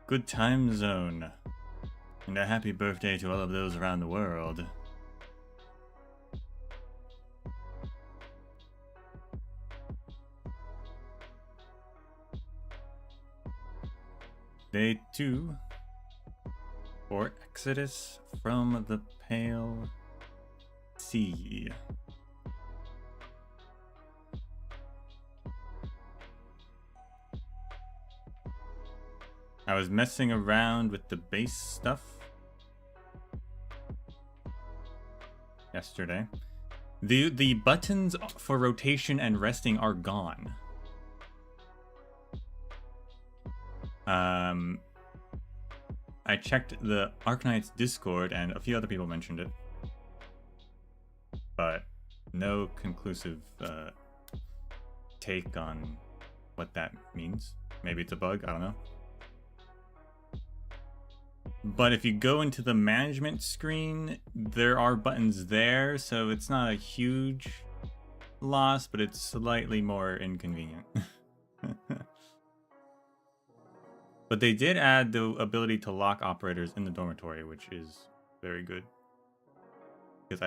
good time zone. And a happy birthday to all of those around the world. Day 2 for Exodus from the Pale Sea. I was messing around with the base stuff yesterday. The buttons for rotation and resting are gone. I checked the Arknights Discord and a few other people mentioned it, but no conclusive take on what that means. Maybe it's a bug, I don't know. But if you go into the management screen, there are buttons there, so it's not a huge loss, but it's slightly more inconvenient. But they did add the ability to lock operators in the dormitory, which is very good. Because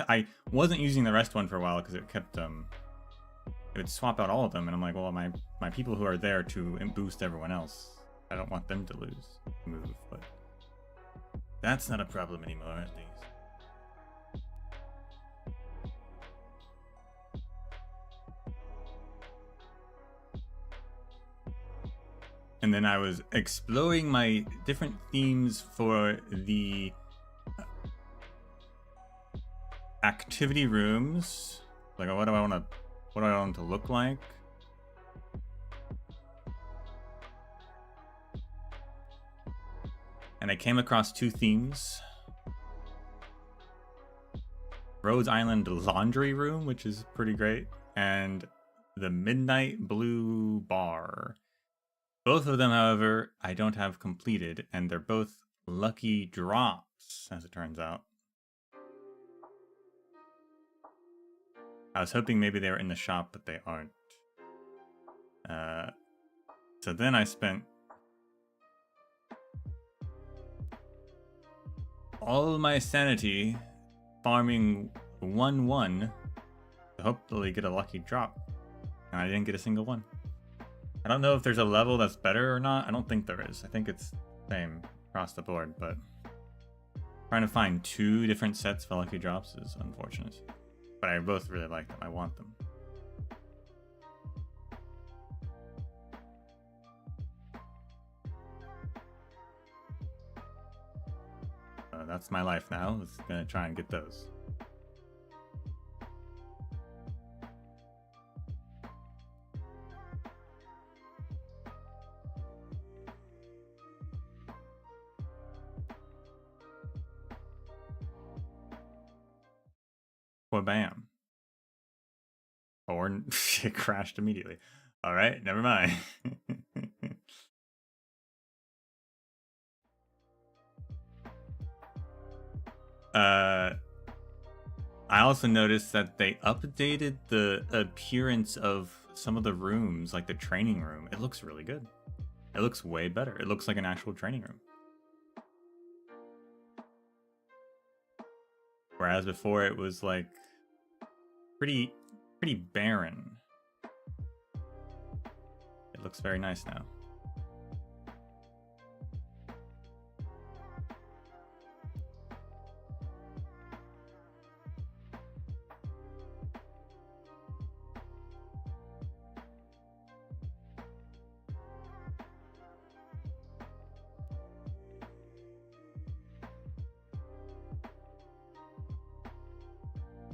I wasn't using the rest one for a while because it kept it would swap out all of them, and I'm like, well, my people who are there to boost everyone else, I don't want them to move, but that's not a problem anymore, at least. And then I was exploring my different themes for the activity rooms. Like, what do I want to look like? And I came across 2 themes. Rose Island Laundry Room, which is pretty great, and the Midnight Blue Bar. Both of them, however, I don't have completed, and they're both lucky drops, as it turns out. I was hoping maybe they were in the shop, but they aren't. So then I spent all of my sanity farming 1/1 to hopefully get a lucky drop, and I didn't get a single one. I don't know if there's a level that's better or not. I don't think there is. I think it's the same across the board, but trying to find 2 different sets for lucky drops is unfortunate. But I both really like them. I want them. That's my life now. I'm just gonna try and get those. Well, bam. Or it crashed immediately. All right, never mind. I also noticed that they updated the appearance of some of the rooms, like the training room. It looks really good. It looks way better. It looks like an actual training room. Whereas before it was like pretty barren. It looks very nice now.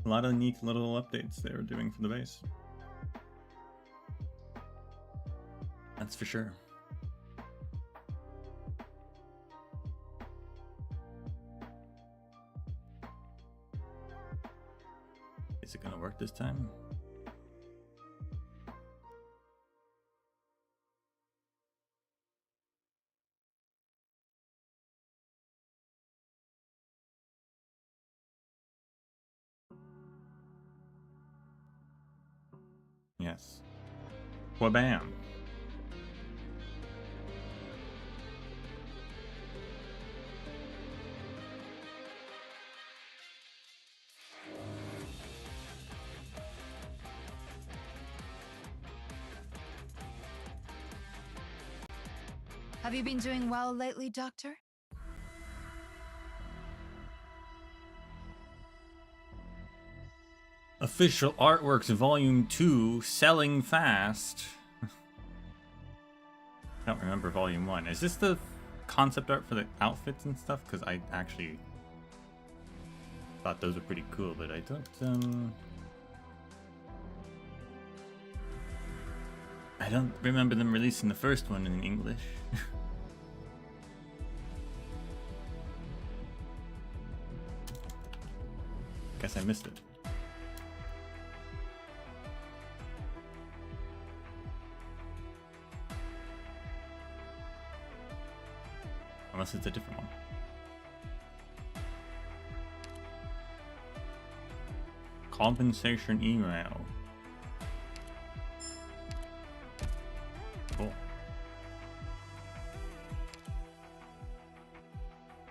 A lot of neat little updates they were doing for the base. That's for sure. Is it gonna work this time? Yes. Wabam. Have you been doing well lately, Doctor? Official Artworks Volume 2, selling fast. I don't remember Volume 1. Is this the concept art for the outfits and stuff? Because I actually thought those were pretty cool, but I don't remember them releasing the first one in English. Guess I missed it. Unless it's a different one. Compensation email. Cool.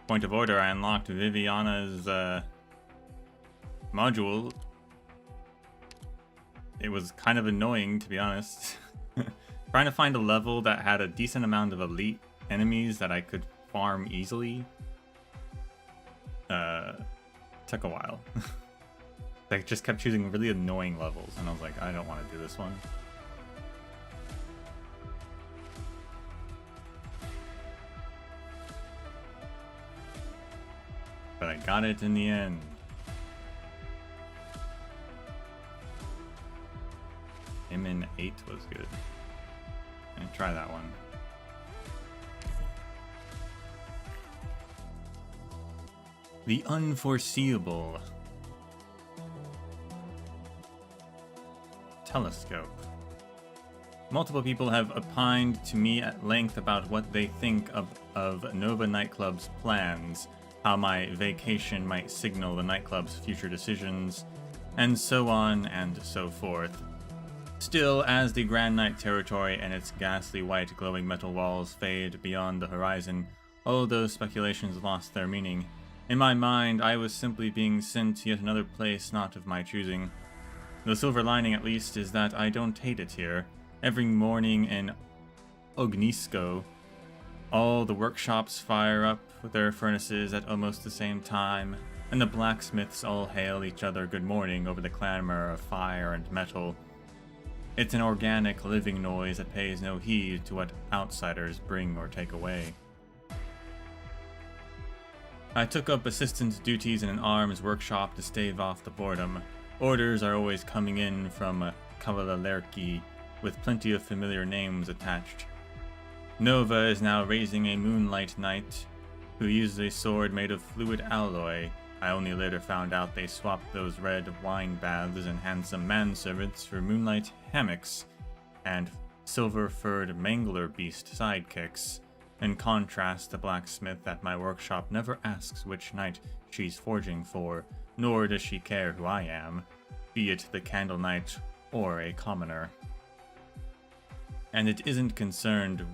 Point of order, I unlocked Viviana's module. It was kind of annoying, to be honest. Trying to find a level that had a decent amount of elite enemies that I could farm easily took a while. I just kept choosing really annoying levels, and I was like, I don't want to do this one. But I got it in the end. Him in 8 was good. I'm gonna try that one. The unforeseeable. Telescope. Multiple people have opined to me at length about what they think of Nova Nightclub's plans, how my vacation might signal the nightclub's future decisions, and so on and so forth. Still, as the Grand Night territory and its ghastly white glowing metal walls fade beyond the horizon, all those speculations lost their meaning. In my mind, I was simply being sent to yet another place not of my choosing. The silver lining, at least, is that I don't hate it here. Every morning in Ognisko, all the workshops fire up with their furnaces at almost the same time, and the blacksmiths all hail each other good morning over the clamor of fire and metal. It's an organic, living noise that pays no heed to what outsiders bring or take away. I took up assistant duties in an arms workshop to stave off the boredom. Orders are always coming in from Kavalerki, with plenty of familiar names attached. Nova is now raising a Moonlight Knight, who uses a sword made of fluid alloy. I only later found out they swapped those red wine baths and handsome manservants for moonlight hammocks and silver-furred mangler beast sidekicks. In contrast, the blacksmith at my workshop never asks which knight she's forging for, nor does she care who I am, be it the Candle Knight or a commoner. And isn't concerned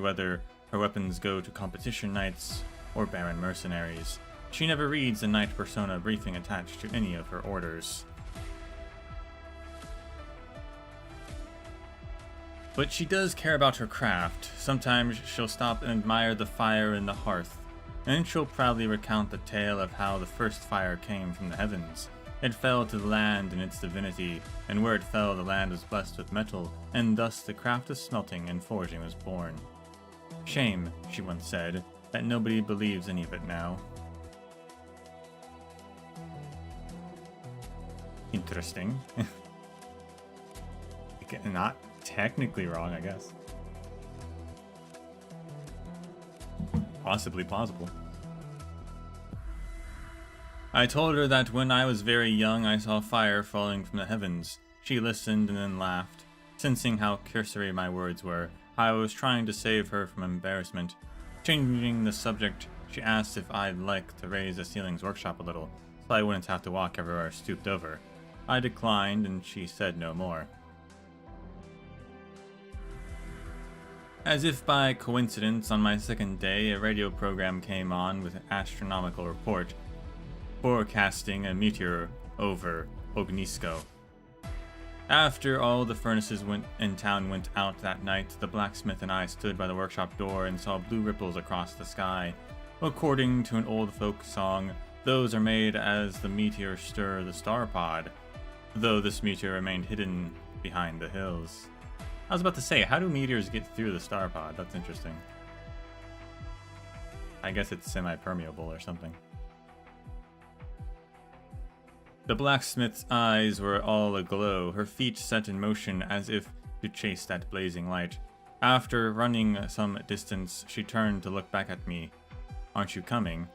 whether her weapons go to competition knights or barren mercenaries. She never reads the knight persona briefing attached to any of her orders. But she does care about her craft. Sometimes she'll stop and admire the fire in the hearth, and then she'll proudly recount the tale of how the first fire came from the heavens. It fell to the land in its divinity, and where it fell the land was blessed with metal, and thus the craft of smelting and forging was born. Shame, she once said, that nobody believes any of it now. Interesting. Not technically wrong, I guess. Possibly plausible. I told her that when I was very young I saw fire falling from the heavens. She listened and then laughed, sensing how cursory my words were, how I was trying to save her from embarrassment. Changing the subject, she asked if I'd like to raise the ceilings workshop a little, so I wouldn't have to walk everywhere stooped over. I declined, and she said no more. As if by coincidence, on my second day, a radio program came on with an astronomical report, forecasting a meteor over Ognisko. After all the furnaces in town went out that night, the blacksmith and I stood by the workshop door and saw blue ripples across the sky. According to an old folk song, those are made as the meteors stir the star pod, though this meteor remained hidden behind the hills. I was about to say, how do meteors get through the star pod? That's interesting. I guess it's semi-permeable or something. The blacksmith's eyes were all aglow, her feet set in motion as if to chase that blazing light. After running some distance, she turned to look back at me. "Aren't you coming?"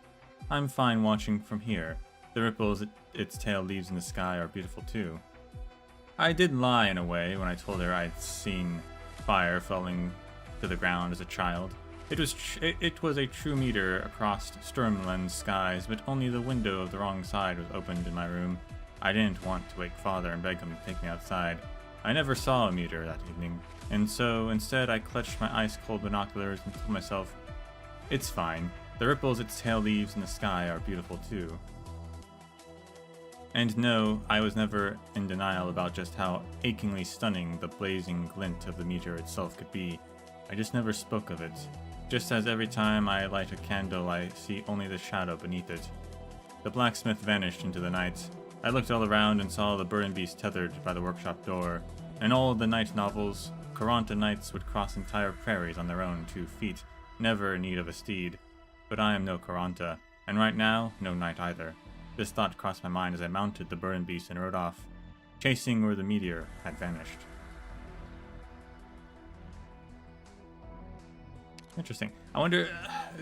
"I'm fine watching from here. The ripples its tail leaves in the sky are beautiful too." I did lie in a way when I told her I'd seen fire falling to the ground as a child. It was a true meteor across Sturmland's skies, but only the window of the wrong side was opened in my room. I didn't want to wake father and beg him to take me outside. I never saw a meteor that evening, and so instead I clutched my ice-cold binoculars and told myself, "It's fine. The ripples its tail leaves in the sky are beautiful too." And no, I was never in denial about just how achingly stunning the blazing glint of the meteor itself could be. I just never spoke of it. Just as every time I light a candle, I see only the shadow beneath it. The blacksmith vanished into the night. I looked all around and saw the burden beast tethered by the workshop door. In all of the night novels, Coranta knights would cross entire prairies on their own 2 feet, never in need of a steed. But I am no Coranta, and right now, no knight either. This thought crossed my mind as I mounted the burden beast and rode off, chasing where the meteor had vanished. Interesting. I wonder,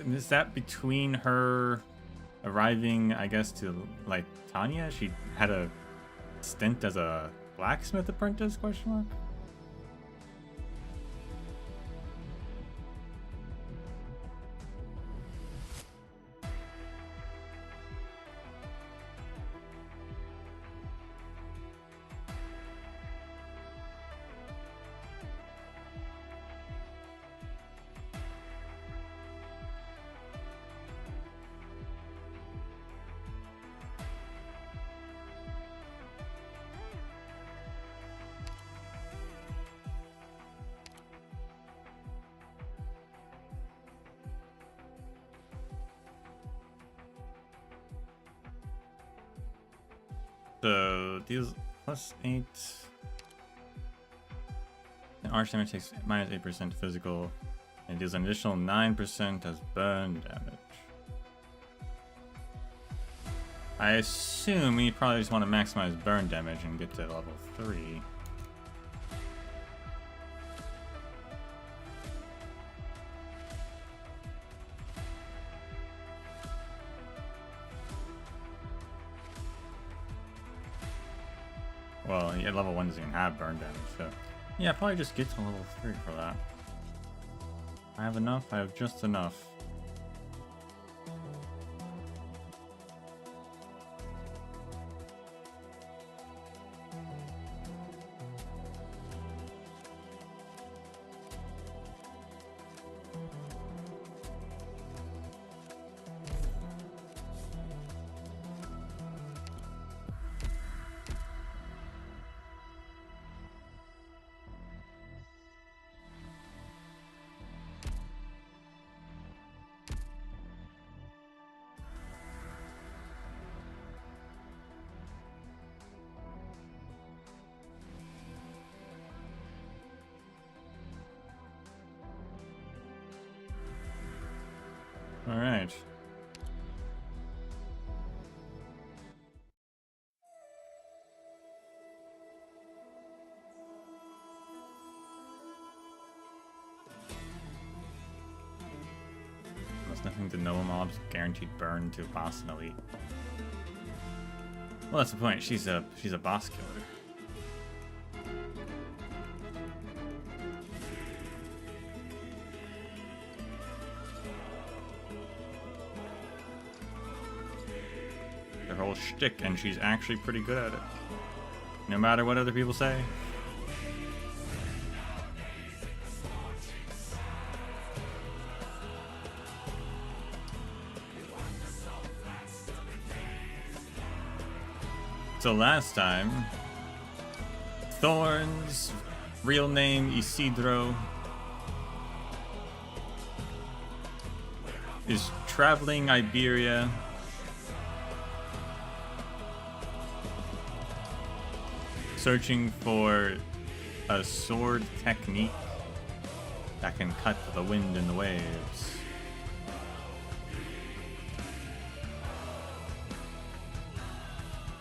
is that between her arriving, I guess, to, like, Tanya? She had a stint as a blacksmith apprentice, question mark? So deals +8. And arch damage takes -8% physical, and deals an additional 9% as burn damage. I assume we probably just want to maximize burn damage and get to level 3. Well, yeah, level 1 doesn't even have burn damage, so yeah, probably just get to level 3 for that. I have enough, I have just enough. All right. There's nothing to know mobs, guaranteed burn to boss and elite. Well, that's the point. She's a boss killer. Her whole shtick, and she's actually pretty good at it. No matter what other people say. So last time, thorns. Real name Isidro. Is traveling Iberia. Searching for a sword technique that can cut the wind and the waves.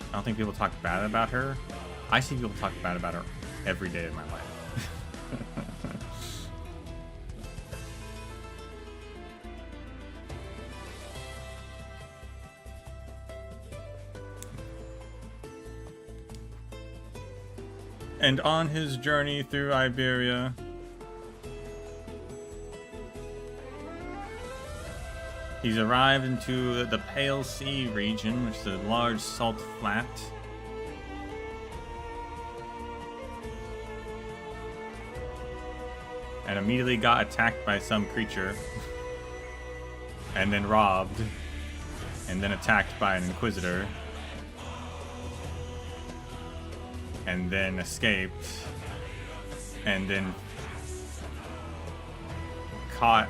I don't think people talk bad about her. I see people talk bad about her every day of my life. And on his journey through Iberia, he's arrived into the Pale Sea region, which is a large salt flat. And immediately got attacked by some creature. And then robbed. And then attacked by an Inquisitor. And then escaped. And then caught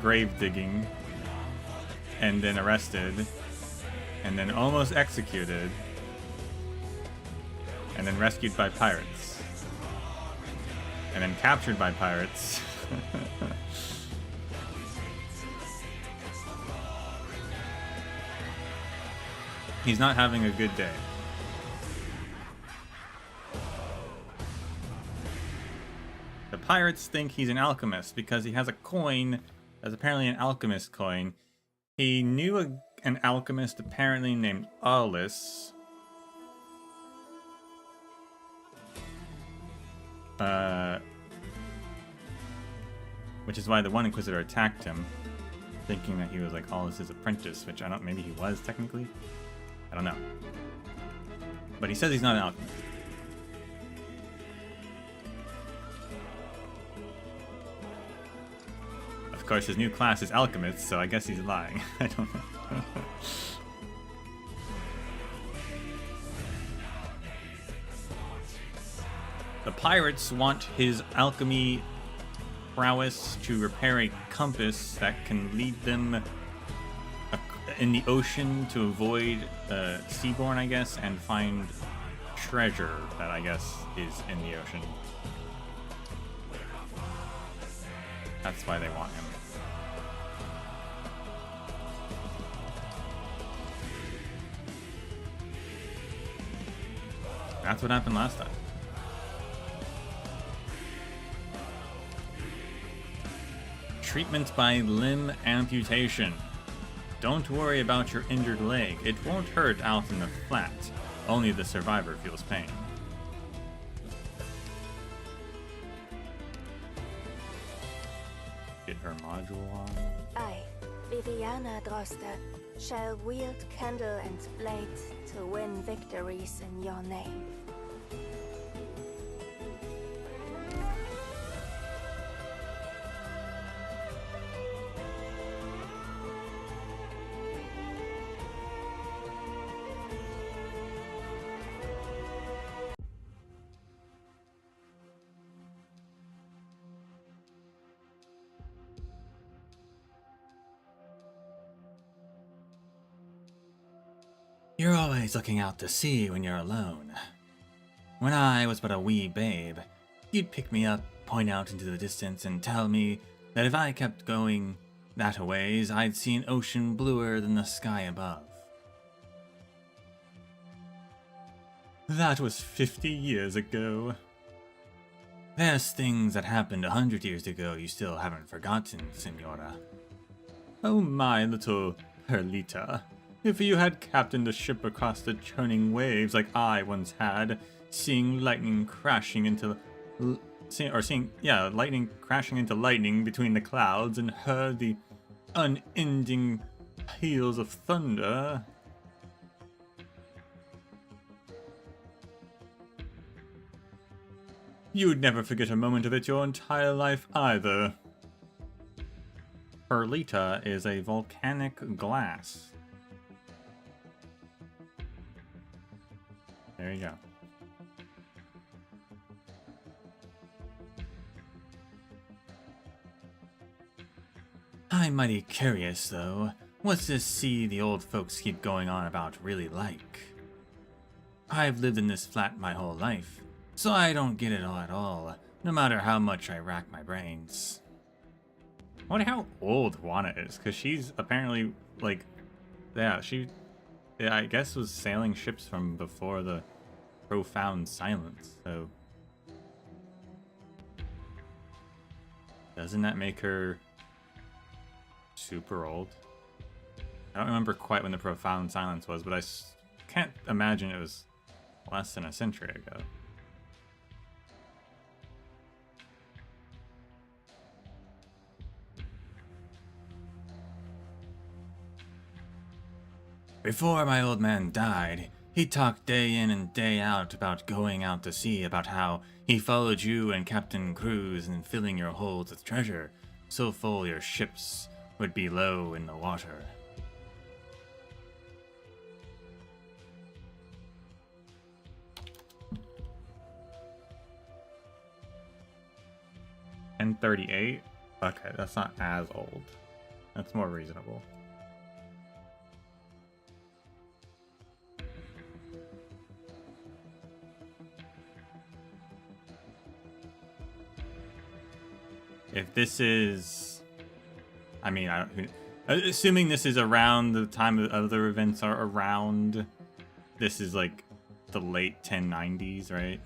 grave digging. And then arrested. And then almost executed. And then rescued by pirates. And then captured by pirates. He's not having a good day. The pirates think he's an alchemist because he has a coin that's apparently an alchemist coin. He knew an alchemist apparently named Alice. Which is why the one Inquisitor attacked him, thinking that he was like Alice's apprentice, which I don't, maybe he was technically? I don't know. But he says he's not an alchemist. Of course, his new class is alchemist, so I guess he's lying. I don't know. The pirates want his alchemy prowess to repair a compass that can lead them in the ocean to avoid Seaborn, I guess, and find treasure that I guess is in the ocean. That's why they want him. That's what happened last time. Treatment by limb amputation. Don't worry about your injured leg. It won't hurt out in the flat. Only the survivor feels pain. Get her module on. I, Viviana Droste, shall wield candle and blade to win victories in your name. You're always looking out to sea when you're alone. When I was but a wee babe, you'd pick me up, point out into the distance, and tell me that if I kept going that a ways, I'd see an ocean bluer than the sky above. That was 50 years ago. There's things that happened 100 years ago you still haven't forgotten, Senora. Oh my little Perlita. If you had captained a ship across the churning waves like I once had, seeing lightning crashing into lightning crashing into lightning between the clouds and heard the unending peals of thunder. You'd never forget a moment of it your entire life either. Perlita is a volcanic glass. There you go. I'm mighty curious, though. What's this sea the old folks keep going on about really like? I've lived in this flat my whole life, so I don't get it all at all, no matter how much I rack my brains. I wonder how old Juana is, because she's apparently, like, yeah, I guess was sailing ships from before the profound silence, so... Doesn't that make her super old? I don't remember quite when the profound silence was, but I can't imagine it was less than a century ago. Before my old man died, he talked day in and day out about going out to sea, about how he followed you and Captain Cruz and filling your holds with treasure, so full your ships would be low in the water. And 38? Okay, that's not as old. That's more reasonable. If this is, I mean, assuming this is around the time that other events are around, this is like the late 1090s, right?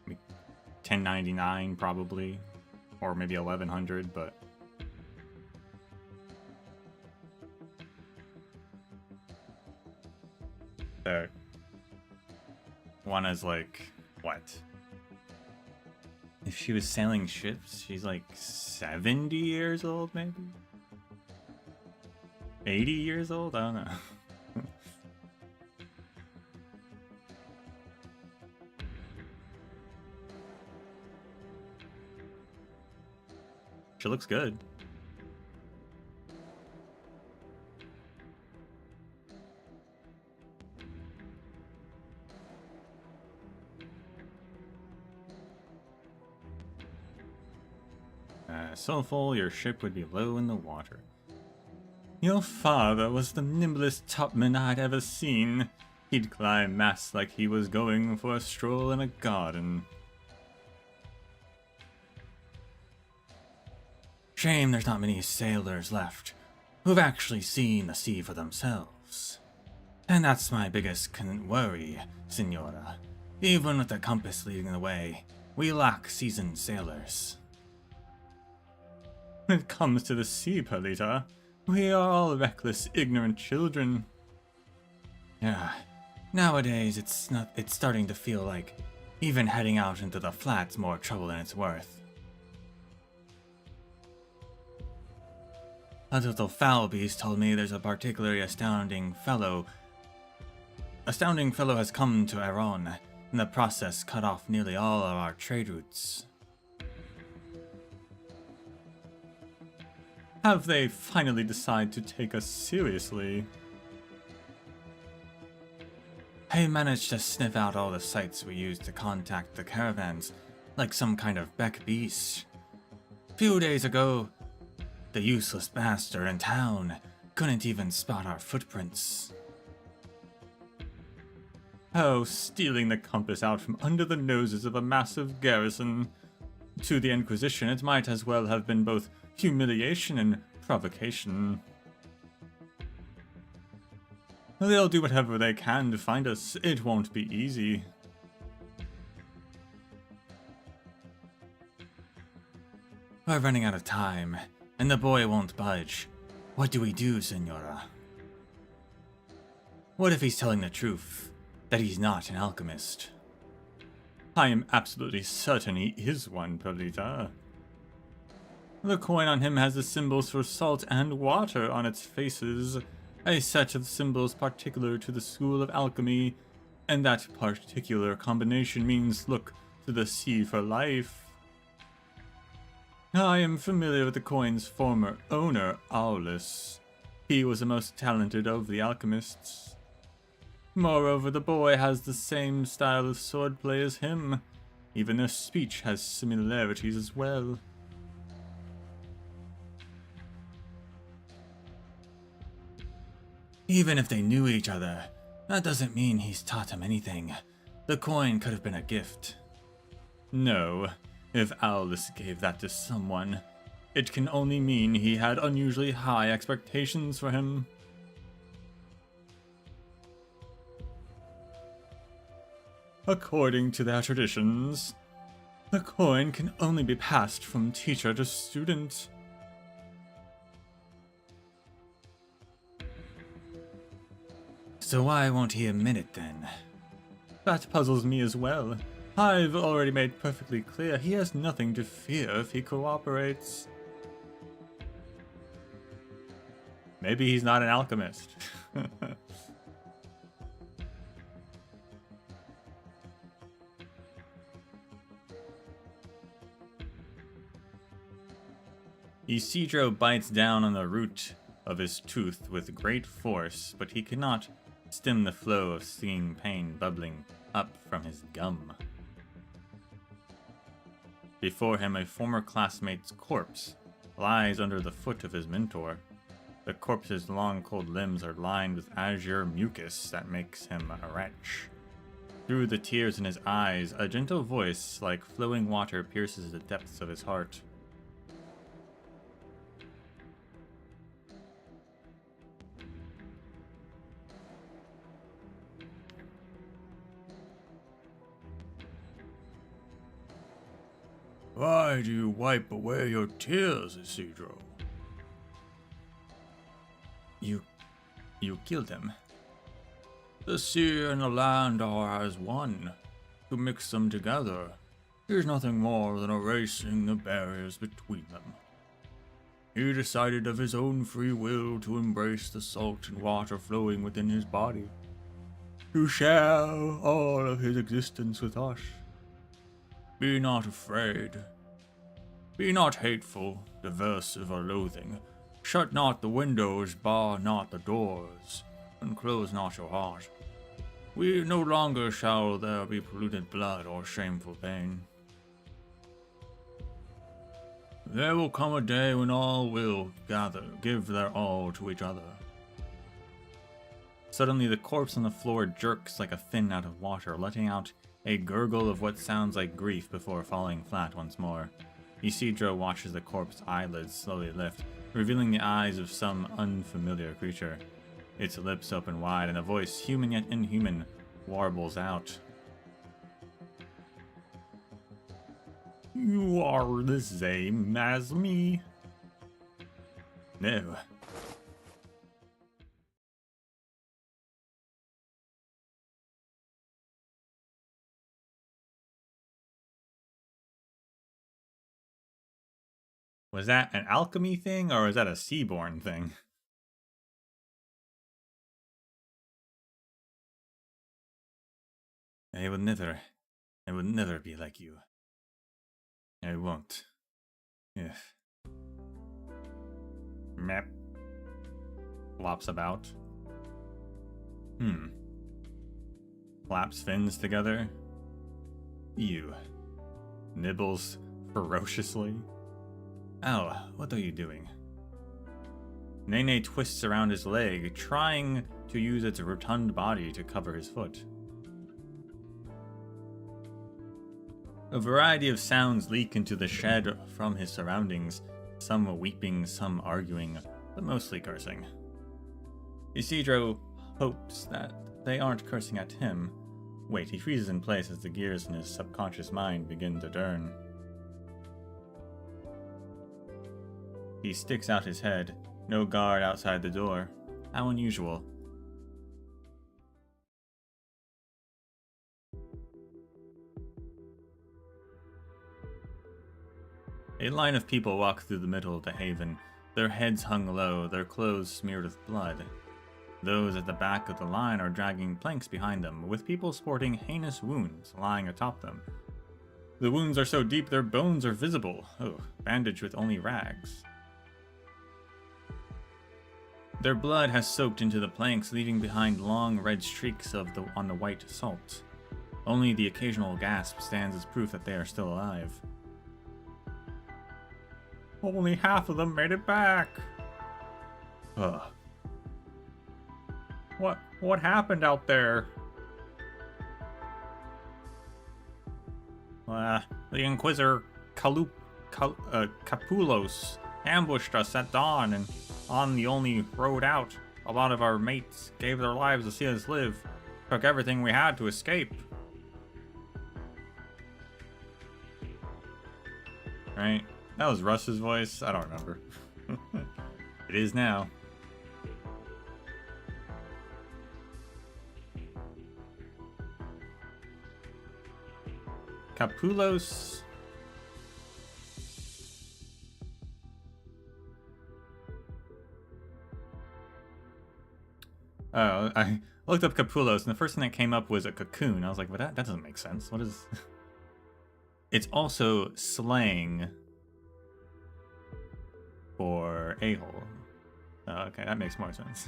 1099 probably, or maybe 1100, but so Juana's like, what? If she was sailing ships, she's like 70 years old, maybe? 80 years old? I don't know. She looks good. So full your ship would be low in the water. Your father was the nimblest topman I'd ever seen. He'd climb masts like he was going for a stroll in a garden. Shame there's not many sailors left who've actually seen the sea for themselves. And that's my biggest worry, Senora. Even with the compass leading the way, we lack seasoned sailors. When it comes to the sea, Perlita, we are all reckless, ignorant children. Yeah, nowadays it's starting to feel like even heading out into the flat's more trouble than it's worth. A little foul beast told me there's a particularly astounding fellow has come to Aron, in the process cut off nearly all of our trade routes. Have they finally decided to take us seriously? I managed to sniff out all the sites we used to contact the caravans, like some kind of beck beast. Few days ago, the useless bastard in town couldn't even spot our footprints. Oh, stealing the compass out from under the noses of a massive garrison. To the Inquisition, it might as well have been both humiliation and provocation. They'll do whatever they can to find us. It won't be easy. We're running out of time, and the boy won't budge. What do we do, Senora? What if he's telling the truth, that he's not an alchemist? I am absolutely certain he is one, Perlita. The coin on him has the symbols for salt and water on its faces, a set of symbols particular to the school of alchemy, and that particular combination means look to the sea for life. I am familiar with the coin's former owner, Aulus. He was the most talented of the alchemists. Moreover, the boy has the same style of swordplay as him. Even their speech has similarities as well. Even if they knew each other, that doesn't mean he's taught him anything. The coin could have been a gift. No, if Aulus gave that to someone, it can only mean he had unusually high expectations for him. According to their traditions, the coin can only be passed from teacher to student. So why won't he admit it then? That puzzles me as well. I've already made perfectly clear he has nothing to fear if he cooperates. Maybe he's not an alchemist. Isidro bites down on the root of his tooth with great force, but he cannot stem the flow of stinging pain bubbling up from his gum. Before him, a former classmate's corpse lies under the foot of his mentor. The corpse's long, cold limbs are lined with azure mucus that makes him a wretch. Through the tears in his eyes, a gentle voice like flowing water pierces the depths of his heart. Why do you wipe away your tears, Isidro? You killed him. The sea and the land are as one. To mix them together is nothing more than erasing the barriers between them. He decided of his own free will to embrace the salt and water flowing within his body, to share all of his existence with us. Be not afraid. Be not hateful, diversive, or loathing. Shut not the windows, bar not the doors, and close not your heart. We no longer shall there be polluted blood or shameful pain. There will come a day when all will give their all to each other. Suddenly the corpse on the floor jerks like a fin out of water, letting out a gurgle of what sounds like grief before falling flat once more. Isidro watches the corpse's eyelids slowly lift, revealing the eyes of some unfamiliar creature. Its lips open wide, and a voice, human yet inhuman, warbles out. You are the same as me. No. Was that an alchemy thing, or was that a Seaborn thing? I will never be like you. I won't. Yeah. Map. Flops about. Flaps fins together. Ew. Nibbles ferociously. Ow, what are you doing? Nene twists around his leg, trying to use its rotund body to cover his foot. A variety of sounds leak into the shed from his surroundings, some weeping, some arguing, but mostly cursing. Isidro hopes that they aren't cursing at him. Wait, he freezes in place as the gears in his subconscious mind begin to turn. He sticks out his head, no guard outside the door. How unusual. A line of people walk through the middle of the haven, their heads hung low, their clothes smeared with blood. Those at the back of the line are dragging planks behind them, with people sporting heinous wounds lying atop them. The wounds are so deep their bones are visible. Oh, bandaged with only rags. Their blood has soaked into the planks, leaving behind long red streaks on the white salt. Only the occasional gasp stands as proof that they are still alive. Only half of them made it back. Ugh. What happened out there? The Inquisitor Capulos ambushed us at dawn, and on the only road out, a lot of our mates gave their lives to see us live. Took everything we had to escape. Right? That was Russ's voice? I don't remember. It is now. Capulos. Oh, I looked up Capulos, and the first thing that came up was a cocoon. I was like, well, that doesn't make sense. What is... It's also slang for a-hole. Oh, okay, that makes more sense.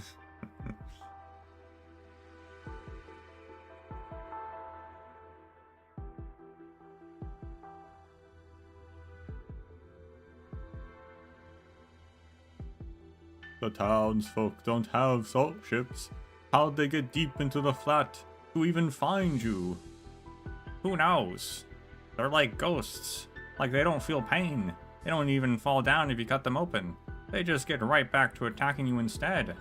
The townsfolk don't have salt ships. How'd they get deep into the flat to even find you? Who knows? They're like ghosts. Like, they don't feel pain. They don't even fall down if you cut them open. They just get right back to attacking you instead.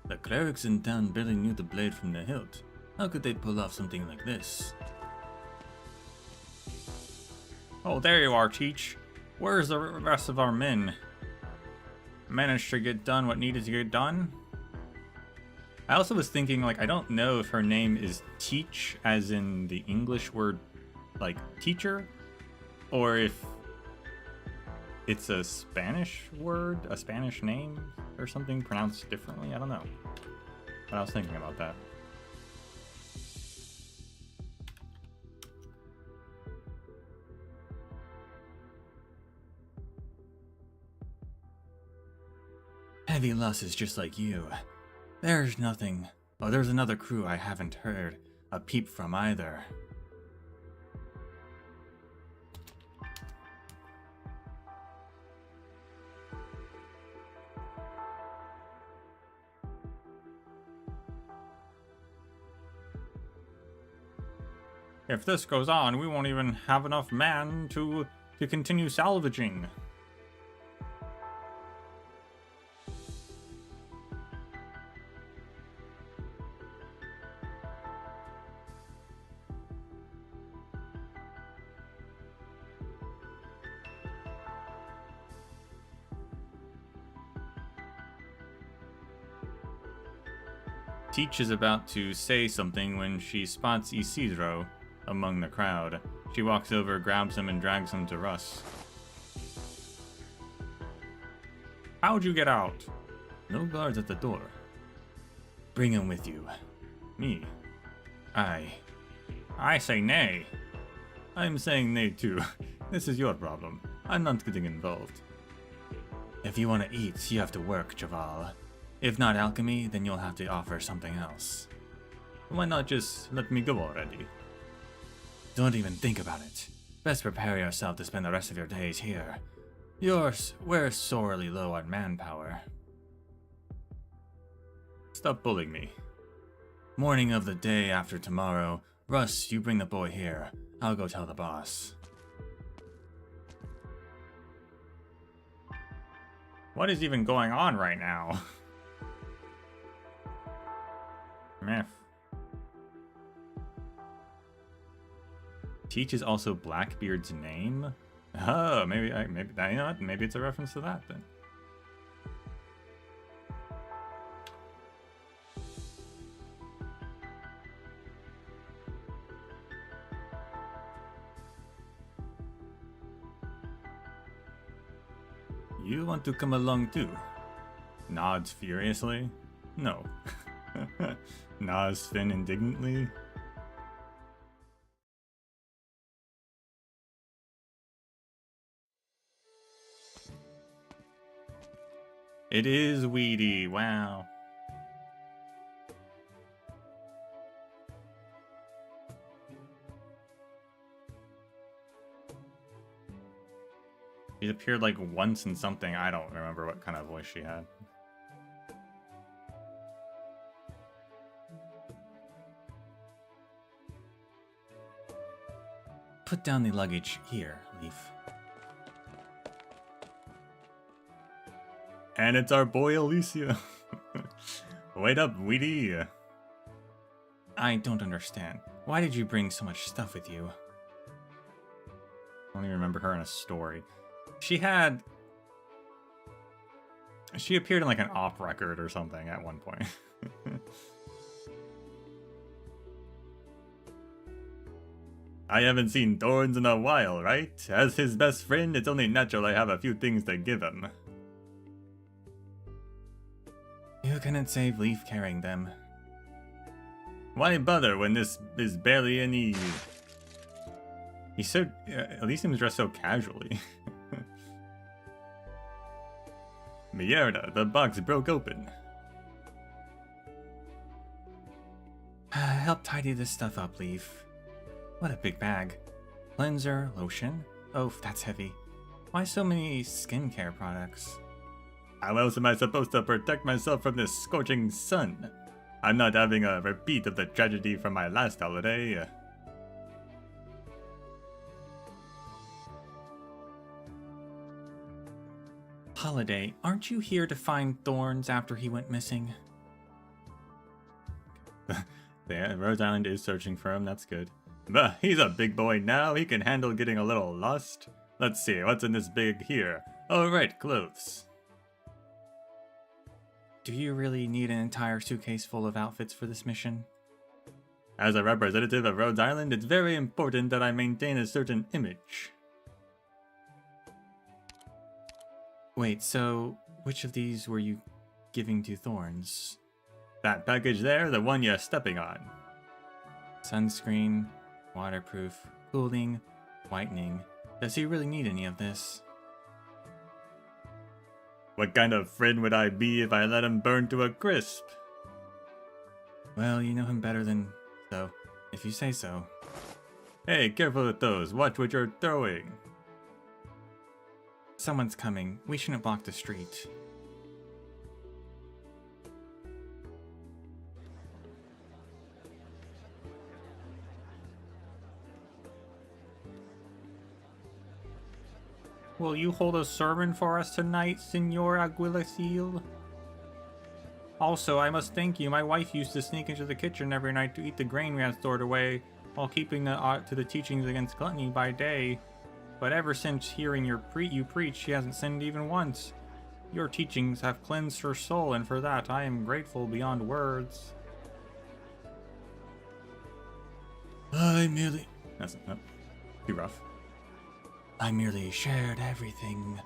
The clerics in town barely knew the blade from the hilt. How could they pull off something like this? Oh, there you are, Teach. Where's the rest of our men? Managed to get done what needed to get done? I also was thinking, like, I don't know if her name is Teach, as in the English word, like, teacher, or if it's a Spanish word, a Spanish name, or something pronounced differently. I don't know. But I was thinking about that. Heavy losses just like you. There's nothing. Oh, there's another crew I haven't heard a peep from either. If this goes on, we won't even have enough man to continue salvaging. Teach is about to say something when she spots Isidro among the crowd. She walks over, grabs him, and drags him to Russ. How'd you get out? No guards at the door. Bring him with you. Me? I say nay. I'm saying nay too. This is your problem. I'm not getting involved. If you want to eat, you have to work, Javal. If not alchemy, then you'll have to offer something else. Why not just let me go already? Don't even think about it. Best prepare yourself to spend the rest of your days here. We're sorely low on manpower. Stop bullying me. Morning of the day after tomorrow, Russ, you bring the boy here. I'll go tell the boss. What is even going on right now? Meh. Teach is also Blackbeard's name? Oh, maybe you know what? Maybe it's a reference to that then. You want to come along too? Nods furiously. No. Nods Finn indignantly. It is weedy, wow. She appeared like once in something. I don't remember what kind of voice she had. Put down the luggage here, Leaf. And it's our boy Alicia. Wait up, Weedy. I don't understand. Why did you bring so much stuff with you? I don't even remember her in a story. She appeared in like an op record or something at one point. I haven't seen Thorns in a while, right? As his best friend, it's only natural I have a few things to give him. You couldn't save Leaf carrying them. Why bother when this is barely any... He's so... at least he was dressed so casually. Mierda, the box broke open. Help tidy this stuff up, Leaf. What a big bag. Cleanser, lotion. Oh, that's heavy. Why so many skincare products? How else am I supposed to protect myself from this scorching sun? I'm not having a repeat of the tragedy from my last holiday. Holiday, aren't you here to find Thorns after he went missing? Yeah, Rose Island is searching for him, that's good. But he's a big boy now, he can handle getting a little lost. Let's see, what's in this bag here? Oh right, clothes. Do you really need an entire suitcase full of outfits for this mission? As a representative of Rhode Island, it's very important that I maintain a certain image. Wait, so which of these were you giving to Thorns? That package there, the one you're stepping on. Sunscreen, waterproof, cooling, whitening. Does he really need any of this? What kind of friend would I be if I let him burn to a crisp? Well, you know him better than so, if you say so. Hey, careful with those. Watch what you're throwing. Someone's coming. We shouldn't block the street. Will you hold a sermon for us tonight, Senor Aguilacil? Also, I must thank you. My wife used to sneak into the kitchen every night to eat the grain we had stored away, while keeping to the teachings against gluttony by day. But ever since hearing you preach, she hasn't sinned even once. Your teachings have cleansed her soul, and for that I am grateful beyond words. I merely... That's not too rough. I merely shared everything.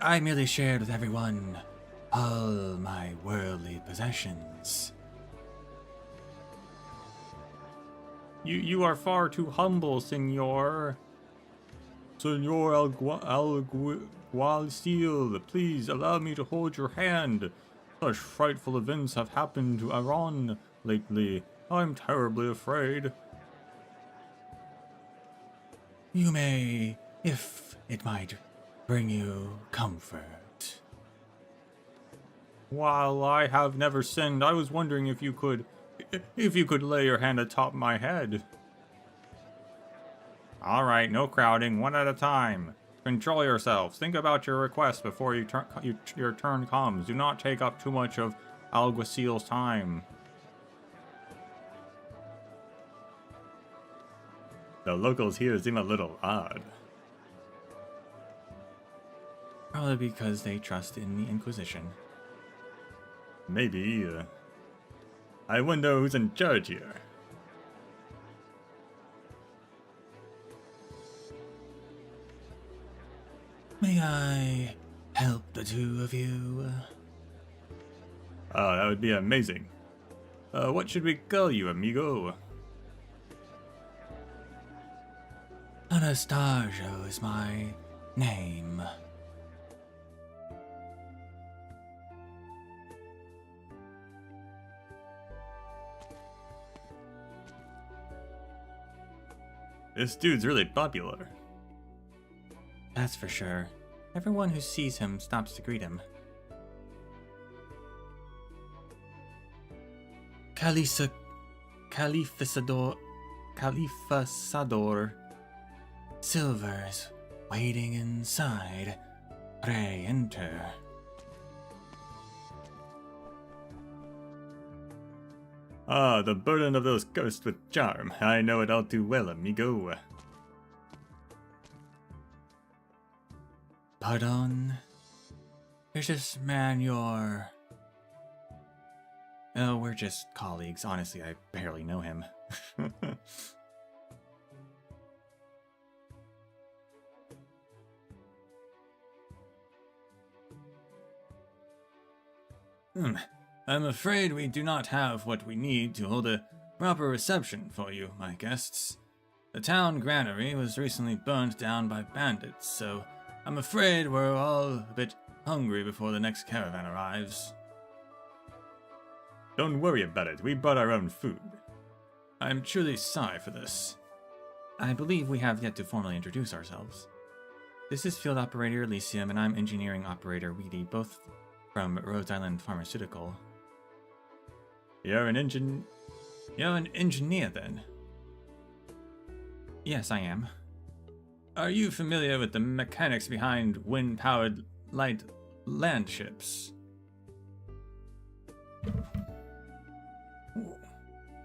I merely shared with everyone all my worldly possessions. You are far too humble, Senor. Senor Alguacil, please allow me to hold your hand. Such frightful events have happened to Aron lately. I'm terribly afraid. You may, if it might bring you comfort. While I have never sinned, I was wondering if you could lay your hand atop my head. All right, no crowding, one at a time. Control yourselves. Think about your request before your turn comes. Do not take up too much of Alguacil's time. The locals here seem a little odd. Probably because they trust in the Inquisition. Maybe. I wonder who's in charge here. May I help the two of you? Oh, that would be amazing. What should we call you, amigo? Anastasio is my name. This dude's really popular. That's for sure. Everyone who sees him stops to greet him. Califasador Silvers waiting inside. Pray enter. Ah, the burden of those cursed with charm. I know it all too well, amigo. Pardon? Is this man your... Oh, we're just colleagues. Honestly, I barely know him. I'm afraid we do not have what we need to hold a proper reception for you, my guests. The town granary was recently burned down by bandits, so I'm afraid we're all a bit hungry before the next caravan arrives. Don't worry about it, we brought our own food. I'm truly sorry for this. I believe we have yet to formally introduce ourselves. This is Field Operator Elysium, and I'm Engineering Operator Weedy, both from Rhode Island Pharmaceutical. You're an engineer, then? Yes, I am. Are you familiar with the mechanics behind wind-powered light land ships?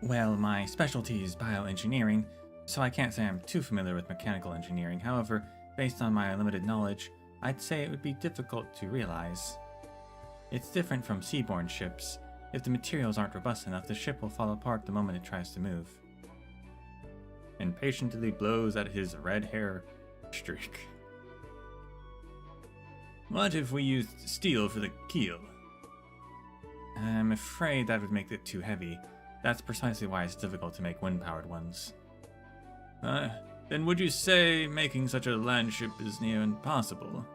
Well, my specialty is bioengineering, so I can't say I'm too familiar with mechanical engineering. However, based on my limited knowledge, I'd say it would be difficult to realize. It's different from seaborne ships. If the materials aren't robust enough, the ship will fall apart the moment it tries to move. And patiently blows at his red hair streak. What if we used steel for the keel? I'm afraid that would make it too heavy. That's precisely why it's difficult to make wind-powered ones. Then would you say making such a land ship is near impossible?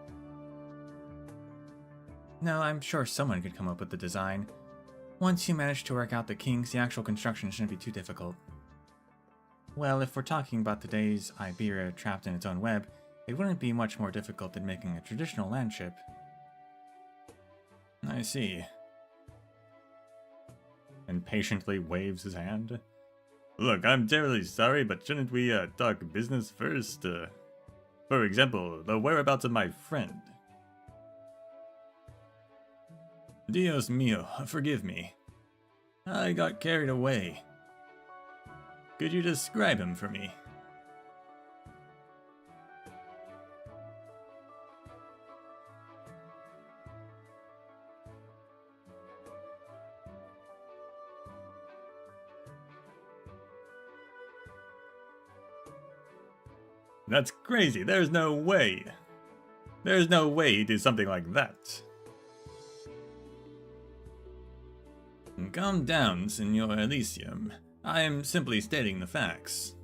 No, I'm sure someone could come up with the design. Once you manage to work out the kinks, the actual construction shouldn't be too difficult. Well, if we're talking about today's Iberia trapped in its own web, it wouldn't be much more difficult than making a traditional land ship. I see. And patiently waves his hand. Look, I'm terribly sorry, but shouldn't we talk business first? For example, the whereabouts of my friend. Dios mío, forgive me. I got carried away. Could you describe him for me? That's crazy. There's no way. There's no way he'd do something like that. Calm down, Senor Elysium. I am simply stating the facts.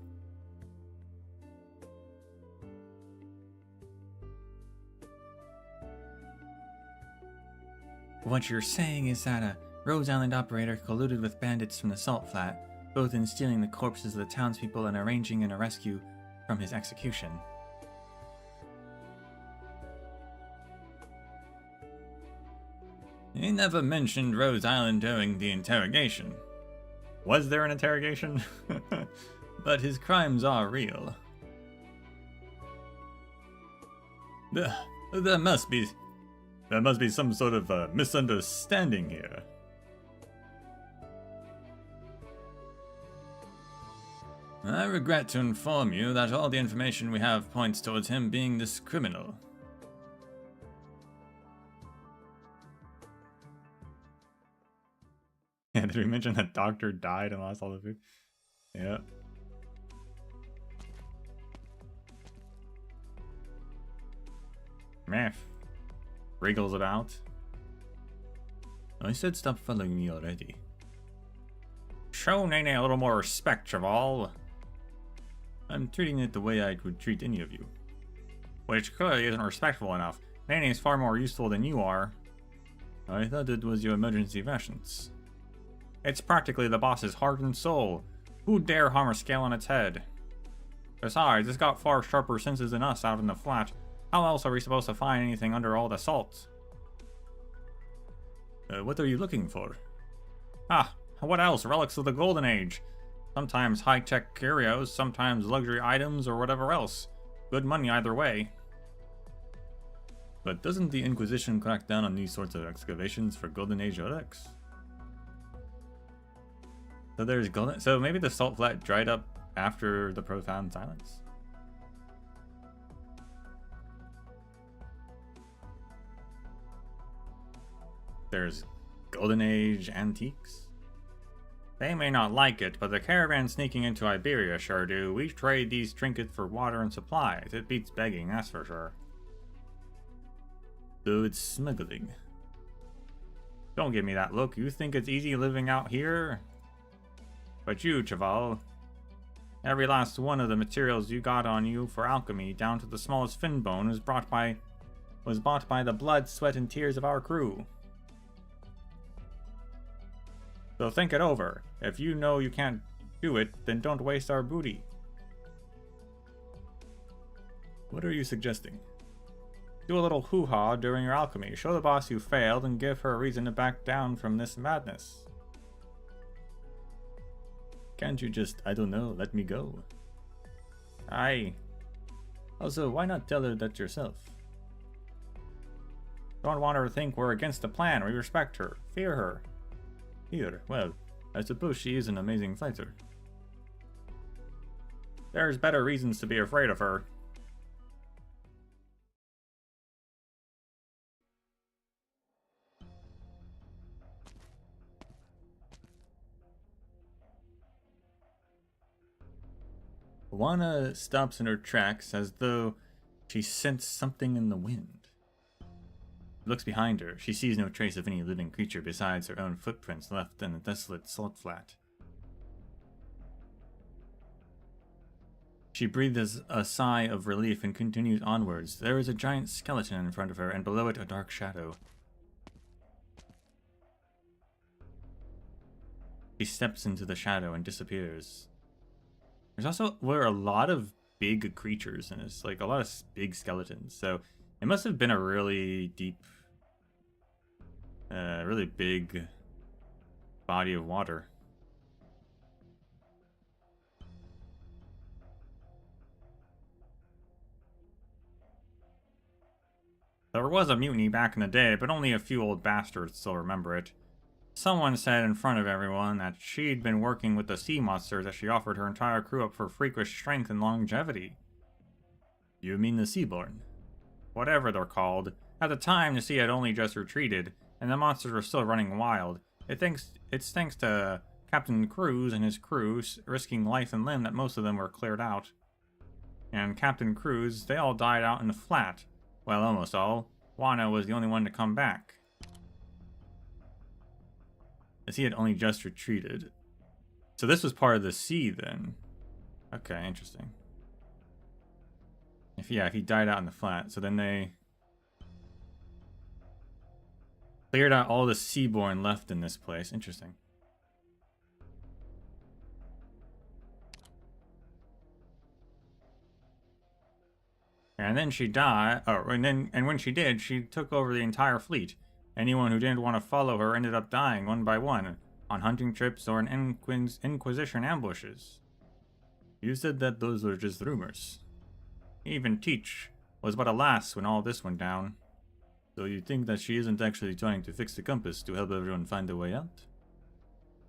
What you're saying is that a Rose Island operator colluded with bandits from the Salt Flat, both in stealing the corpses of the townspeople and arranging in a rescue from his execution. He never mentioned Rose Island during the interrogation. Was there an interrogation? But his crimes are real. There must be some sort of misunderstanding here. I regret to inform you that all the information we have points towards him being this criminal. Yeah, did we mention that Doctor died and lost all the food? Yeah. Meh. Wriggles about. I said stop following me already. Show Nene a little more respect, Cheval. I'm treating it the way I would treat any of you. Which clearly isn't respectful enough. Nene is far more useful than you are. I thought it was your emergency rations. It's practically the boss's heart and soul. Who dare harm a scale on its head? Besides, it's got far sharper senses than us out in the flat. How else are we supposed to find anything under all the salt? What are you looking for? Ah, what else? Relics of the Golden Age. Sometimes high-tech curios, sometimes luxury items, or whatever else. Good money either way. But doesn't the Inquisition crack down on these sorts of excavations for Golden Age relics? So there's golden. So maybe the salt flat dried up after the profound silence. There's Golden Age antiques. They may not like it, but the caravan sneaking into Iberia sure do. We trade these trinkets for water and supplies. It beats begging, that's for sure. So it's smuggling. Don't give me that look. You think it's easy living out here? But you, Chaval, every last one of the materials you got on you for alchemy, down to the smallest fin bone, was bought by the blood, sweat, and tears of our crew. So think it over. If you know you can't do it, then don't waste our booty. What are you suggesting? Do a little hoo-ha during your alchemy. Show the boss you failed and give her a reason to back down from this madness. Can't you just, I don't know, let me go? Aye. Also, why not tell her that yourself? Don't want her to think we're against the plan. We respect her. Fear her. Here, well, I suppose she is an amazing fighter. There's better reasons to be afraid of her. Juana stops in her tracks as though she sensed something in the wind. Looks behind her. She sees no trace of any living creature besides her own footprints left in the desolate salt flat. She breathes a sigh of relief and continues onwards. There is a giant skeleton in front of her, and below it a dark shadow. She steps into the shadow and disappears. Were a lot of big creatures in this, like a lot of big skeletons. So it must have been a really deep, really big body of water. There was a mutiny back in the day, but only a few old bastards still remember it. Someone said in front of everyone that she'd been working with the sea monsters as she offered her entire crew up for freakish strength and longevity. You mean the Seaborn? Whatever they're called. At the time, the sea had only just retreated, and the monsters were still running wild. It's thanks to Captain Cruz and his crew risking life and limb that most of them were cleared out. And Captain Cruz, they all died out in the flat. Well, almost all. Juana was the only one to come back. As he had only just retreated. So this was part of the sea then. Okay, interesting. If he died out in the flat, so then they cleared out all the Seaborn left in this place. Interesting. And then she died. Oh, and when she did, she took over the entire fleet. Anyone who didn't want to follow her ended up dying one by one, on hunting trips or in Inquisition ambushes. You said that those were just rumors. Even Teach was but a lass when all this went down. So you think that she isn't actually trying to fix the compass to help everyone find a way out?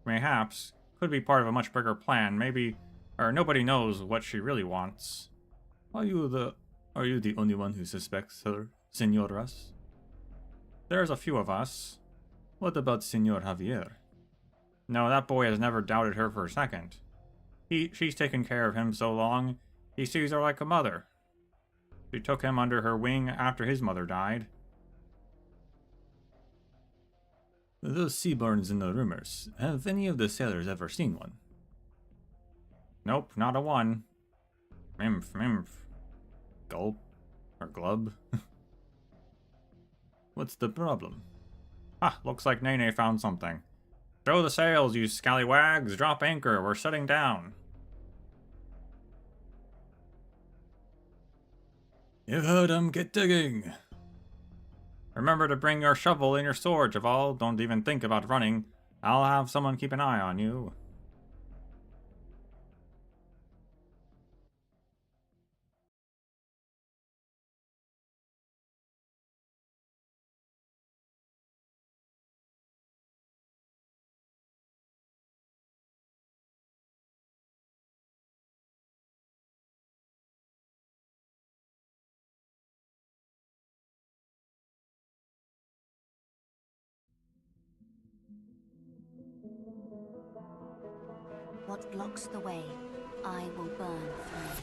Mayhaps. Could be part of a much bigger plan. Maybe, or nobody knows what she really wants. Are you the only one who suspects her, Senoras? There's a few of us. What about Senor Javier? No, that boy has never doubted her for a second. She's taken care of him so long, he sees her like a mother. She took him under her wing after his mother died. Those Seaborns in the rumors, have any of the sailors ever seen one? Nope, not a one. Mimph. Gulp. Or glub. What's the problem? Ah, looks like Nene found something. Throw the sails, you scallywags. Drop anchor. We're setting down. You heard him, get digging! Remember to bring your shovel and your sword, Javal. Don't even think about running. I'll have someone keep an eye on you. What blocks the way, I will burn through.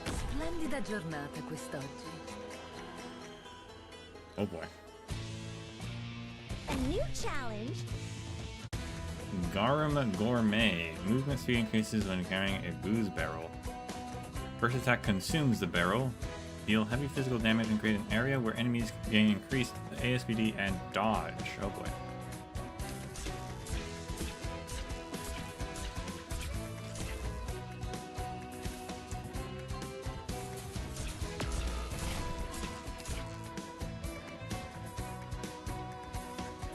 Splendida giornata quest'oggi. Oh boy. A new challenge? Garum Gourmet. Movement speed increases when carrying a booze barrel. First attack consumes the barrel. Deal heavy physical damage and create an area where enemies gain increased ASPD and dodge. Oh boy.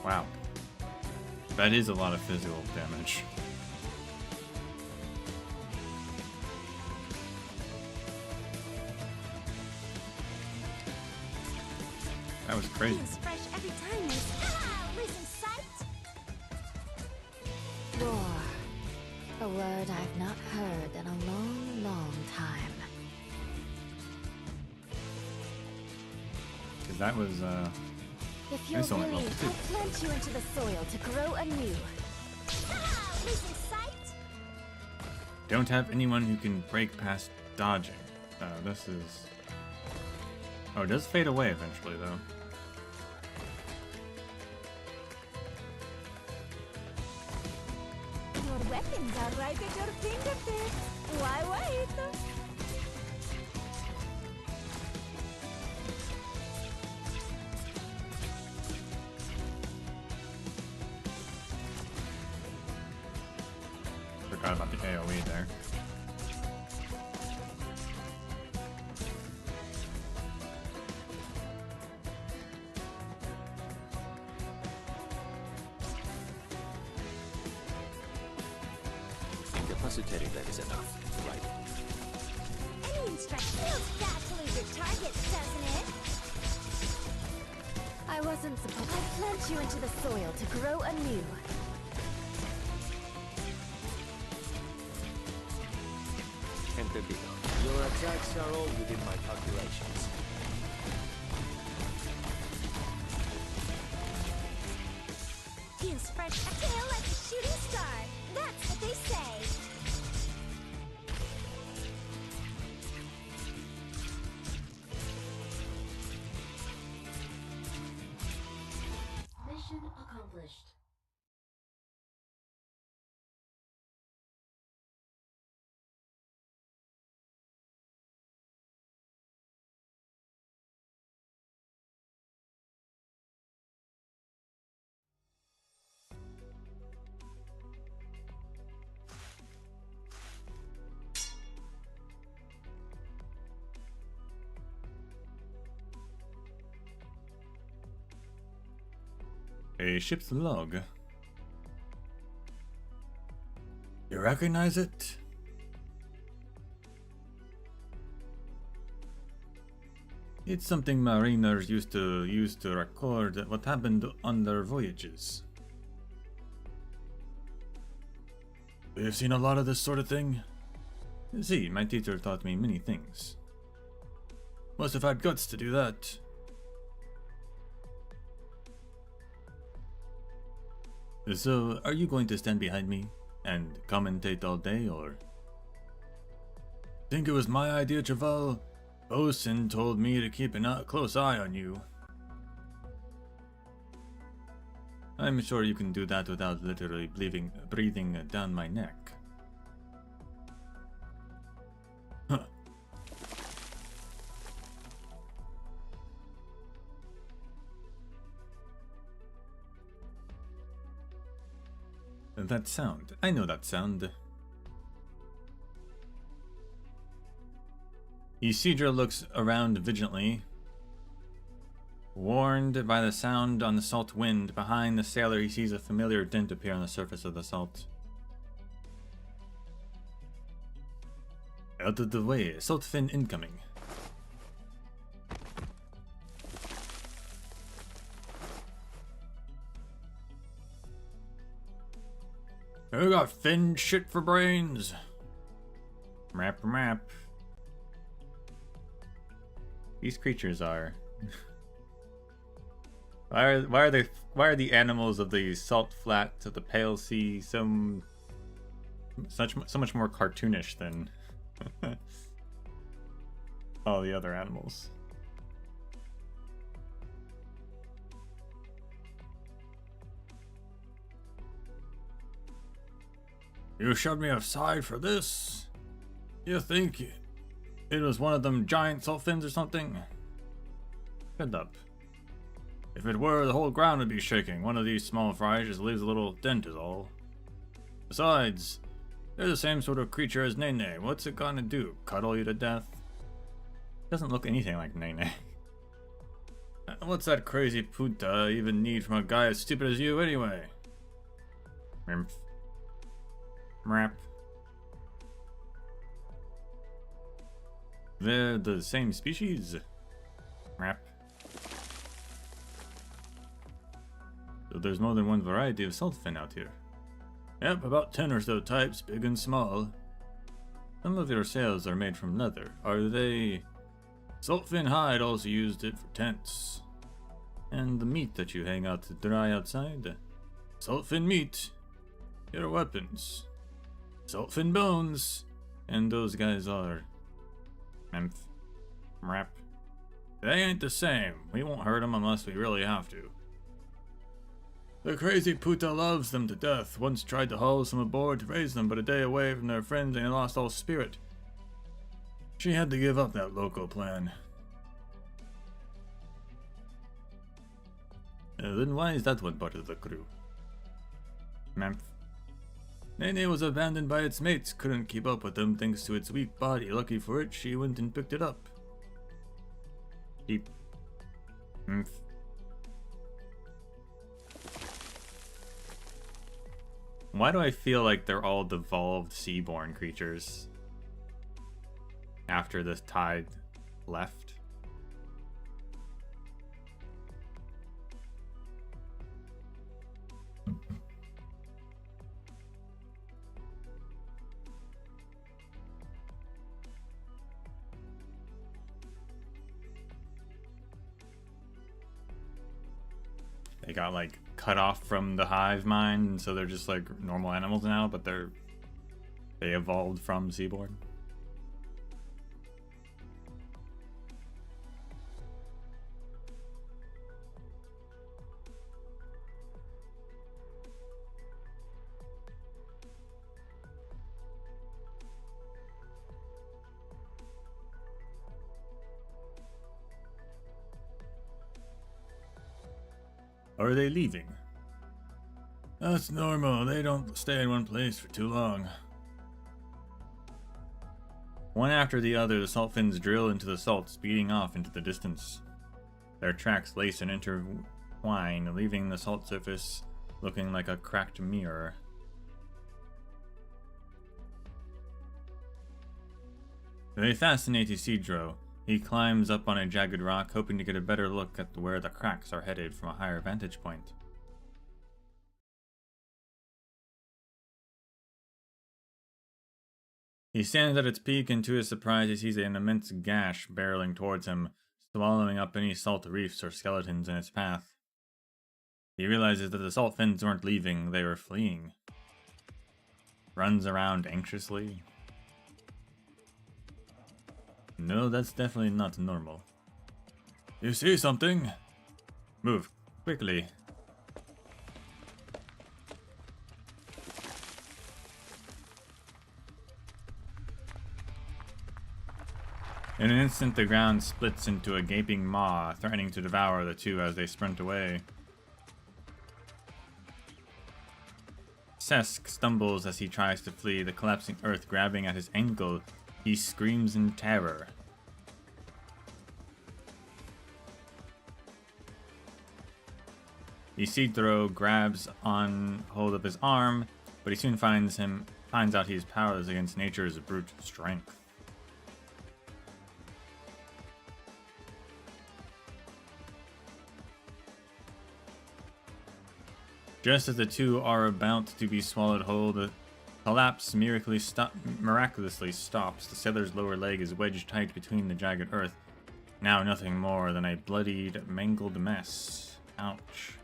Wow. That is a lot of physical damage. That was crazy. Feels fresh every time, Misc. Losing sight? Roar. A word I've not heard in a long, long time. Because that was, If you're It's only willing, level 2. I'll plant you into the soil to grow anew. Losing sight? Don't have anyone who can break past dodging. This is... Oh, it does fade away eventually, though. Your weapons are right at your fingertips. Why wait? Forgot about the AoE there. Incapacitating, that is enough, right? Any instruction feels bad to lose your target, doesn't it? I wasn't supposed to plant you into the soil to grow anew. Entendido. Your attacks are all within my calculations. Feels fresh. A tail like a shooting star. That's what they say. Mission accomplished. A ship's log. You recognize it? It's something mariners used to use to record what happened on their voyages. You've seen a lot of this sort of thing? See, my teacher taught me many things. Must have had guts to do that. So, are you going to stand behind me and commentate all day, or? Think it was my idea, Traval? Bosun told me to keep a close eye on you. I'm sure you can do that without literally breathing down my neck. Huh. That sound. I know that sound. Isidro looks around vigilantly. Warned by the sound on the salt wind, behind the sailor he sees a familiar dent appear on the surface of the salt. Out of the way, salt fin incoming. I got fin shit for brains. Map, map. These creatures are. Why are the animals of the salt flats of the pale sea so much more cartoonish than all the other animals? You showed me a side for this? You think it was one of them giant salt fins or something? Shut up. If it were, the whole ground would be shaking. One of these small fries just leaves a little dent is all. Besides, they're the same sort of creature as Nene. What's it gonna do? Cuddle you to death? Doesn't look anything like Nene. What's that crazy puta even need from a guy as stupid as you anyway? Rimph. Mrap. They're the same species? Mrap. So there's more than one variety of saltfin out here. Yep, about 10 or so types, big and small. Some of your sails are made from leather. Are they... Saltfin hide also used it for tents. And the meat that you hang out to dry outside. Saltfin meat. Your weapons. Saltfin bones. And those guys are... Memph. Mrap. They ain't the same. We won't hurt them unless we really have to. The crazy puta loves them to death. Once tried to haul some aboard to raise them, but a day away from their friends and they lost all spirit. She had to give up that local plan. Then why is that one part of the crew? Memph. Nene was abandoned by its mates, couldn't keep up with them thanks to its weak body. Lucky for it, she went and picked it up. Deep. Memph. Why do I feel like they're all devolved seaborne creatures after this tide left? They got like cut off from the hive mind, and so they're just like normal animals now, but they evolved from seaborn. Are they leaving? That's normal. They don't stay in one place for too long. One after the other, the salt fins drill into the salt, speeding off into the distance. Their tracks lace and intertwine, leaving the salt surface looking like a cracked mirror. They fascinate Isidro. He climbs up on a jagged rock, hoping to get a better look at where the cracks are headed from a higher vantage point. He stands at its peak, and to his surprise he sees an immense gash barreling towards him, swallowing up any salt reefs or skeletons in its path. He realizes that the salt fins weren't leaving, they were fleeing. Runs around anxiously. No, that's definitely not normal. You see something? Move, quickly. In an instant, the ground splits into a gaping maw, threatening to devour the two as they sprint away. Misc stumbles as he tries to flee, the collapsing earth grabbing at his ankle. He screams in terror. Isidro grabs on hold of his arm, but he soon finds out he is powerless against nature's brute strength. Just as the two are about to be swallowed whole, the collapse miraculously stops. The sailor's lower leg is wedged tight between the jagged earth. Now nothing more than a bloodied, mangled mess. Ouch.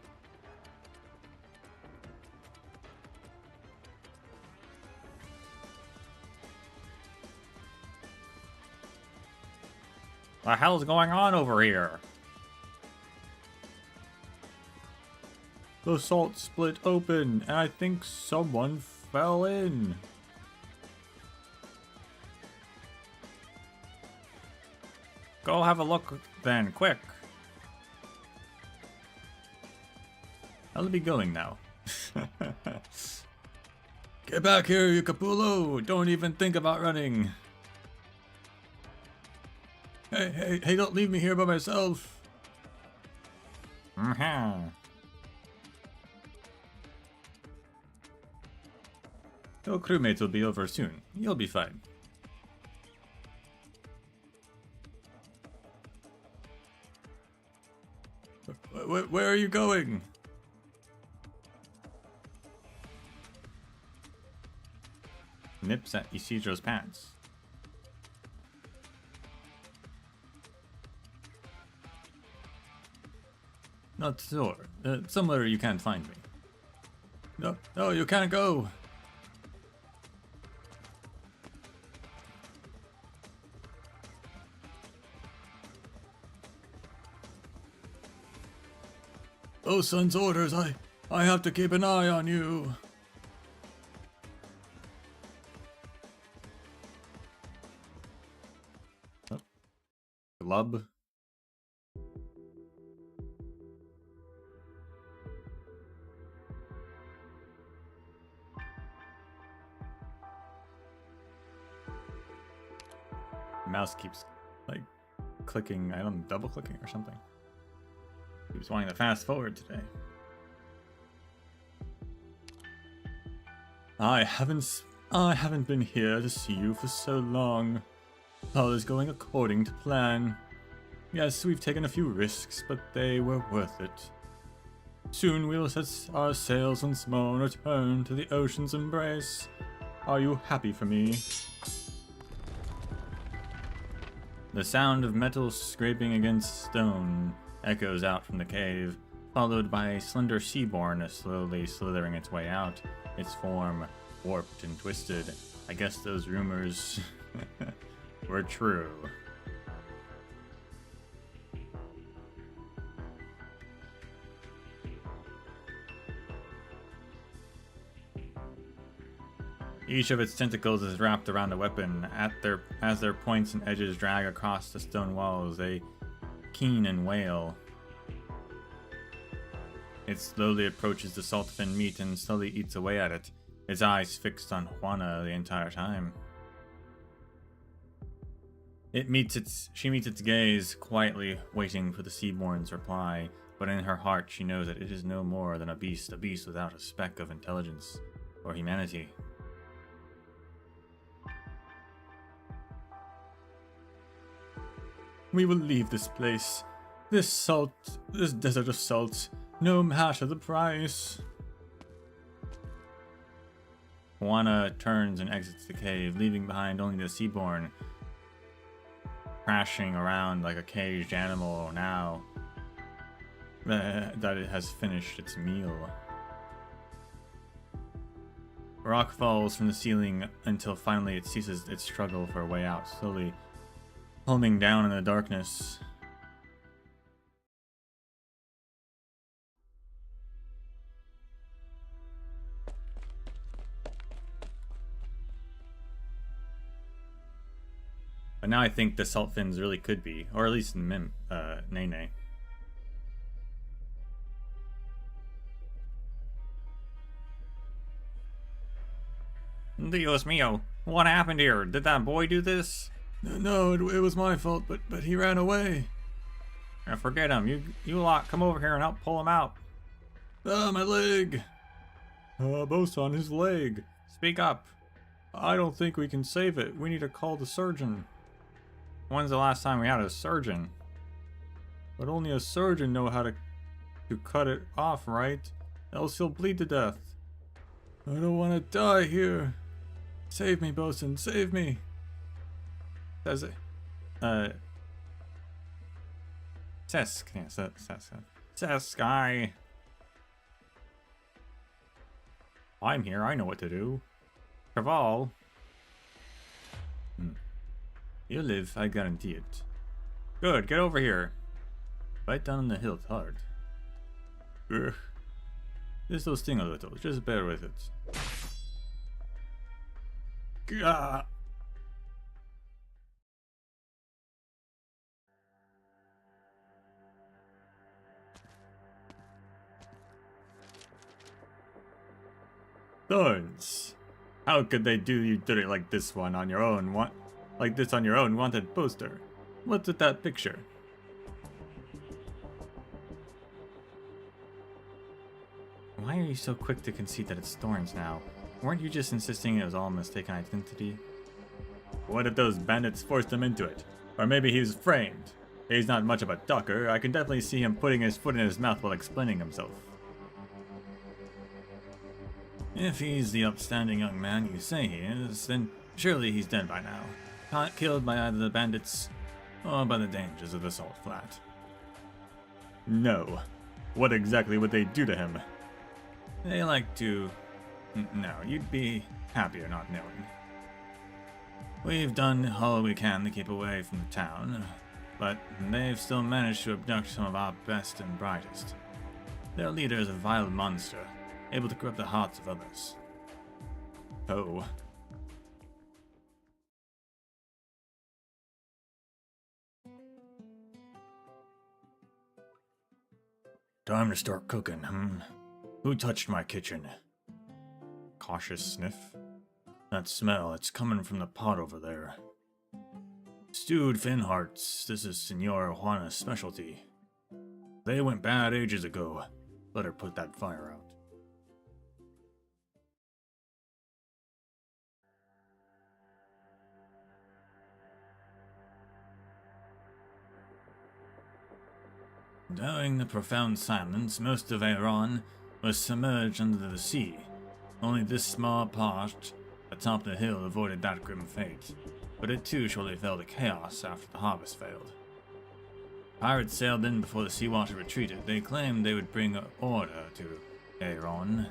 What the hell's going on over here? The salt split open, and I think someone fell in. Go have a look then, quick. I'll be going now. Get back here, you Capullo! Don't even think about running. Hey, don't leave me here by myself. Your crewmates will be over soon. You'll be fine. Where are you going? Nips at Isidro's pants. Not sure. Somewhere you can't find me. No, you can't go. Osun's orders. I have to keep an eye on you. Oh. Glub. Mouse keeps like clicking. I don't know, double clicking or something. Keeps wanting to fast forward today. I haven't been here to see you for so long. All is going according to plan. Yes, we've taken a few risks, but they were worth it. Soon we'll set our sails once more and return to the ocean's embrace. Are you happy for me? The sound of metal scraping against stone echoes out from the cave, followed by a slender seaborn slowly slithering its way out, its form warped and twisted. I guess those rumors were true. Each of its tentacles is wrapped around a weapon. As their points and edges drag across the stone walls, they keen and wail. It slowly approaches the salt fin meat and slowly eats away at it, its eyes fixed on Juana the entire time. She meets its gaze, quietly waiting for the seaborn's reply, but in her heart she knows that it is no more than a beast without a speck of intelligence or humanity. We will leave this place. This desert of salt, no matter the price. Juana turns and exits the cave, leaving behind only the seaborn, crashing around like a caged animal now that it has finished its meal. Rock falls from the ceiling until finally it ceases its struggle for a way out, slowly homing down in the darkness. But now I think the salt fins really could be, or at least Nene. Dios mío, what happened here? Did that boy do this? No, it was my fault, but he ran away. Forget him. You lot, come over here and help pull him out. Ah, my leg. Bosun, his leg. Speak up. I don't think we can save it. We need to call the surgeon. When's the last time we had a surgeon? But only a surgeon know how to cut it off, right? Else he'll bleed to death. I don't want to die here. Save me, Bosun, save me. Says it. Sesk. Yeah, Sesk, I'm here, I know what to do. Craval. You live, I guarantee it. Good, get over here. Right down on the hill, it's hard. Ugh. This will sting a little, just bear with it. Gah! Thorns. How could they do you dirty like this one on your own? Like this on your own wanted poster? What's with that picture? Why are you so quick to concede that it's Thorns now? Weren't you just insisting it was all a mistaken identity? What if those bandits forced him into it? Or maybe he was framed. He's not much of a talker. I can definitely see him putting his foot in his mouth while explaining himself. If he's the upstanding young man you say he is, then surely he's dead by now. Not killed by either the bandits or by the dangers of the Salt Flat. No. What exactly would they do to him? They like to... No, you'd be happier not knowing. We've done all we can to keep away from the town, but they've still managed to abduct some of our best and brightest. Their leader is a vile monster, able to corrupt the hearts of others. Oh. Time to start cooking, Who touched my kitchen? Cautious sniff. That smell, it's coming from the pot over there. Stewed fin hearts, this is Senora Juana's specialty. They went bad ages ago. Let her put that fire out. During the profound silence, most of Iran was submerged under the sea. Only this small part atop the hill avoided that grim fate, but it too surely fell to chaos after the harvest failed. Pirates sailed in before the seawater retreated. They claimed they would bring order to Iran,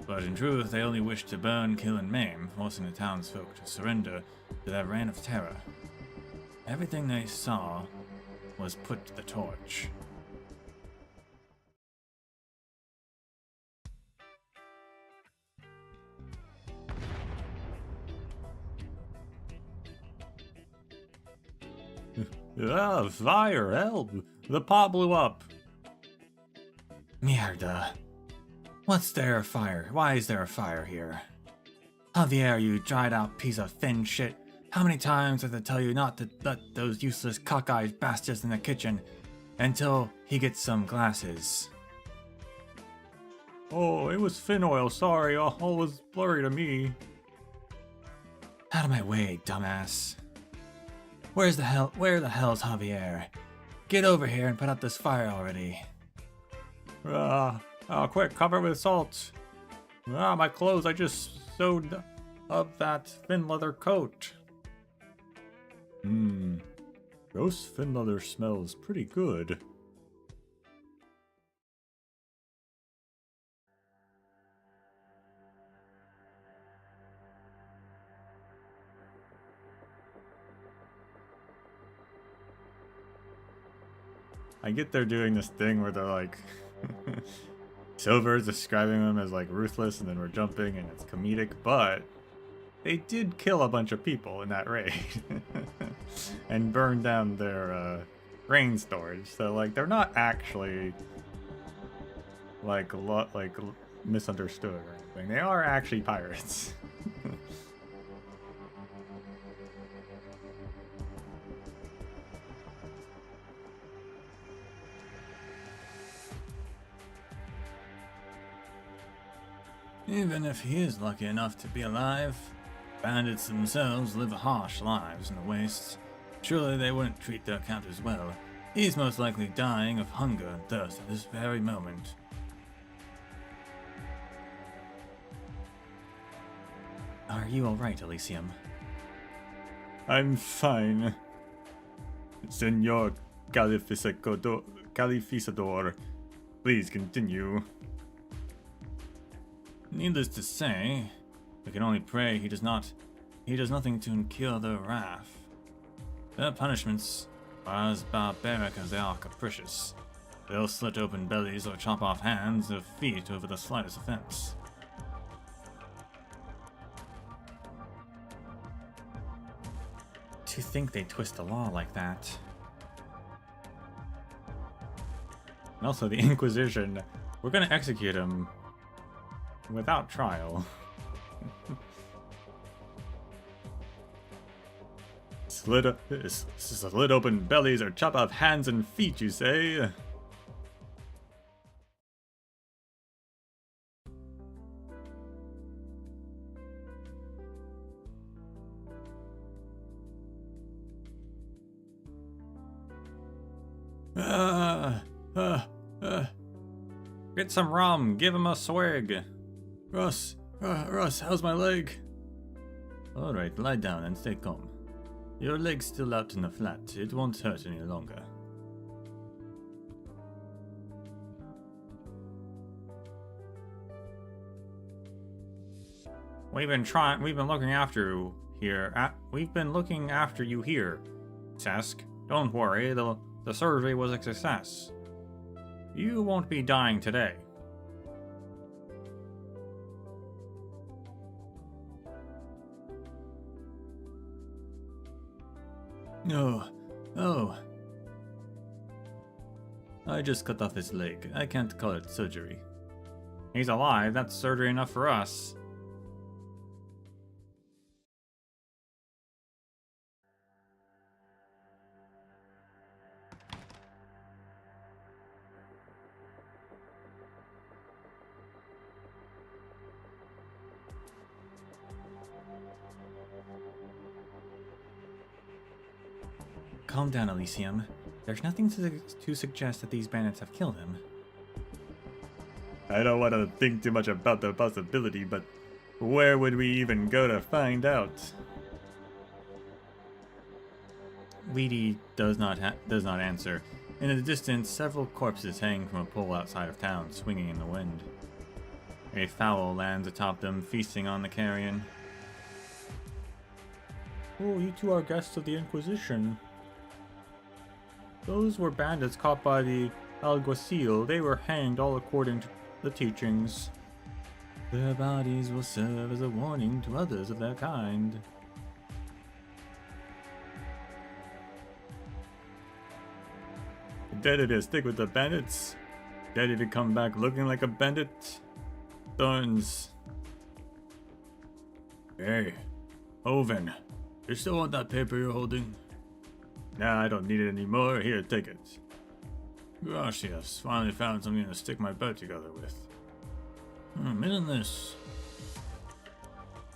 but in truth they only wished to burn, kill, and maim, forcing the townsfolk to surrender to their reign of terror. Everything they saw was put to the torch. Ah, fire, help! The pot blew up! Mierda. What's there a fire? Why is there a fire here? Javier, you dried out piece of thin shit. How many times have I tell you not to let those useless cockeyed bastards in the kitchen until he gets some glasses? Oh, it was fin oil, sorry, all was blurry to me. Out of my way, dumbass. Where the hell's Javier? Get over here and put out this fire already. Quick, cover it with salt. My clothes, I just sewed up that fin leather coat. Roast fin leather smells pretty good. I get they're doing this thing where they're like, Silver is describing them as like ruthless, and then we're jumping and it's comedic, but they did kill a bunch of people in that raid and burn down their grain storage. So like they're not actually like misunderstood or anything. They are actually pirates. Even if he is lucky enough to be alive, bandits themselves live harsh lives in the wastes. Surely they wouldn't treat their captors well. He's most likely dying of hunger and thirst at this very moment. Are you alright, Elysium? I'm fine. Senor Califisador, please continue. Needless to say, we can only pray he does nothing to incur their wrath. Their punishments are as barbaric as they are capricious. They'll slit open bellies or chop off hands or feet over the slightest offense. To think they twist the law like that. And also the Inquisition, we're gonna execute him without trial. Slit open bellies or chop off hands and feet, you say? Get some rum, give him a swig. Russ, how's my leg? Alright, lie down and stay calm. Your leg's still out in the flat, it won't hurt any longer. We've been looking after you here. We've been looking after you here, Misc. Don't worry, the surgery was a success. You won't be dying today. Oh. I just cut off his leg. I can't call it surgery. He's alive, that's surgery enough for us. Calm down, Elysium. There's nothing to suggest that these bandits have killed him. I don't want to think too much about the possibility, but where would we even go to find out? Weedy does not answer. In the distance, several corpses hang from a pole outside of town, swinging in the wind. A fowl lands atop them, feasting on the carrion. Oh, you two are guests of the Inquisition. Those were bandits caught by the alguacil. They were hanged all according to the teachings. Their bodies will serve as a warning to others of their kind. Ready to stick with the bandits? Ready to come back looking like a bandit? Thorns. Hey, Oven, you still want that paper you're holding? Nah, I don't need it anymore. Here, take it. Gosh, yes. Finally found something to stick my boat together with. Isn't this?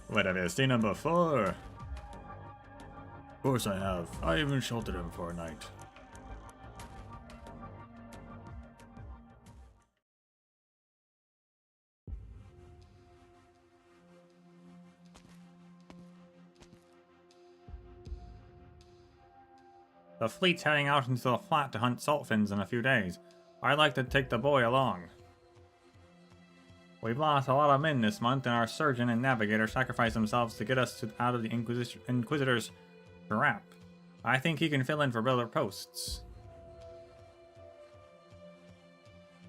What, have you seen him before? Of course I have. I even sheltered him for a night. The fleet's heading out into the flat to hunt saltfins in a few days. I'd like to take the boy along. We've lost a lot of men this month, and our surgeon and navigator sacrificed themselves to get us out of the Inquisitor's trap. I think he can fill in for other posts.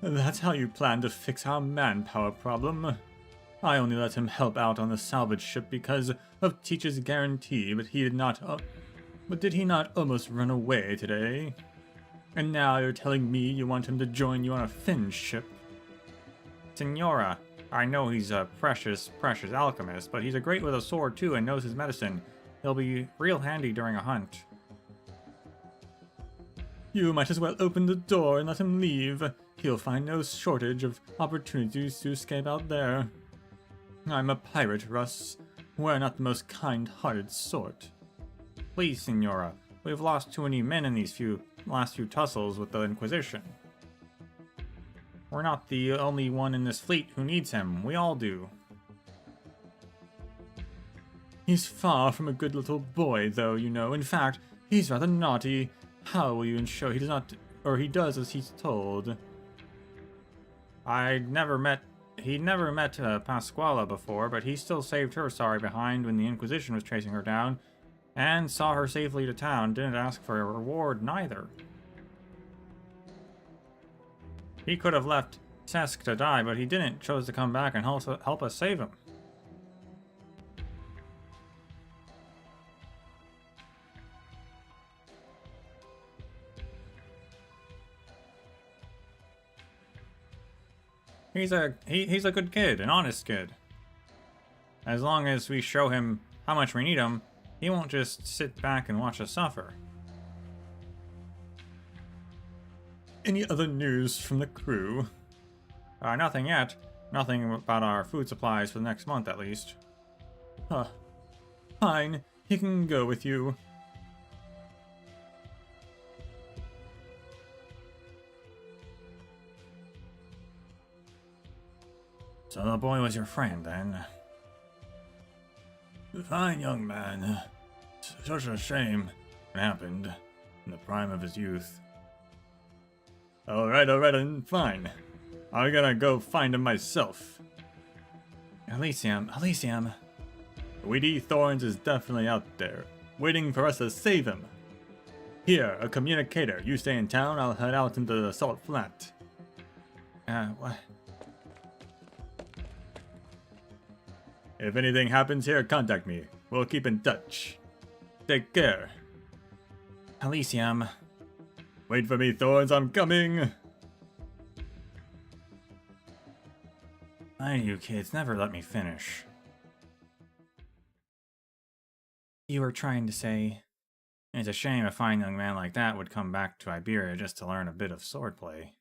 That's how you plan to fix our manpower problem? I only let him help out on the salvage ship because of Teach's guarantee, but he did not... But did he not almost run away today? And now you're telling me you want him to join you on a Finn ship? Senora, I know he's a precious alchemist, but he's great with a sword too and knows his medicine. He'll be real handy during a hunt. You might as well open the door and let him leave. He'll find no shortage of opportunities to escape out there. I'm a pirate, Russ. We're not the most kind-hearted sort. Please, Signora, we've lost too many men in these last few tussles with the Inquisition. We're not the only one in this fleet who needs him. We all do. He's far from a good little boy, though, you know. In fact, he's rather naughty. How will you ensure he does not, or he does as he's told? He never met Pasquala before, but he still saved her sorry behind when the Inquisition was chasing her down, and saw her safely to town. Didn't ask for a reward, neither. He could have left Cesc to die, but he didn't. Chose to come back and help us save him. He's a good kid, an honest kid. As long as we show him how much we need him, he won't just sit back and watch us suffer. Any other news from the crew? Nothing yet. Nothing about our food supplies for the next month, at least. Fine. He can go with you. So the boy was your friend, then? Fine young man. Such a shame it happened in the prime of his youth. Alright, and fine. I'm gonna go find him myself. Elysium. Weedy Thorns is definitely out there, waiting for us to save him. Here, a communicator. You stay in town, I'll head out into the Salt Flat. What? If anything happens here, contact me. We'll keep in touch. Take care. Elysium. Wait for me, Thorns, I'm coming! Why you kids never let me finish? You were trying to say... It's a shame a fine young man like that would come back to Iberia just to learn a bit of swordplay.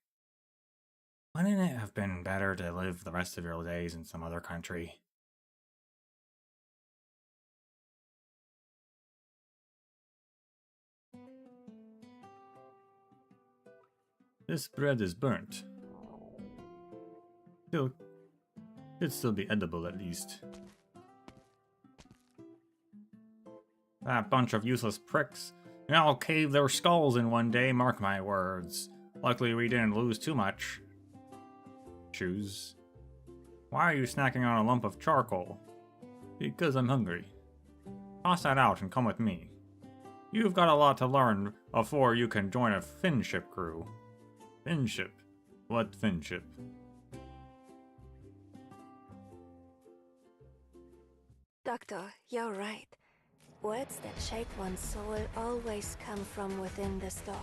Wouldn't it have been better to live the rest of your days in some other country? This bread is burnt. It'd still be edible at least. That bunch of useless pricks. I'll cave their skulls in one day, mark my words. Luckily we didn't lose too much. Choose. Why are you snacking on a lump of charcoal? Because I'm hungry. Toss that out and come with me. You've got a lot to learn before you can join a Finship crew. Finship? What Finship? Doctor, you're right. Words that shape one's soul always come from within the storm.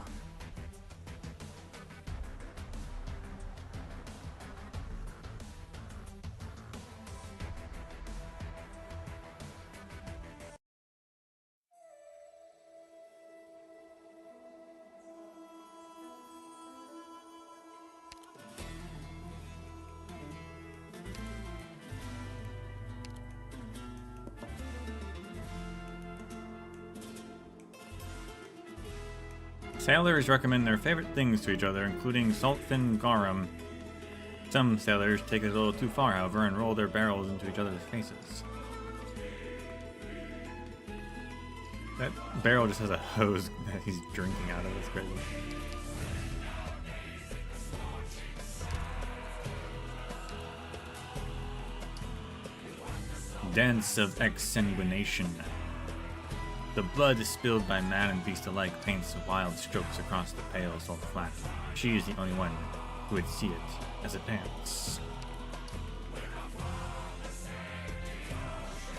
Sailors recommend their favorite things to each other, including saltfin garum. Some sailors take it a little too far, however, and roll their barrels into each other's faces. That barrel just has a hose that he's drinking out of. It's crazy. Dance of exsanguination. The blood spilled by man and beast alike paints wild strokes across the pale salt flat. She is the only one who would see it as it dance.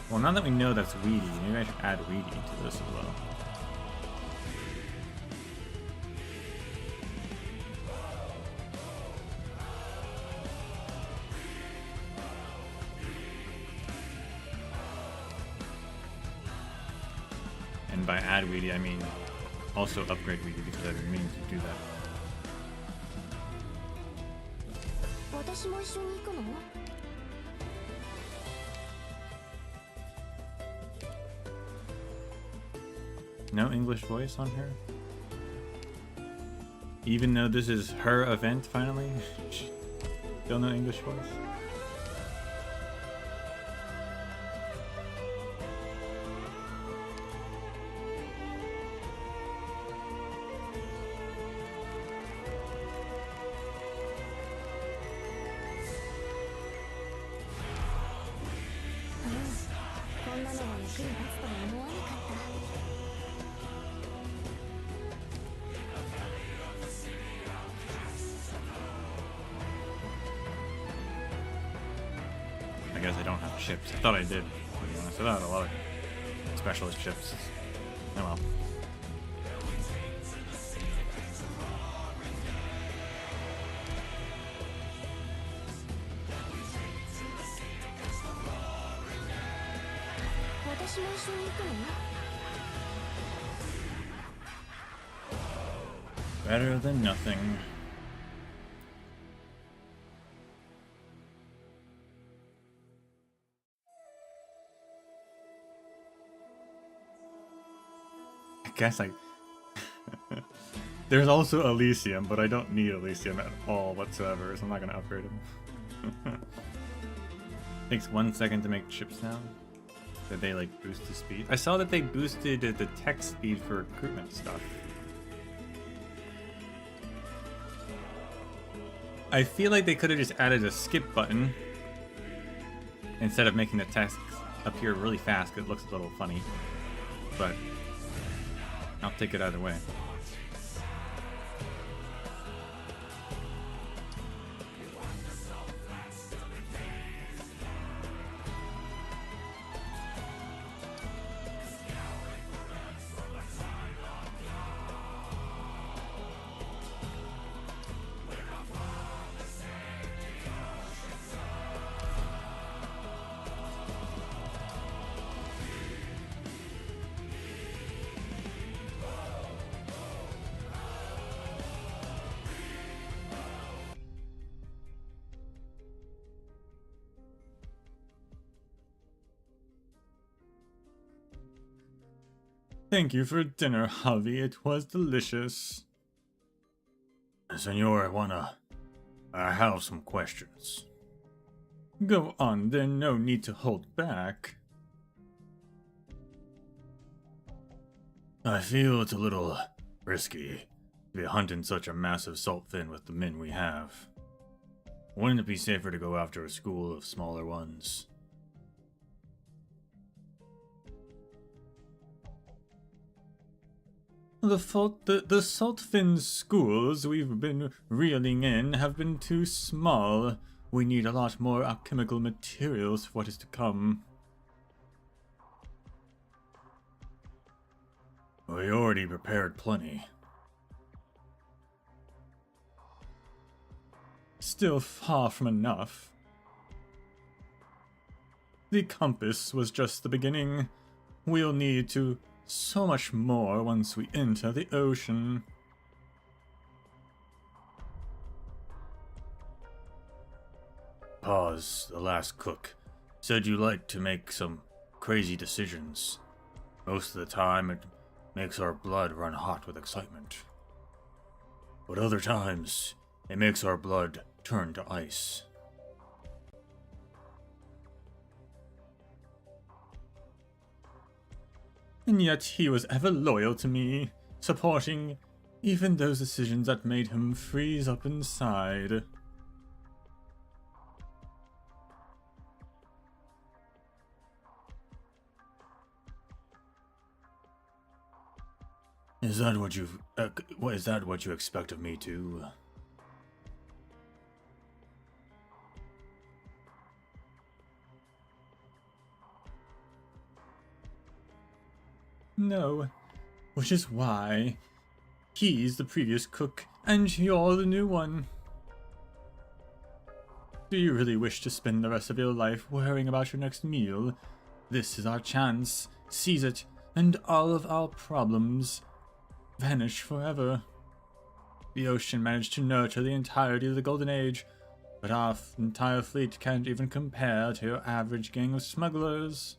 Well, now that we know that's weedy, maybe I should add weedy to this as well. And by add weedy, I mean also upgrade weedy, because I've been meaning to do that. no English voice on her? Even though this is her event, finally? Still no English voice? I guess I don't have chips. I thought I did, to be honest. I thought I had a lot of specialist chips. Oh well. Better than nothing. I guess there's also Elysium, but I don't need Elysium at all whatsoever, so I'm not gonna upgrade him. Takes 1 second to make chips now. Did they like boost the speed? I saw that they boosted the tech speed for recruitment stuff. I feel like they could have just added a skip button instead of making the text appear really fast because it looks a little funny. But I'll take it either way. Thank you for dinner, Javi. It was delicious. Senor, I have some questions. Go on, there's no need to hold back. I feel it's a little risky to be hunting such a massive salt fin with the men we have. Wouldn't it be safer to go after a school of smaller ones? The saltfin schools we've been reeling in have been too small. We need a lot more alchemical materials for what is to come. We already prepared plenty. Still far from enough. The compass was just the beginning. We'll need to so much more once we enter the ocean. Pause. The last cook said you like to make some crazy decisions. Most of the time it makes our blood run hot with excitement. But other times it makes our blood turn to ice. And yet he was ever loyal to me, supporting even those decisions that made him freeze up inside. Is that what you expect of me too? No, which is why he's the previous cook and you're the new one. Do you really wish to spend the rest of your life worrying about your next meal? This is our chance. Seize it, and all of our problems vanish forever. The ocean managed to nurture the entirety of the Golden Age, but our entire fleet can't even compare to your average gang of smugglers.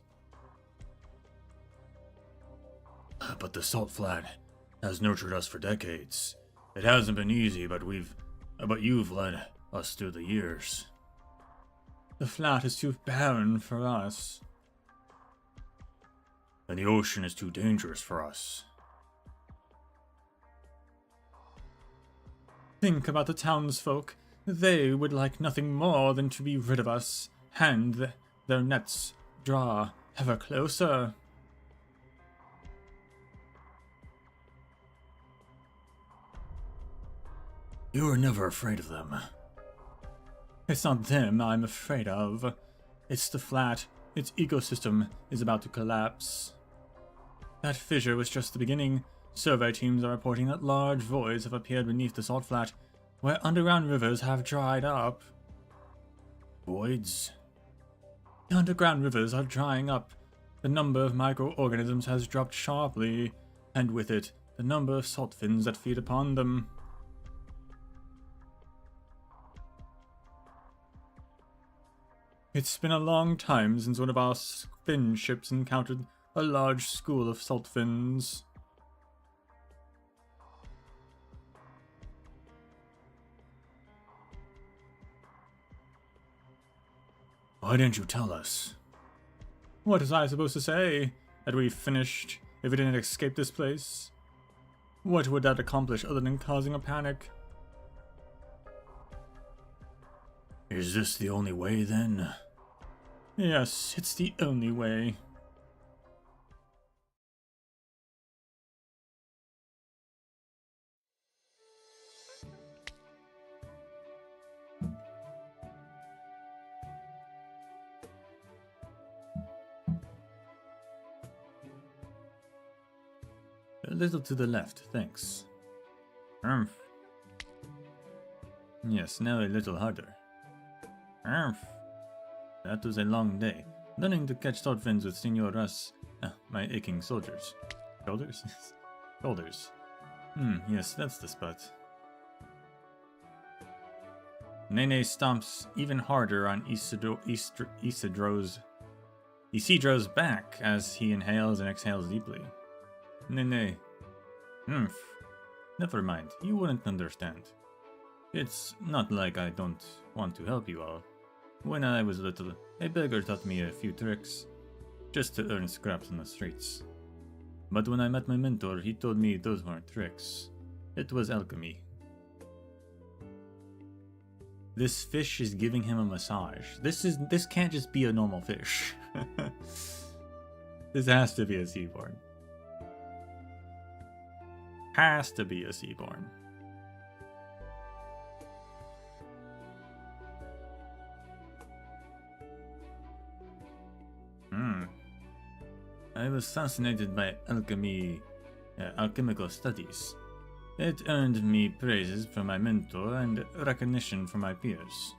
But the salt flat has nurtured us for decades. It hasn't been easy, but you've led us through the years. The flat is too barren for us. And the ocean is too dangerous for us. Think about the townsfolk. They would like nothing more than to be rid of us, and their nets draw ever closer. You were never afraid of them. It's not them I'm afraid of. It's the flat. Its ecosystem is about to collapse. That fissure was just the beginning. Survey teams are reporting that large voids have appeared beneath the salt flat, where underground rivers have dried up. Voids? The underground rivers are drying up. The number of microorganisms has dropped sharply, and with it, the number of salt fins that feed upon them. It's been a long time since one of our fin ships encountered a large school of salt fins. Why didn't you tell us? What was I supposed to say? That we finished if we didn't escape this place? What would that accomplish other than causing a panic? Is this the only way then? Yes, it's the only way. A little to the left, thanks. Yes, now a little harder. That was a long day. Learning to catch salt fins with Senor Russ. My aching soldiers. Shoulders? Shoulders. Yes, that's the spot. Nene stomps even harder on Isidro's back as he inhales and exhales deeply. Nene. Never mind, you wouldn't understand. It's not like I don't want to help you all. When I was little, a beggar taught me a few tricks, just to earn scraps on the streets. But when I met my mentor, he told me those weren't tricks. It was alchemy. This fish is giving him a massage. This can't just be a normal fish. This has to be a seaborn. Has to be a seaborn. I was fascinated by alchemical studies. It earned me praises from my mentor and recognition from my peers.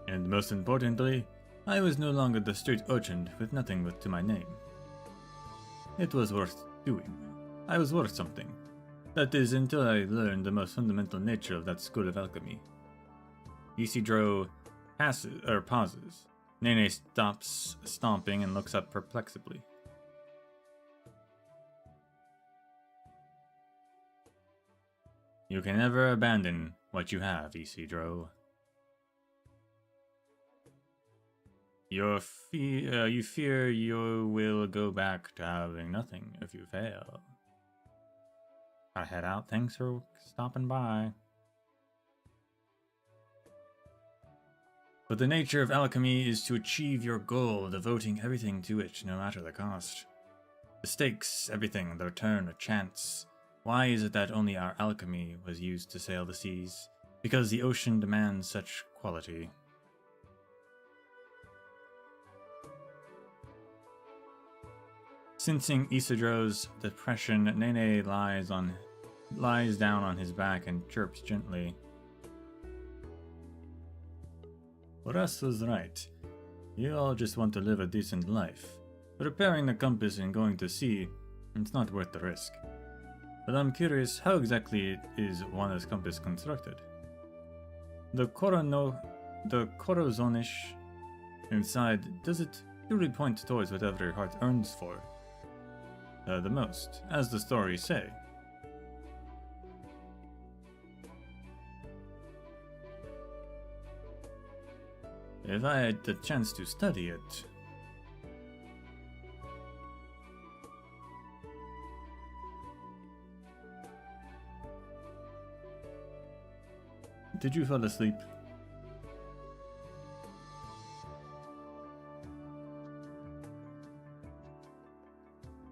And most importantly, I was no longer the street urchin with nothing but to my name. It was worth doing. I was worth something. That is, until I learned the most fundamental nature of that school of alchemy. Isidro pauses. Nene stops stomping and looks up perplexedly. You can never abandon what you have, Isidro. You fear you will go back to having nothing if you fail. Gotta head out. Thanks for stopping by. But the nature of alchemy is to achieve your goal, devoting everything to it, no matter the cost. The stakes, everything, the return, a chance. Why is it that only our alchemy was used to sail the seas? Because the ocean demands such quality. Sensing Isidro's depression, Nene lies down on his back and chirps gently. Russ was right. You all just want to live a decent life. Repairing the compass and going to sea, it's not worth the risk. But I'm curious, how exactly is one's compass constructed? The Corozonish inside, does it Truly point towards whatever your heart yearns for. The most, as the stories say. If I had the chance to study it. Did you fall asleep?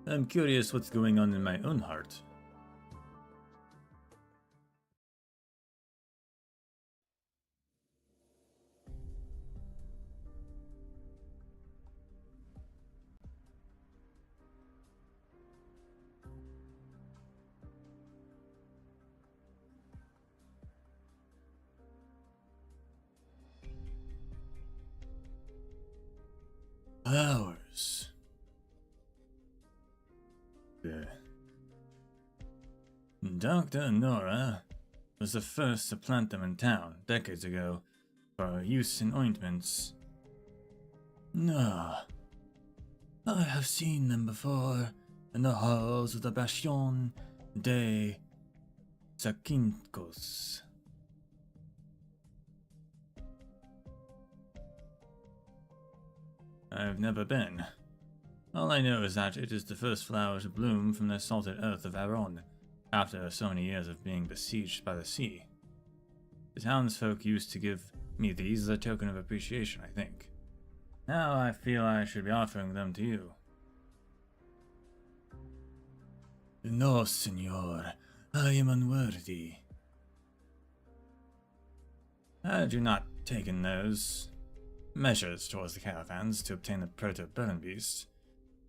I'm curious what's going on in my own heart. Flowers. Dr. Nora was the first to plant them in town decades ago for use in ointments. No, I have seen them before in the halls of the Bastion de Zakynthos. I've never been. All I know is that it is the first flower to bloom from the salted earth of Aron, after so many years of being besieged by the sea. The townsfolk used to give me these as a token of appreciation, I think. Now I feel I should be offering them to you. No, senor. I am unworthy. Had you not taken those measures towards the caravans to obtain the proto-burn beast,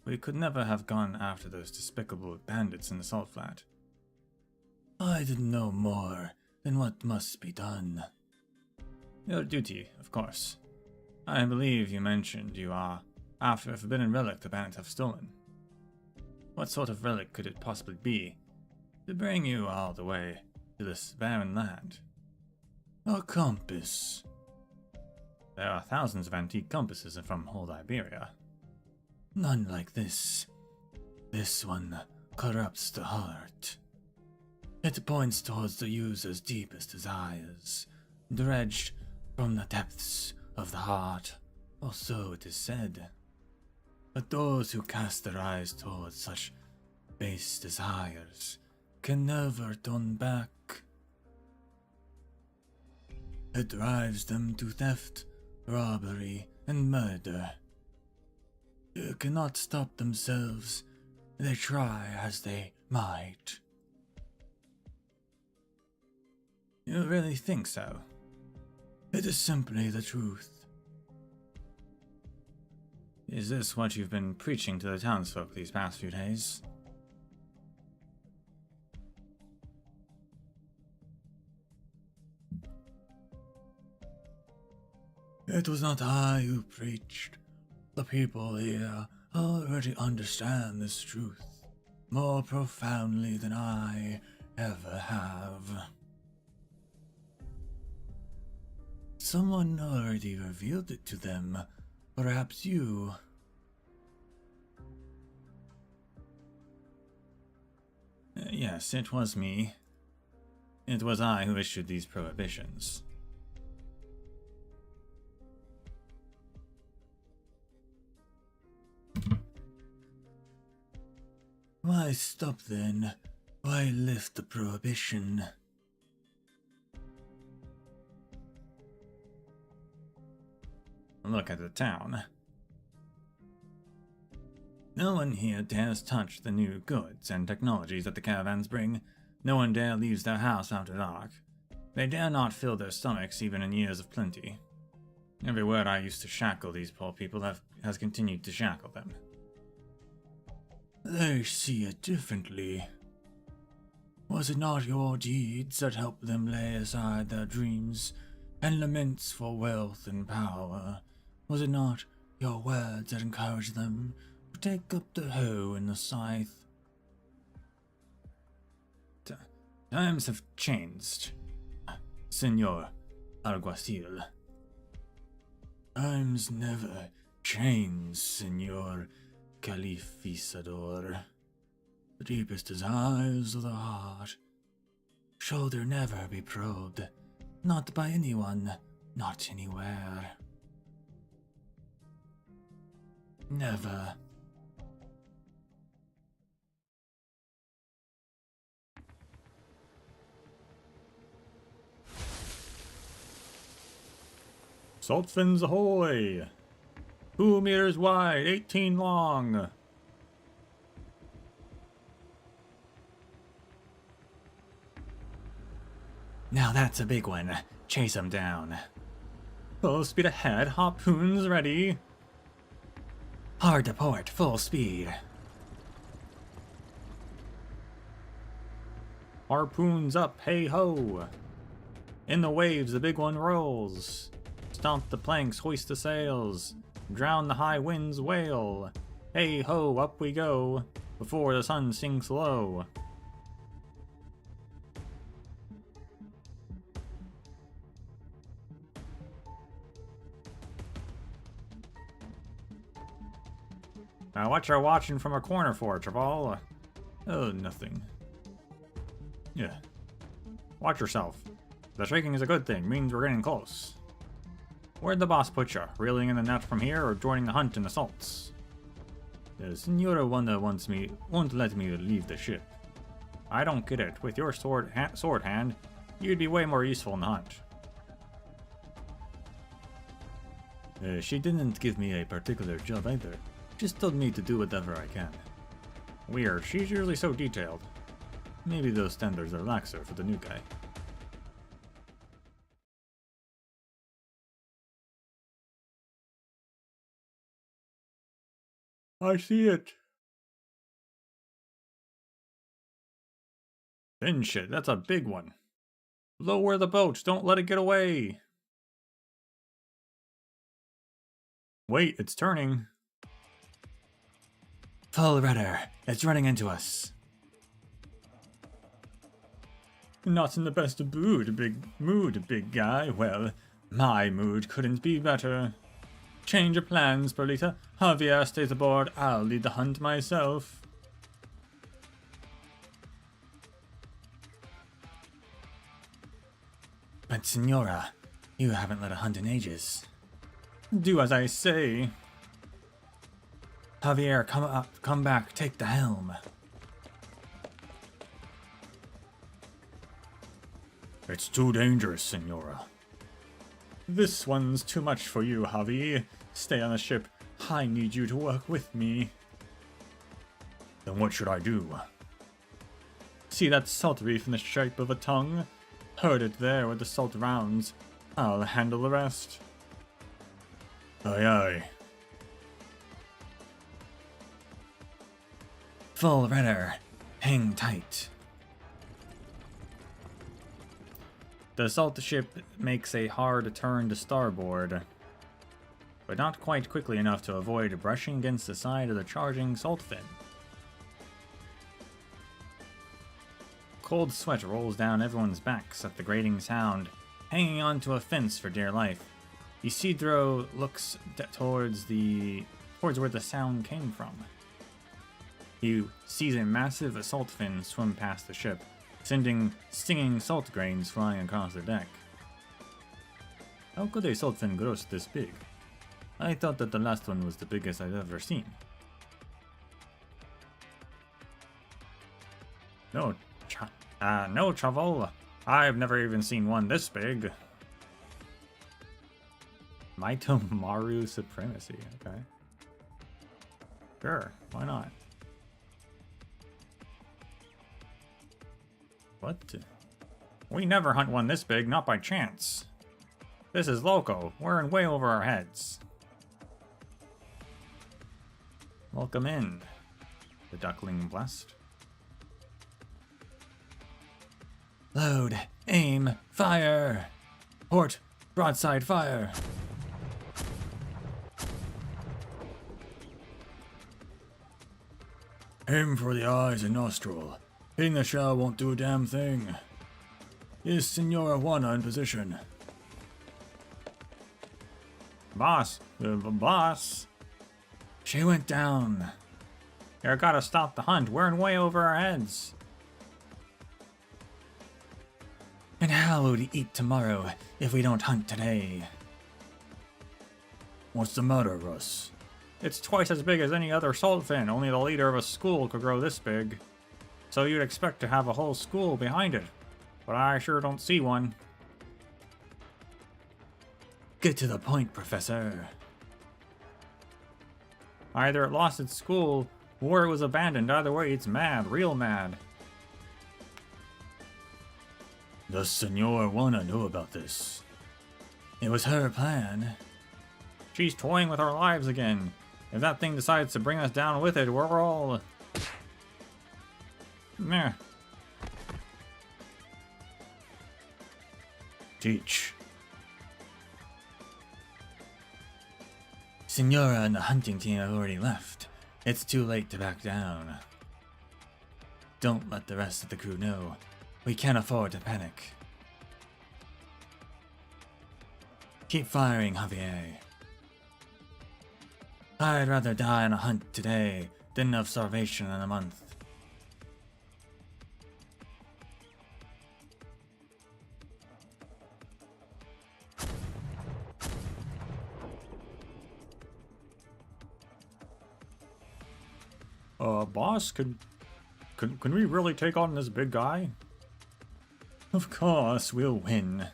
we could never have gone after those despicable bandits in the salt flat. I did no more than what must be done. Your duty, of course. I believe you mentioned you are after a forbidden relic the bandits have stolen. What sort of relic could it possibly be to bring you all the way to this barren land? A compass. There are thousands of antique compasses from whole Iberia. None like this. This one corrupts the heart. It points towards the user's deepest desires, dredged from the depths of the heart, or so it is said. But those who cast their eyes towards such base desires can never turn back. It drives them to theft, robbery, and murder. They cannot stop themselves. They try as they might. You really think so? It is simply the truth. Is this what you've been preaching to the townsfolk these past few days? It was not I who preached. The people here already understand this truth more profoundly than I ever have. Someone already revealed it to them. Perhaps you. Yes, it was me. It was I who issued these prohibitions. Why stop then? Why lift the prohibition? Look at the town. No one here dares touch the new goods and technologies that the caravans bring. No one dare leaves their house after dark. They dare not fill their stomachs even in years of plenty. Every word I used to shackle these poor people has continued to shackle them. They see it differently. Was it not your deeds that helped them lay aside their dreams and laments for wealth and power? Was it not your words that encouraged them to take up the hoe and the scythe? Times have changed, Senor Alguacil. Times never Chains, Senor Calificador. The deepest desires of the heart. Shoulder never be probed. Not by anyone, not anywhere. Never. Salt fins ahoy! 2 meters wide, 18 long. Now that's a big one. Chase him down. Full speed ahead, harpoons ready. Hard to port, full speed. Harpoons up, hey ho. In the waves, the big one rolls. Stomp the planks, hoist the sails. Drown the high winds, wail. Hey ho, up we go, before the sun sinks low. Now what you're watching from a corner for, Traval? Oh, nothing. Yeah. Watch yourself. The shaking is a good thing, means we're getting close. Where'd the boss put you? Reeling in the net from here or joining the hunt in the salts? The Senora Wanda won't let me leave the ship. I don't get it. With your sword hand, you'd be way more useful in the hunt. She didn't give me a particular job either. Just told me to do whatever I can. Weird. She's usually so detailed. Maybe those standards are laxer for the new guy. I see it. Thin shit, that's a big one. Lower the boat, don't let it get away. Wait, it's turning. Full rudder, it's running into us. Not in the best mood, big guy. Well, my mood couldn't be better. Change your plans, Perlita. Javier stays aboard. I'll lead the hunt myself. But Senora, you haven't led a hunt in ages. Do as I say. Javier, come back, take the helm. It's too dangerous, Senora. This one's too much for you, Javi. Stay on the ship. I need you to work with me. Then what should I do? See that salt reef in the shape of a tongue? Herd it there with the salt rounds. I'll handle the rest. Aye aye. Full rudder. Hang tight. The salt ship makes a hard turn to starboard, but not quite quickly enough to avoid brushing against the side of the charging salt fin. Cold sweat rolls down everyone's backs at the grating sound, hanging onto a fence for dear life. Isidro looks towards where the sound came from. He sees a massive assault fin swim past the ship, sending stinging salt grains flying across the deck. How could a salt fin grow this big? I thought that the last one was the biggest I've ever seen. No, Travel. I've never even seen one this big. Maitomaru supremacy, okay. Sure, why not? What? We never hunt one this big, not by chance. This is loco. We're in way over our heads. Welcome in, the duckling blessed. Load, aim, fire! Port, broadside fire! Aim for the eyes and nostril. Hitting the shell won't do a damn thing. Is Senora Juana in position? Boss, She went down. You gotta stop the hunt. We're in way over our heads. And how will we eat tomorrow if we don't hunt today? What's the matter, Russ? It's twice as big as any other salt fin. Only the leader of a school could grow this big. So you'd expect to have a whole school behind it. But I sure don't see one. Get to the point, Professor. Either it lost its school, or it was abandoned. Either way, it's mad. Real mad. The Senora Juana knew about this. It was her plan. She's toying with our lives again. If that thing decides to bring us down with it, we're all... Meh. Teach. Senora and the hunting team have already left. It's too late to back down. Don't let the rest of the crew know. We can't afford to panic. Keep firing, Javier. I'd rather die on a hunt today than of starvation in a month. Boss, can we really take on this big guy? Of course, we'll win.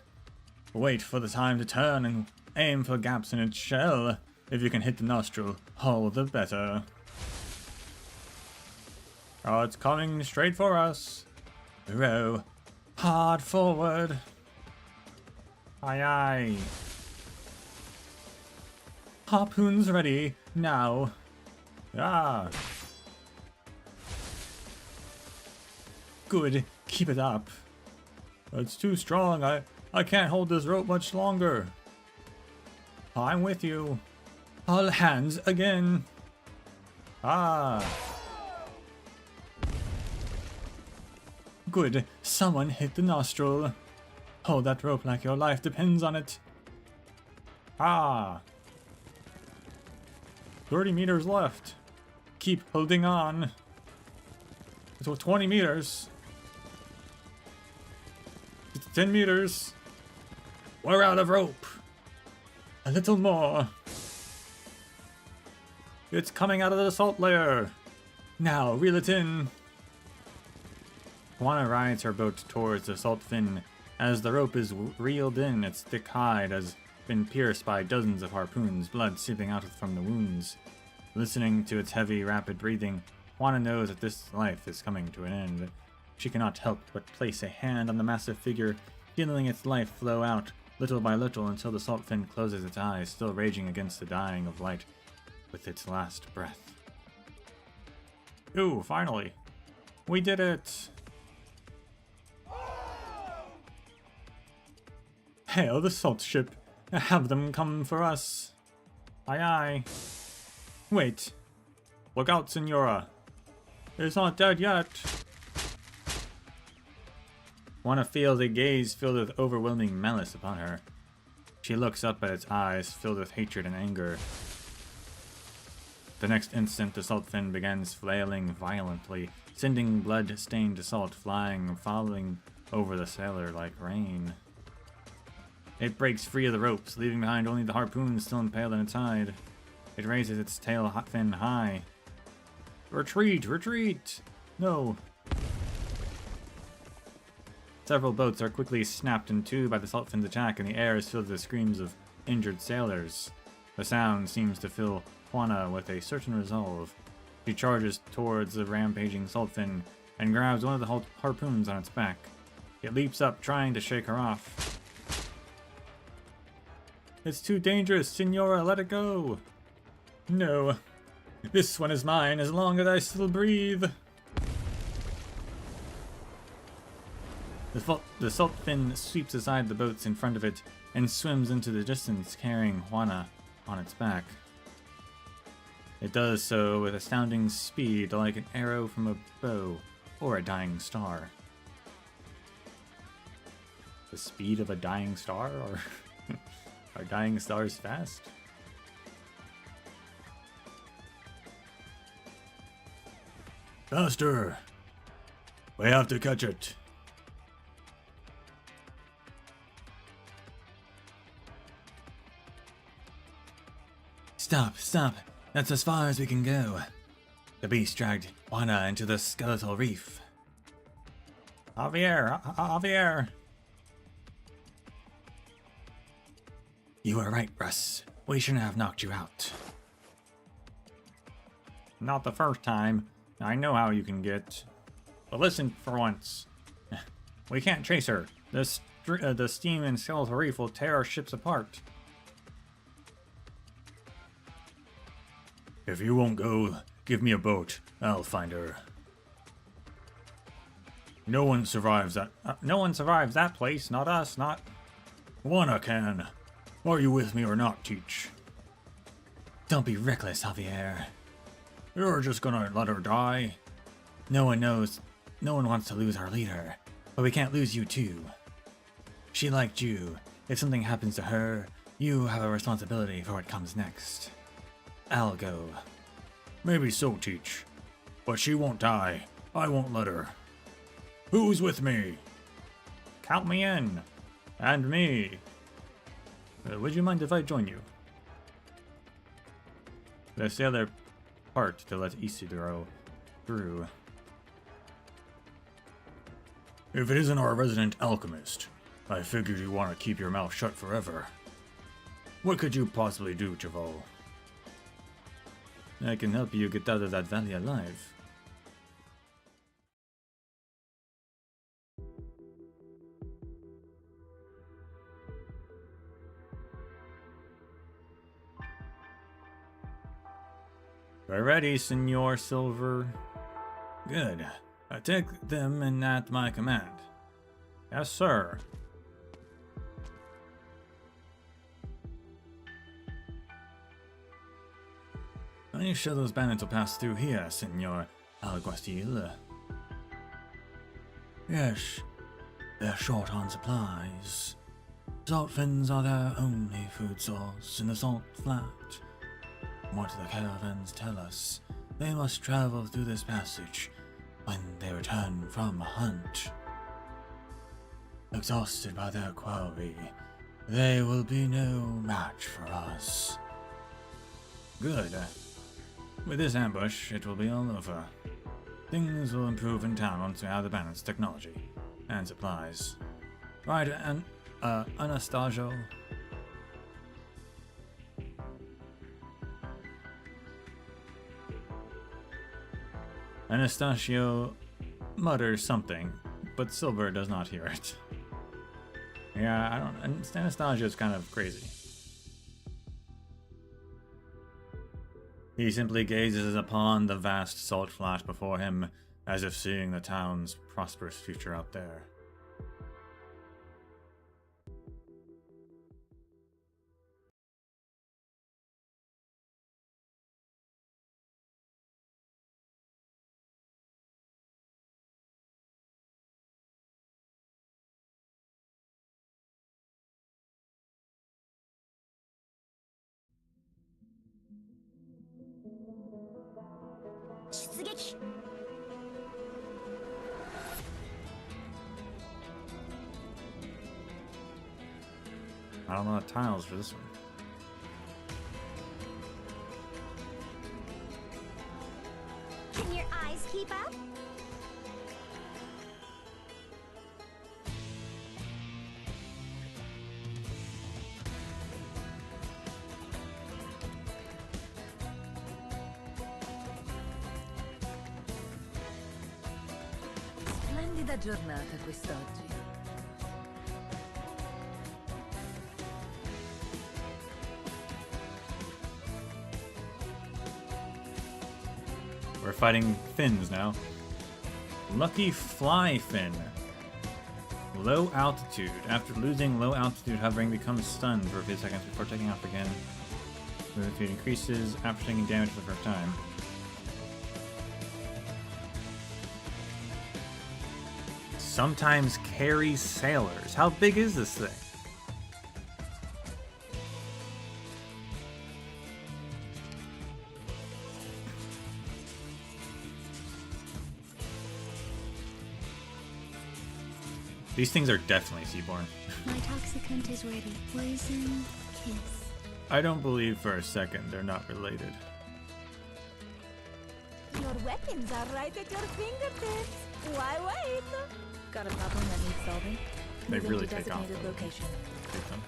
Wait for the time to turn and aim for gaps in its shell. If you can hit the nostril, all the better. Oh, it's coming straight for us. Row hard forward. Aye aye. Harpoons ready, now. Ah. Good, keep it up. It's too strong, I can't hold this rope much longer. I'm with you. All hands again. Ah. Good, someone hit the nostril. Hold that rope like your life depends on it. Ah. 30 meters left. Keep holding on. So 20 meters. It's 10 meters. We're out of rope. A little more. It's coming out of the salt layer. Now, reel it in. Juana rides her boat towards the salt fin. As the rope is reeled in, its thick hide has been pierced by dozens of harpoons, blood seeping out from the wounds. Listening to its heavy, rapid breathing, Juana knows that this life is coming to an end. She cannot help but place a hand on the massive figure, feeling its life flow out, little by little, until the salt fin closes its eyes, still raging against the dying of light, with its last breath. Ooh, finally! We did it! Hail the salt ship! Have them come for us! Aye aye! Wait! Look out, Senora! It's not dead yet! Juana feels a gaze filled with overwhelming malice upon her. She looks up at its eyes, filled with hatred and anger. The next instant, the salt fin begins flailing violently, sending blood-stained salt falling over the sailor like rain. It breaks free of the ropes, leaving behind only the harpoon still impaled in its hide. It raises its tail fin high. Retreat! Retreat! No. Several boats are quickly snapped in two by the salt fin's attack, and the air is filled with screams of injured sailors. The sound seems to fill Juana with a certain resolve. She charges towards the rampaging salt fin and grabs one of the harpoons on its back. It leaps up, trying to shake her off. It's too dangerous, Senora, let it go! No. This one is mine as long as I still breathe. The salt fin sweeps aside the boats in front of it and swims into the distance, carrying Juana on its back. It does so with astounding speed, like an arrow from a bow or a dying star. The speed of a dying star, or are dying stars fast? Faster! We have to catch it. Stop, stop. That's as far as we can go. The beast dragged Juana into the skeletal reef. Javier! You were right, Russ. We shouldn't have knocked you out. Not the first time. I know how you can get. But listen for once. We can't chase her. The steam in skeletal reef will tear our ships apart. If you won't go, give me a boat. I'll find her. No one survives that place. Not us, not... Juana can. Are you with me or not, Teach? Don't be reckless, Javier. You're just gonna let her die? No one wants to lose our leader. But we can't lose you too. She liked you. If something happens to her, you have a responsibility for what comes next. I'll go. Maybe so, Teach. But she won't die. I won't let her. Who's with me? Count me in. And me. Would you mind if I join you? That's the other part to let Isidro through. If it isn't our resident alchemist, I figured you want to keep your mouth shut forever. What could you possibly do, Chaval? I can help you get out of that valley alive. We're ready, Senor Silver. Good. Take them and at my command. Yes, sir. Are you sure those bandits will pass through here, Senor Alguacil? Yes. They're short on supplies. Salt fins are their only food source in the salt flat. What the caravans tell us, they must travel through this passage when they return from a hunt. Exhausted by their quarry, they will be no match for us. Good. With this ambush, it will be all over. Things will improve in town once we have the bandits' technology and supplies. Right, Anastasio? Anastasio mutters something, but Silver does not hear it. Yeah, Anastasio's kind of crazy. He simply gazes upon the vast salt flash before him, as if seeing the town's prosperous future out there. I don't know the tiles for this one. Can your eyes keep up? Splendida giornata quest'oggi. We're fighting fins now. Lucky Fly Fin. Low altitude. After losing low altitude, hovering becomes stunned for a few seconds before taking off again. Altitude increases after taking damage for the first time. Sometimes carries sailors. How big is this thing? These things are definitely seaborn. My toxicant is ready. Poison kiss. I don't believe for a second they're not related. Your weapons are right at your fingertips. Why wait? Got a problem that needs solving? They Moving really to take off. designated location. Take them.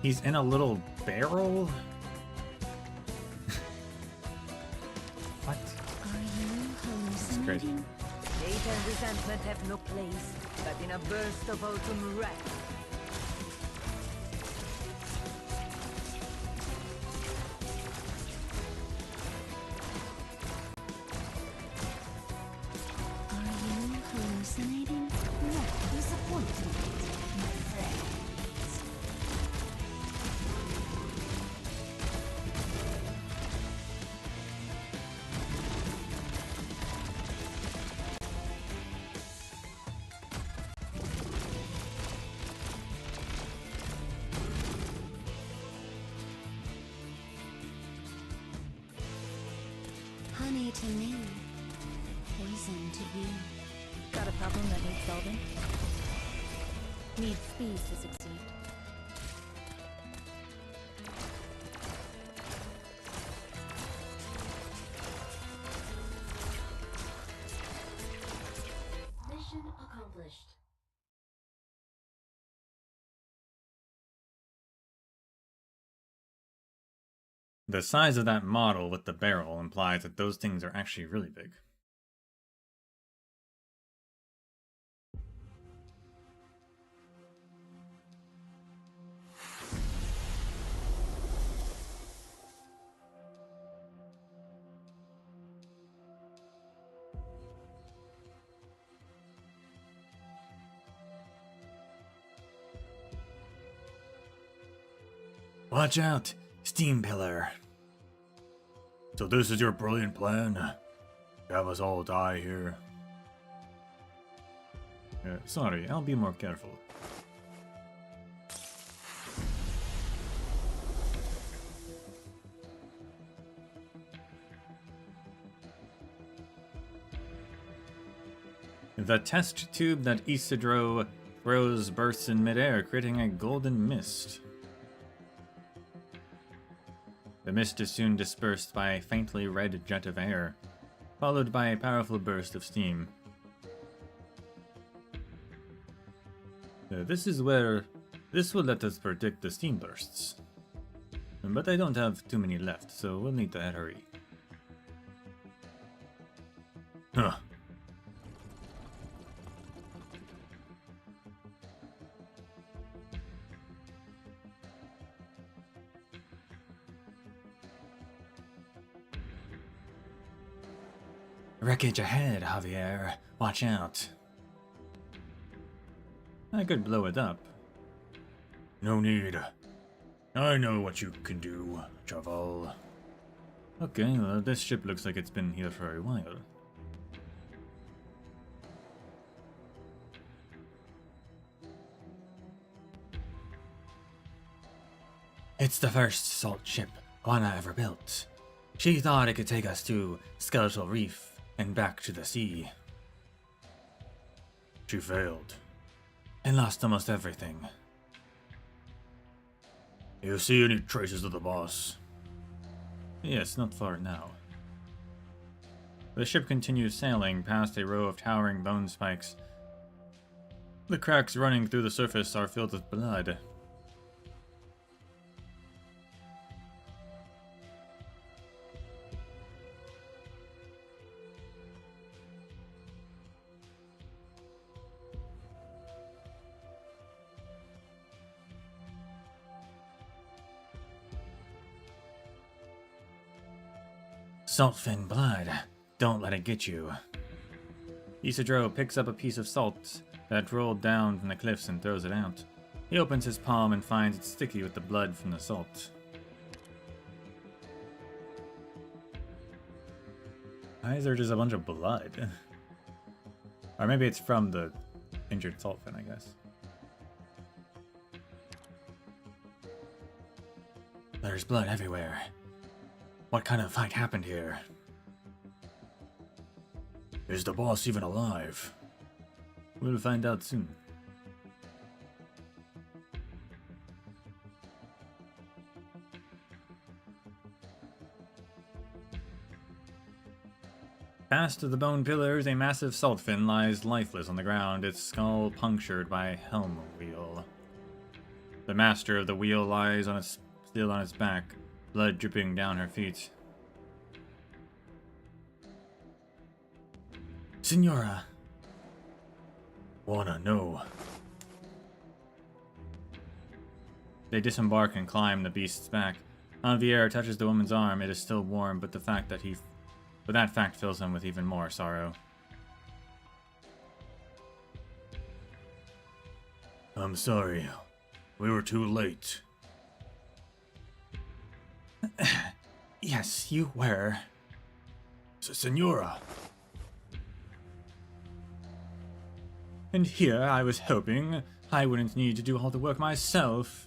He's in a little barrel? What? Are you This is crazy. hallucinating? Hate and resentment have no place, but in a burst of autumn wrath. Are you hallucinating? Not disappointment, my friend. Honey to me. Poison to you. Got a problem that needs solving? Needs speed to succeed. Mission accomplished. The size of that model with the barrel implies that those things are actually really big. Watch out! Steam pillar! So this is your brilliant plan? Have us all die here? Sorry, I'll be more careful. The test tube that Isidro throws bursts in midair, creating a golden mist. The mist is soon dispersed by a faintly red jet of air, followed by a powerful burst of steam. This is where this will let us predict the steam bursts. But I don't have too many left, so we'll need to hurry. Huh. Wreckage ahead, Javier. Watch out. I could blow it up. No need. I know what you can do, Chaval. Okay, well, this ship looks like it's been here for a while. It's the first salt ship Juana ever built. She thought it could take us to Skeletal Reef and back to the sea. She failed and lost almost everything. You see any traces of the boss? Yes, not far now. The ship continues sailing past a row of towering bone spikes. The cracks running through the surface are filled with blood. Saltfin blood. Don't let it get you. Isidro picks up a piece of salt that rolled down from the cliffs and throws it out. He opens his palm and finds it sticky with the blood from the salt. Why is there just a bunch of blood? Or maybe it's from the injured Saltfin, I guess. There's blood everywhere. What kind of fight happened here? Is the boss even alive? We'll find out soon. Past the bone pillars, a massive saltfin lies lifeless on the ground, its skull punctured by a helm wheel. The master of the wheel lies still on its back, blood dripping down her feet. Signora! Wanna know? They disembark and climb the beast's back. Javier touches the woman's arm. It is still warm, but that fact fills him with even more sorrow. I'm sorry. We were too late. Yes, you were. Senora. And here I was hoping I wouldn't need to do all the work myself.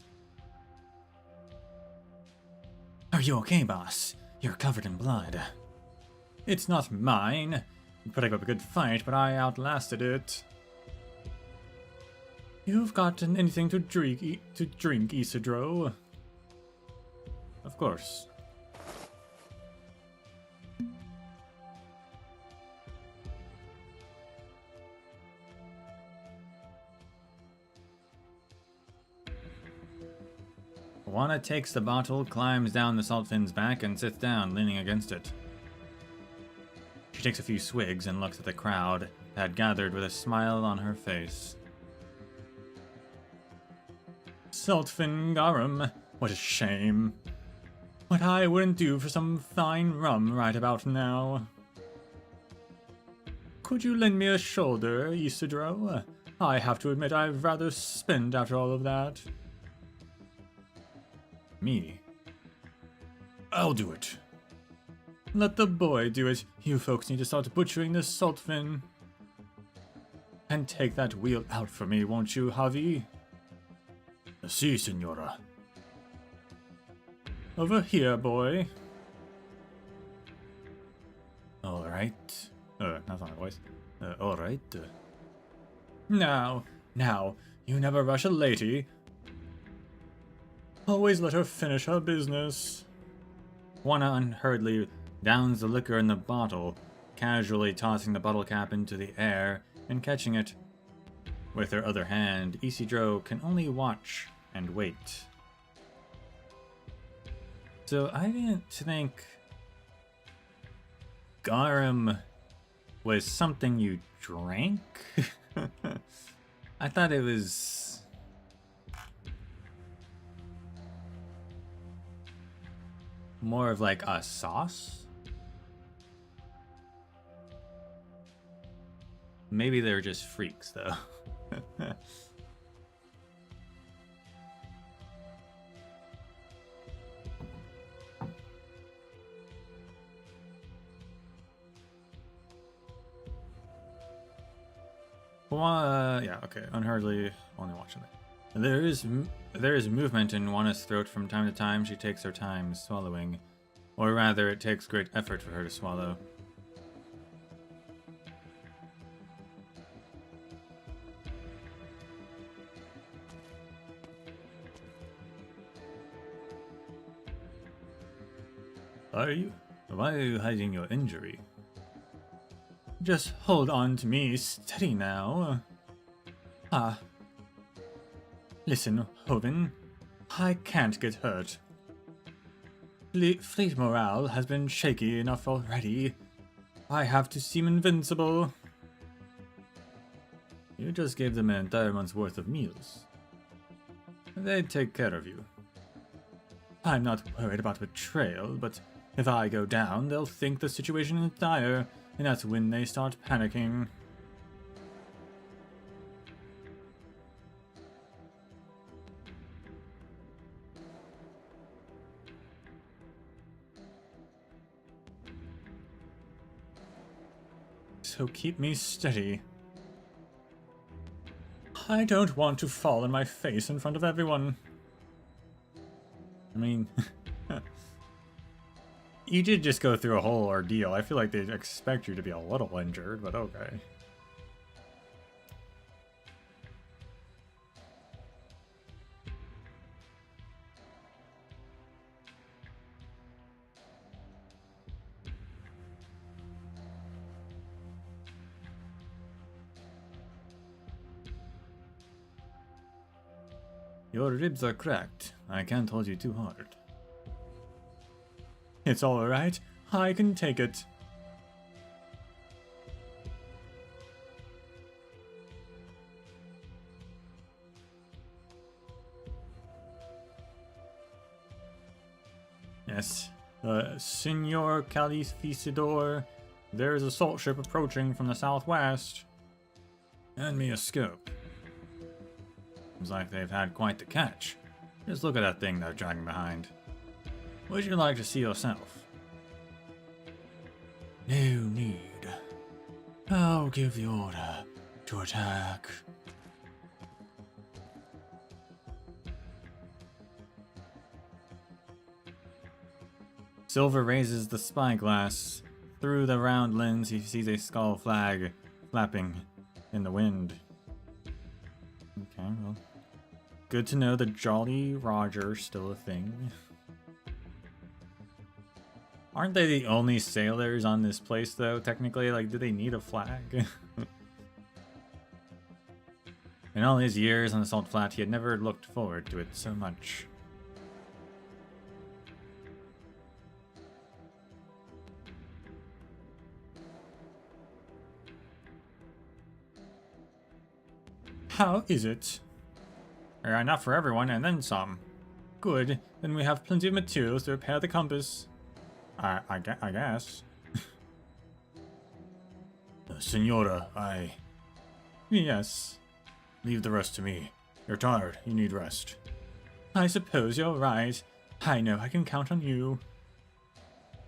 Are you okay, boss? You're covered in blood. It's not mine. You put up a good fight, but I outlasted it. You've got anything to drink, Isidro? Of course. Juana takes the bottle, climbs down the saltfin's back, and sits down, leaning against it. She takes a few swigs and looks at the crowd that had gathered with a smile on her face. Saltfin garum, what a shame. What I wouldn't do for some fine rum right about now. Could you lend me a shoulder, Isidro? I have to admit I've rather spent after all of that. Me? I'll do it. Let the boy do it. You folks need to start butchering this saltfin. And take that wheel out for me, won't you, Javi? Si, senora. Over here, boy. Alright. That's not my voice. Alright. Now, you never rush a lady. Always let her finish her business. Juana unhurriedly downs the liquor in the bottle, casually tossing the bottle cap into the air and catching it. With her other hand, Isidro can only watch and wait. So I didn't think garum was something you drank. I thought it was more of like a sauce? Maybe they're just freaks, though. Yeah, okay. Unhurriedly, only watching it. There is movement in Juana's throat from time to time. She takes her time swallowing. Or rather, it takes great effort for her to swallow. Why are you hiding your injury? Just hold on to me, steady now. Listen, Hoven, I can't get hurt. Fleet morale has been shaky enough already. I have to seem invincible. You just gave them an entire month's worth of meals. They'd take care of you. I'm not worried about betrayal, but if I go down, they'll think the situation is dire, and that's when they start panicking. so keep me steady. I don't want to fall on my face in front of everyone. I mean, you did just go through a whole ordeal. I feel like they expect you to be a little injured, but okay. Your ribs are cracked. I can't hold you too hard. It's alright. I can take it. Yes. Senor Calificidor, there is a salt ship approaching from the southwest. Hand me a scope. Seems like they've had quite the catch. Just look at that thing they're dragging behind. Would you like to see yourself? No need. I'll give the order to attack. Silver raises the spyglass. Through the round lens, he sees a skull flag flapping in the wind. Okay, well, good to know the Jolly Roger's still a thing. Aren't they the only sailors on this place, though, technically? Like, do they need a flag? In all his years on the Salt Flat, he had never looked forward to it so much. How is it? Enough for everyone, and then some. Good, then we have plenty of materials to repair the compass. I guess. Senora, Yes. Leave the rest to me. You're tired, you need rest. I suppose you're right. I know I can count on you.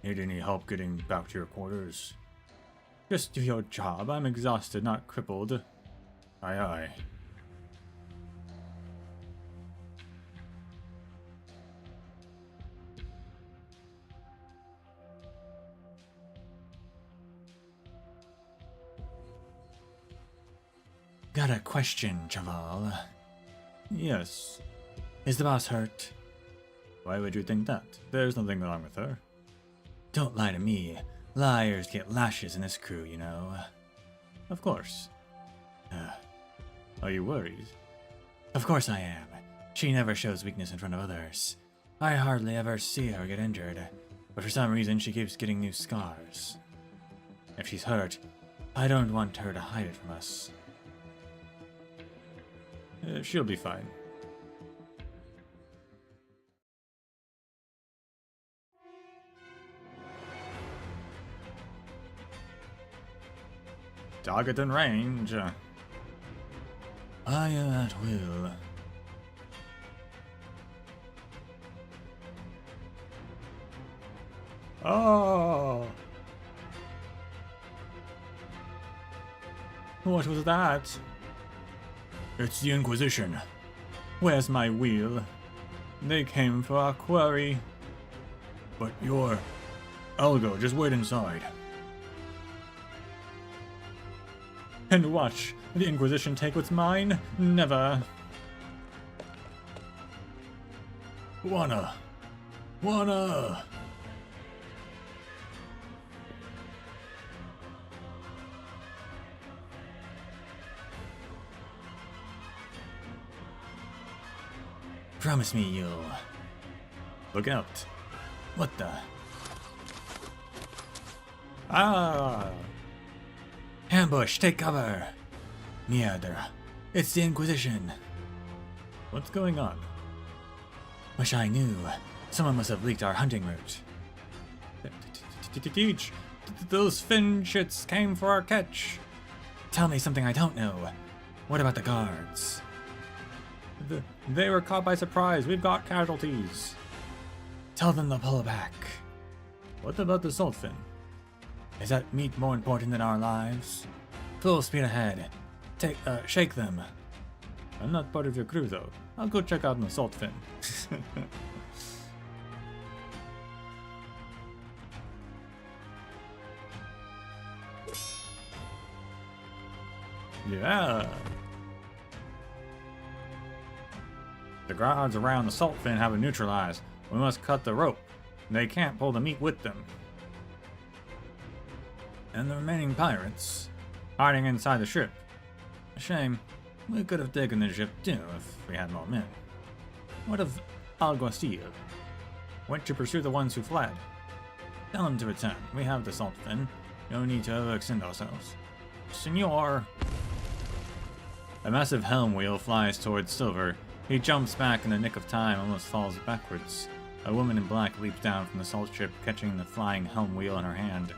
Need any help getting back to your quarters? Just do your job. I'm exhausted, not crippled. Aye. Got a question, Chaval. Yes. Is the boss hurt? Why would you think that? There's nothing wrong with her. Don't lie to me. Liars get lashes in this crew, you know. Of course. Are you worried? Of course I am. She never shows weakness in front of others. I hardly ever see her get injured, but for some reason she keeps getting new scars. If she's hurt, I don't want her to hide it from us. She'll be fine. Target in range. Fire at will. Oh! What was that? It's the Inquisition. Where's my wheel? They came for our quarry. But you're... Algo, just wait inside. And watch the Inquisition take what's mine? Never. Wanna. Promise me you'll... Look out. What the... Ah! Ambush, take cover! Mierda. It's the Inquisition. What's going on? Wish I knew. Someone must have leaked our hunting route. Those Finn shits came for our catch. Tell me something I don't know. What about the guards? They were caught by surprise. We've got casualties. Tell them to pull back. What about the Saltfin? Is that meat more important than our lives? Full speed ahead. Shake them. I'm not part of your crew, though. I'll go check out an assault fin. Yeah. The guards around the salt fin have been neutralized. We must cut the rope. They can't pull the meat with them. And the remaining pirates, hiding inside the ship. A shame. We could have taken the ship too if we had more men. What of Alguacil? Went to pursue the ones who fled. Tell them to return. We have the salt fin. No need to overextend ourselves. Senor! A massive helm wheel flies towards Silver. He jumps back in the nick of time, almost falls backwards. A woman in black leaps down from the salt ship, catching the flying helm wheel in her hand.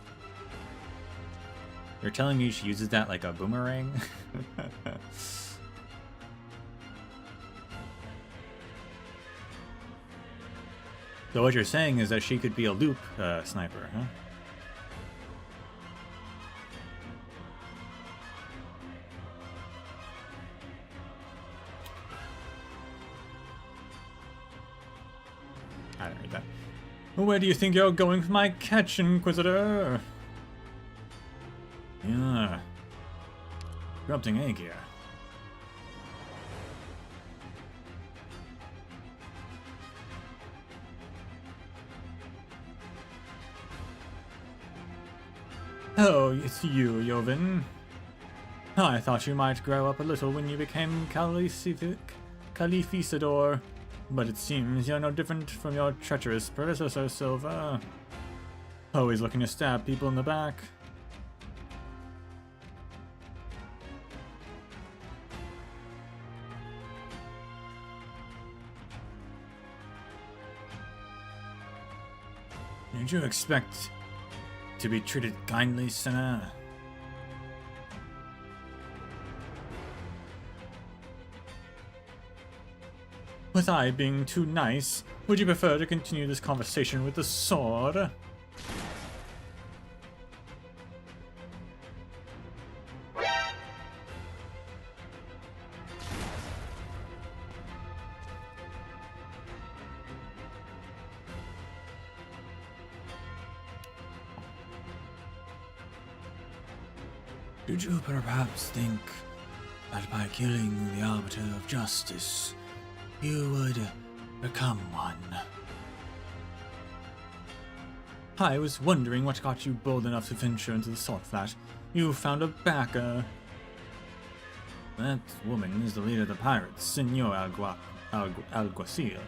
You're telling me she uses that like a boomerang? So what you're saying is that she could be a loop sniper, huh? I don't read that. Where do you think you're going with my catch, Inquisitor? Yeah. Corrupting egg here. Oh, it's you, Joven. I thought you might grow up a little when you became Califisador, but it seems you're no different from your treacherous predecessor, Silva. Always looking to stab people in the back. Did you expect to be treated kindly, sinner? Was I being too nice? Would you prefer to continue this conversation with the sword? Did you perhaps think that by killing the Arbiter of Justice, you would become one? I was wondering what got you bold enough to venture into the salt flat. You found a backer. That woman is the leader of the pirates, Senor Alguacil.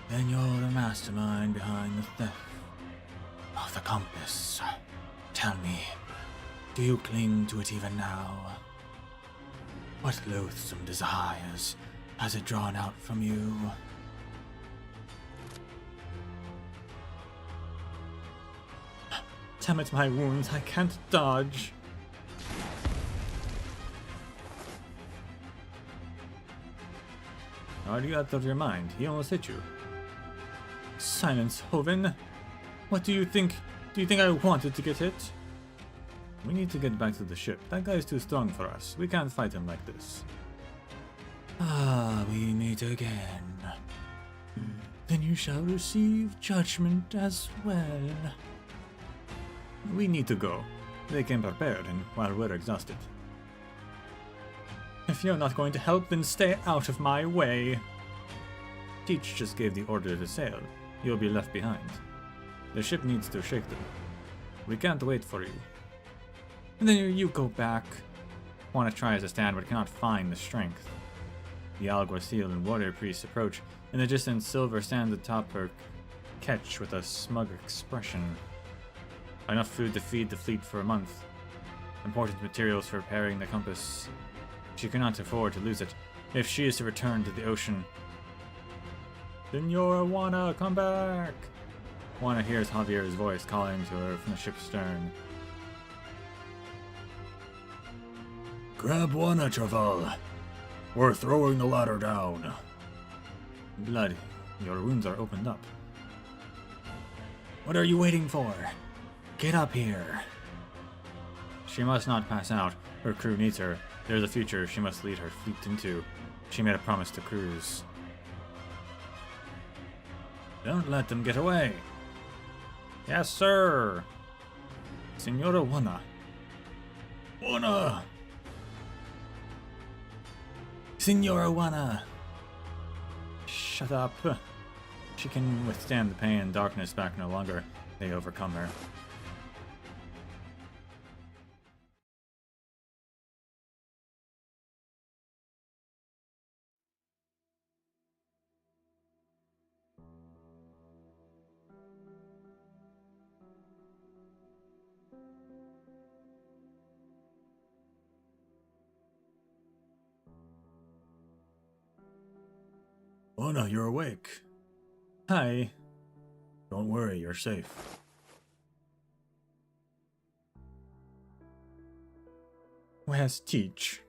Then you're the mastermind behind the theft of the compass. Tell me, do you cling to it even now? What loathsome desires has it drawn out from you? Damn it, my wounds, I can't dodge. Are you out of your mind? He almost hit you. Silence, Hoven. What do you think? Do you think I wanted to get hit? We need to get back to the ship. That guy is too strong for us. We can't fight him like this. Ah, we meet again. Then you shall receive judgment as well. We need to go. They came prepared, and while we're exhausted. If you're not going to help, then stay out of my way. Teach just gave the order to sail. You'll be left behind. The ship needs to shake them. We can't wait for you. And then you go back. Want to try as a stand, but cannot find the strength. The Alguacil and warrior priests approach. In the distance, Silver stands atop her ketch with a smug expression. Enough food to feed the fleet for a month. Important materials for repairing the compass. She cannot afford to lose it. If she is to return to the ocean. Senora Juana, come back! Juana hears Javier's voice calling to her from the ship's stern. Grab Juana, Traval. We're throwing the ladder down. Blood, your wounds are opened up. What are you waiting for? Get up here. She must not pass out. Her crew needs her. There's a future she must lead her fleet into. She made a promise to crews. Don't let them get away. Yes, sir. Senora Wana. Wana! Senora Wana! Shut up. She can withstand the pain and darkness back no longer. They overcome her. Oh no, you're awake. Hi. Don't worry, you're safe. Where's Teach?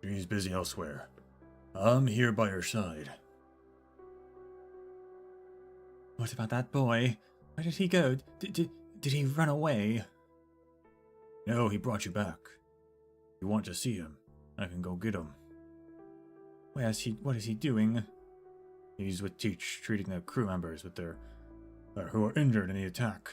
She's busy elsewhere. I'm here by her side. What about that boy? Where did he go? Did he run away? No, he brought you back. If you want to see him, I can go get him. Where's he? What is he doing? He's with Teach, treating the crew members with their who are injured in the attack.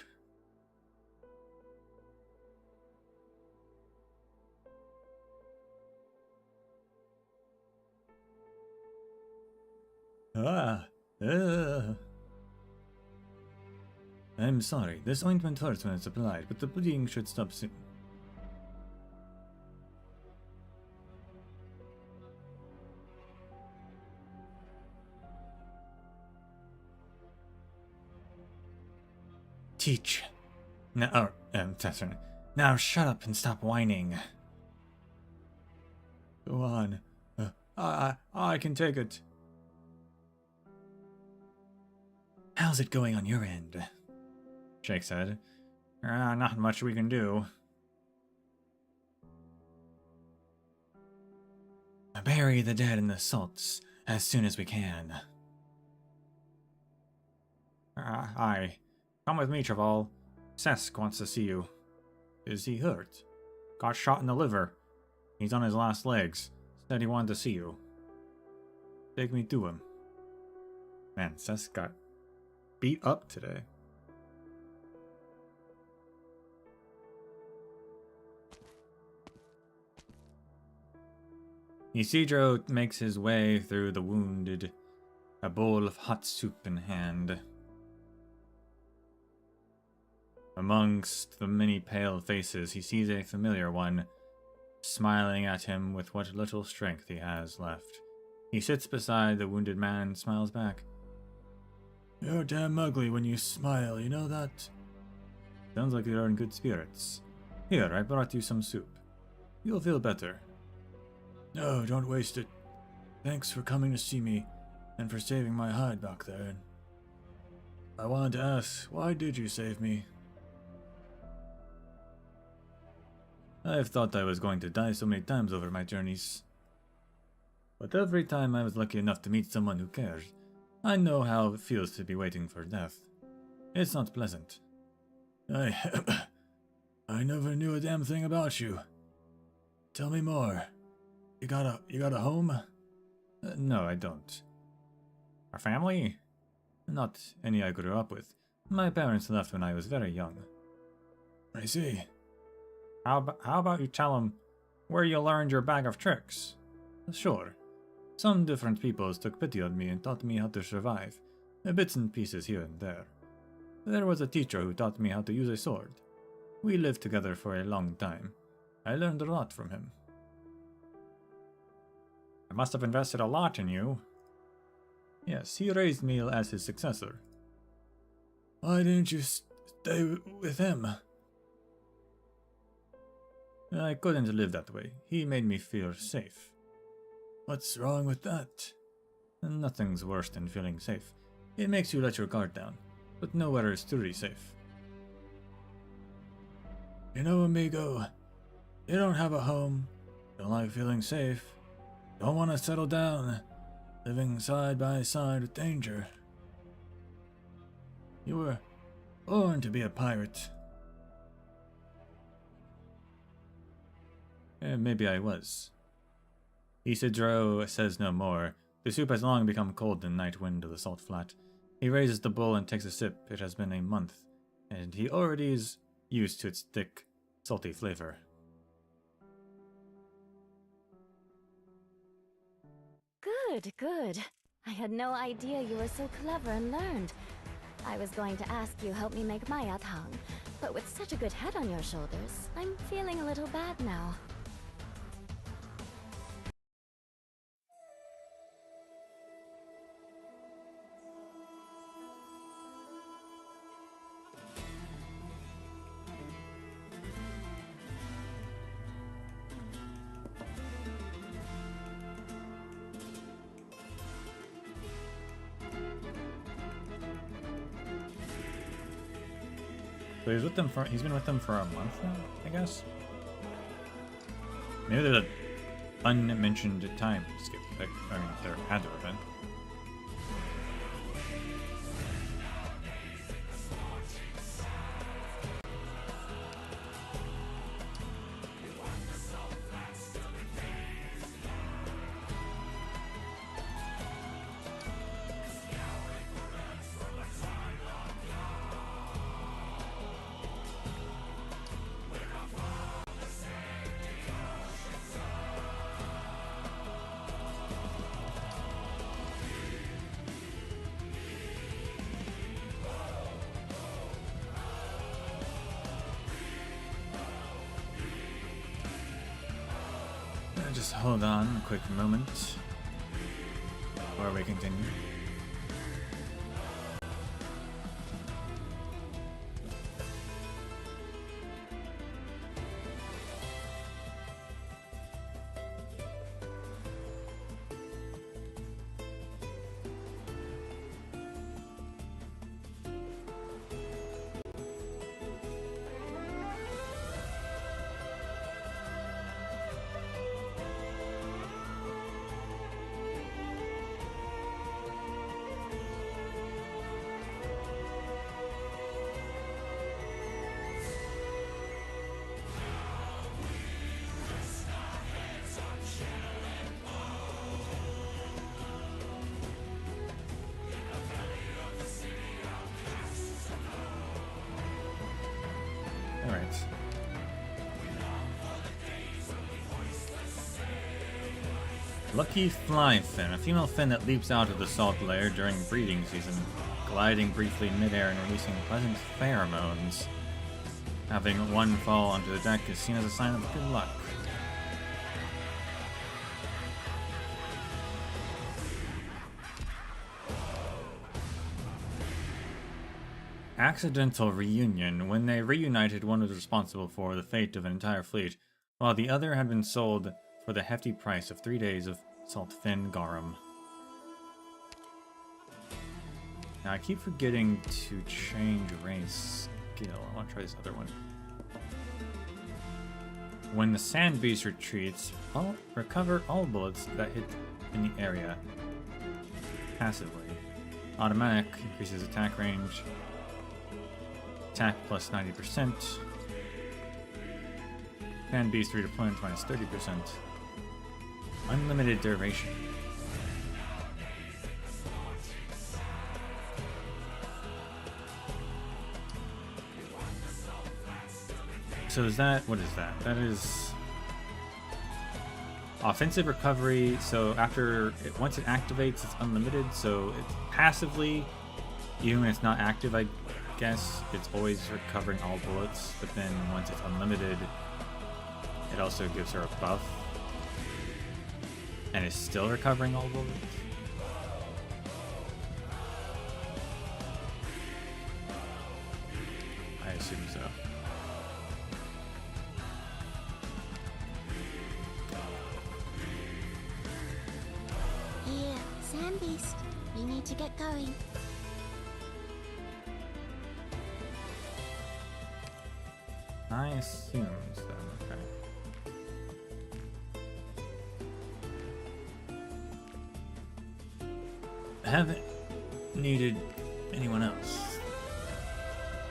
I'm sorry. This ointment hurts when it's applied, but the bleeding should stop soon. Teach. Now, now shut up and stop whining. Go on. I can take it. How's it going on your end? Jake said. Not much we can do. Bury the dead in the salts as soon as we can. Aye. Come with me, Traval. Sesk wants to see you. Is he hurt? Got shot in the liver. He's on his last legs. Said he wanted to see you. Take me to him. Man, Sesk got beat up today. Isidro makes his way through the wounded, a bowl of hot soup in hand. Amongst the many pale faces, he sees a familiar one, smiling at him with what little strength he has left. He sits beside the wounded man and smiles back. You're damn ugly when you smile, you know that? Sounds like you're in good spirits. Here, I brought you some soup. You'll feel better. No, don't waste it. Thanks for coming to see me, and for saving my hide back there. I wanted to ask, why did you save me? I've thought I was going to die so many times over my journeys. But every time I was lucky enough to meet someone who cared, I know how it feels to be waiting for death. It's not pleasant. I never knew a damn thing about you. Tell me more. You got a home? No, I don't. Our family? Not any I grew up with. My parents left when I was very young. I see. How about you tell them where you learned your bag of tricks? Sure. Some different peoples took pity on me and taught me how to survive, bits and pieces here and there. There was a teacher who taught me how to use a sword. We lived together for a long time. I learned a lot from him. I must have invested a lot in you. Yes, he raised me as his successor. Why didn't you stay with him? I couldn't live that way. He made me feel safe. What's wrong with that? Nothing's worse than feeling safe. It makes you let your guard down, but nowhere is truly safe. You know, amigo, you don't have a home, don't like feeling safe, don't want to settle down, living side by side with danger. You Born to be a pirate. Maybe I was. Isidro says no more. The soup has long become cold in the night wind of the salt flat. He raises the bowl and takes a sip. It has been a month, and he already is used to its thick, salty flavor. Good, good. I had no idea you were so clever and learned. I was going to ask you help me make my atang, but with such a good head on your shoulders, I'm feeling a little bad now. So he's been with them for a month now, I guess. Maybe there's an unmentioned time skip. I mean, there had to have been. Just hold on a quick moment before we continue. Alright. Lucky fly fin, a female fin that leaps out of the salt layer during breeding season, gliding briefly in midair and releasing pleasant pheromones. Having one fall onto the deck is seen as a sign of good luck. Accidental reunion. When they reunited, one was responsible for the fate of an entire fleet, while the other had been sold for the hefty price of 3 days of salt fin garum. Now I keep forgetting to change race skill. I want to try this other one. When the sand beast retreats, recover all bullets that hit in the area passively. Automatic increases attack range. Attack plus 90%. Sand beast redeployment minus 30%. Unlimited duration. So is that, what is that? That is offensive recovery. So once it activates, it's unlimited. So it's passively, even when it's not active, I guess it's always recovering all bullets. But then once it's unlimited, it also gives her a buff. And is still recovering all bullets. I assume so. Here, Sand Beast. We need to get going. I assume so, okay. I haven't needed anyone else.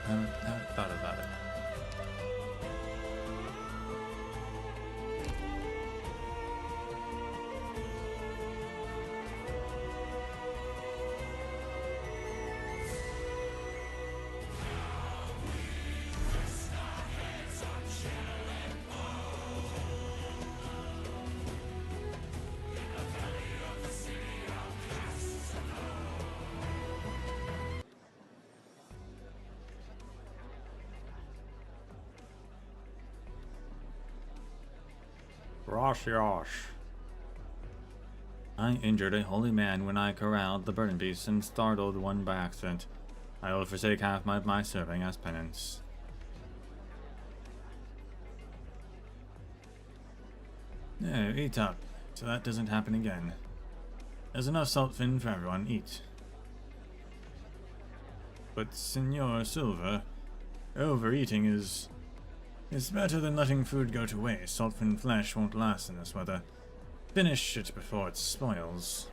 haven't thought about it. Rosh. I injured a holy man when I corralled the burden beast and startled one by accident. I will forsake half my serving as penance. No, eat up, so that doesn't happen again. There's enough salt fin for everyone, eat. But Senor Silver, overeating is better than letting food go to waste. Saltfin flesh won't last in this weather. Finish it before it spoils.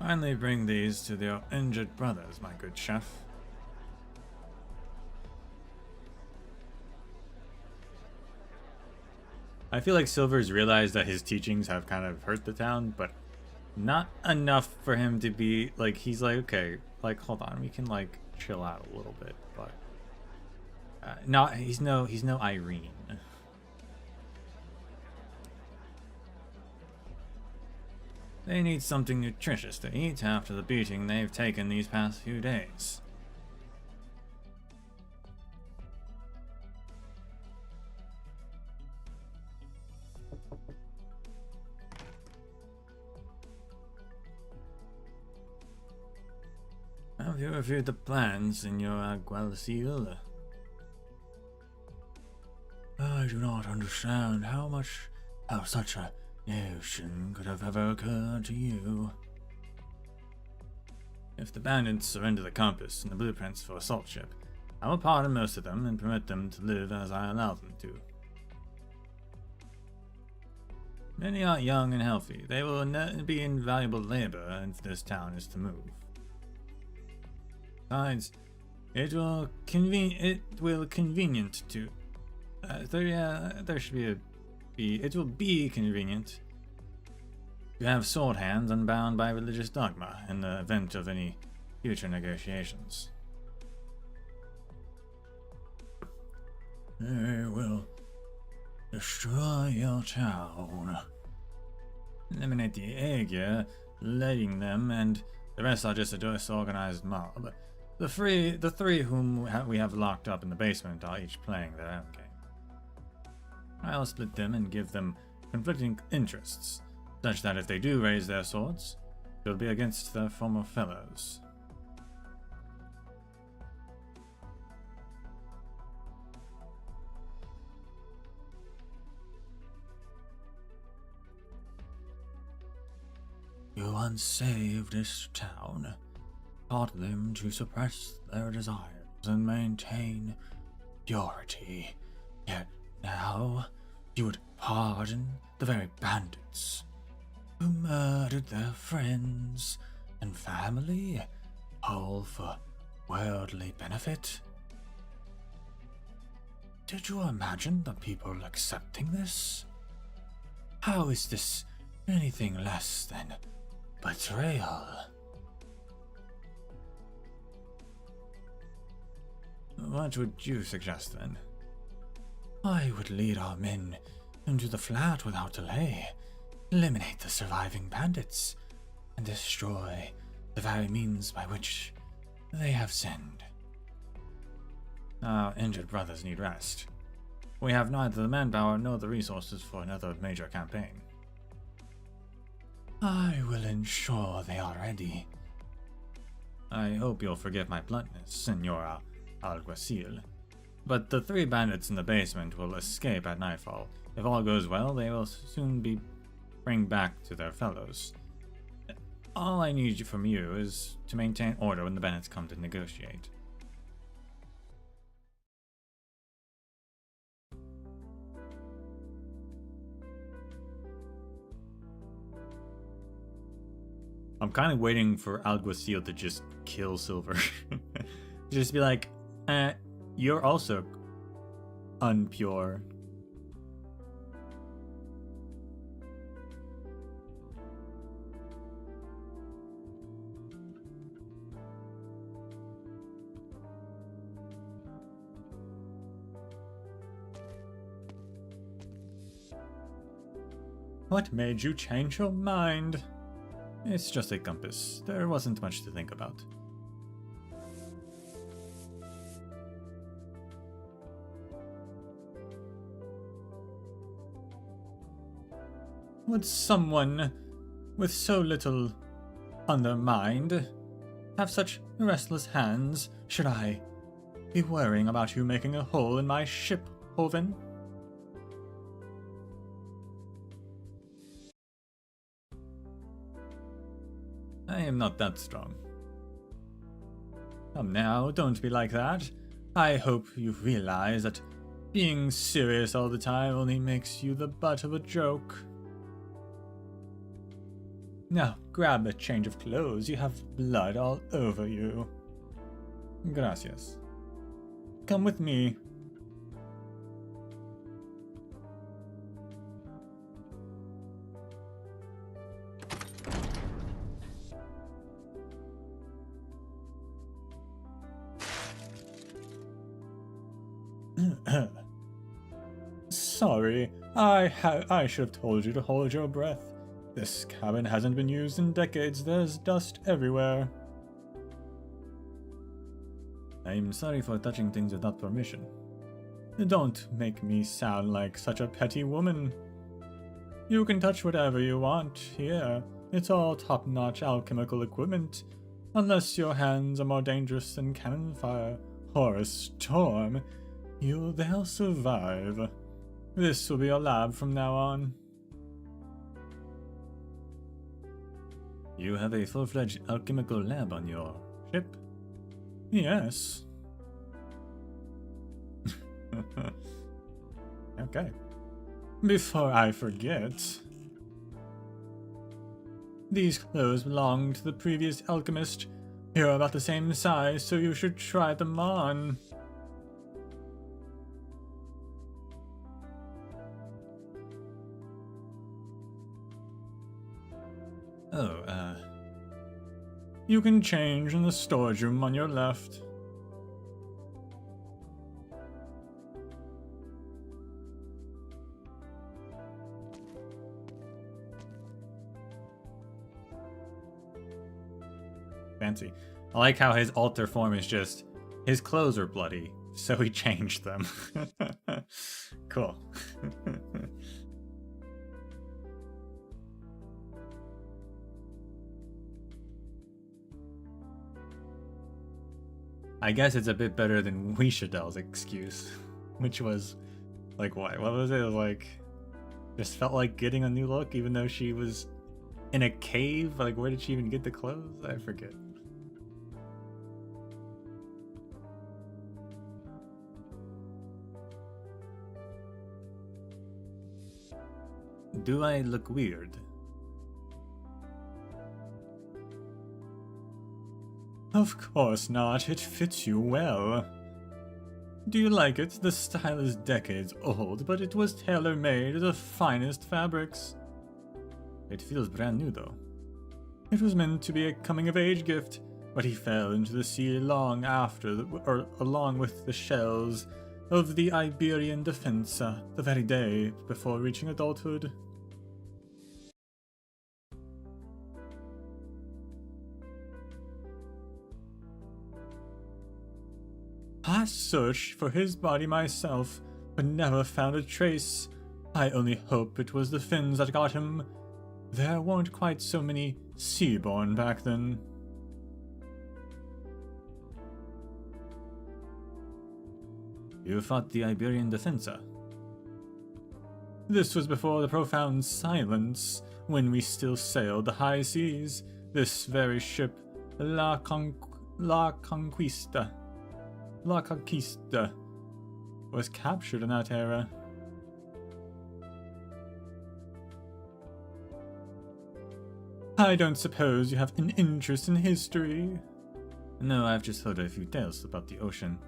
Finally bring these to their injured brothers, my good chef. I feel like Silver's realized that his teachings have kind of hurt the town, but not enough for him to be like, he's like, okay, like, hold on, we can like chill out a little bit, but he's no Irene. They need something nutritious to eat after the beating they've taken these past few days. Have you reviewed the plans in your alguacil? I do not understand how such a notion could have ever occurred to you. If the bandits surrender the compass and the blueprints for assault ship, I will pardon most of them and permit them to live as I allow them to. Many are young and healthy. They will be invaluable labor if this town is to move. Besides, it will convenient to. It will be convenient to have sword hands unbound by religious dogma in the event of any future negotiations. They will destroy your town. Eliminate the Aegir, leading them, and the rest are just a disorganized mob. The three whom we have locked up in the basement are each playing their own game. I'll split them and give them conflicting interests, such that if they do raise their swords, they'll be against their former fellows. You once saved this town, taught them to suppress their desires and maintain purity, yet now you would pardon the very bandits who murdered their friends and family, all for worldly benefit? Did you imagine the people accepting this? How is this anything less than betrayal? What would you suggest then? I would lead our men into the flat without delay, eliminate the surviving bandits, and destroy the very means by which they have sinned. Our injured brothers need rest. We have neither the manpower nor the resources for another major campaign. I will ensure they are ready. I hope you'll forgive my bluntness, Senora Alguacil, but the three bandits in the basement will escape at nightfall. If all goes well, they will soon be bring back to their fellows. All I need from you is to maintain order when the bandits come to negotiate. I'm kind of waiting for Alguacil to just kill Silver. Just be like, you're also unpure. What made you change your mind? It's just a compass. There wasn't much to think about. Would someone with so little on their mind have such restless hands? Should I be worrying about you making a hole in my ship, Hoven? I am not that strong. Come now, don't be like that. I hope you realize that being serious all the time only makes you the butt of a joke. Now, grab a change of clothes. You have blood all over you. Gracias. Come with me. Sorry, I should have told you to hold your breath. This cabin hasn't been used in decades. There's dust everywhere. I'm sorry for touching things without permission. Don't make me sound like such a petty woman. You can touch whatever you want here. It's all top-notch alchemical equipment. Unless your hands are more dangerous than cannon fire or a storm, they'll survive. This will be your lab from now on. You have a full-fledged alchemical lab on your ship? Yes. Okay. Before I forget, these clothes belonged to the previous alchemist. You're about the same size, so you should try them on. You can change in the storage room on your left. Fancy. I like how his alter form is just, his clothes are bloody, so he changed them. Cool. I guess it's a bit better than Wishadel's excuse, which was like, what was it? It was like, just felt like getting a new look even though she was in a cave. Like, where did she even get the clothes? I forget. Do I look weird? Of course not, it fits you well. Do you like it? The style is decades old, but it was tailor-made of the finest fabrics. It feels brand new though. It was meant to be a coming-of-age gift, but he fell into the sea long after, along with the shells of the Iberian Defensa, the very day before reaching adulthood. I searched for his body myself, but never found a trace. I only hope it was the fins that got him. There weren't quite so many seaborn back then. You fought the Iberian Defensa? This was before the profound silence, when we still sailed the high seas. This very ship, La Conquista, was captured in that era. I don't suppose you have an interest in history? No, I've just heard a few tales about the ocean.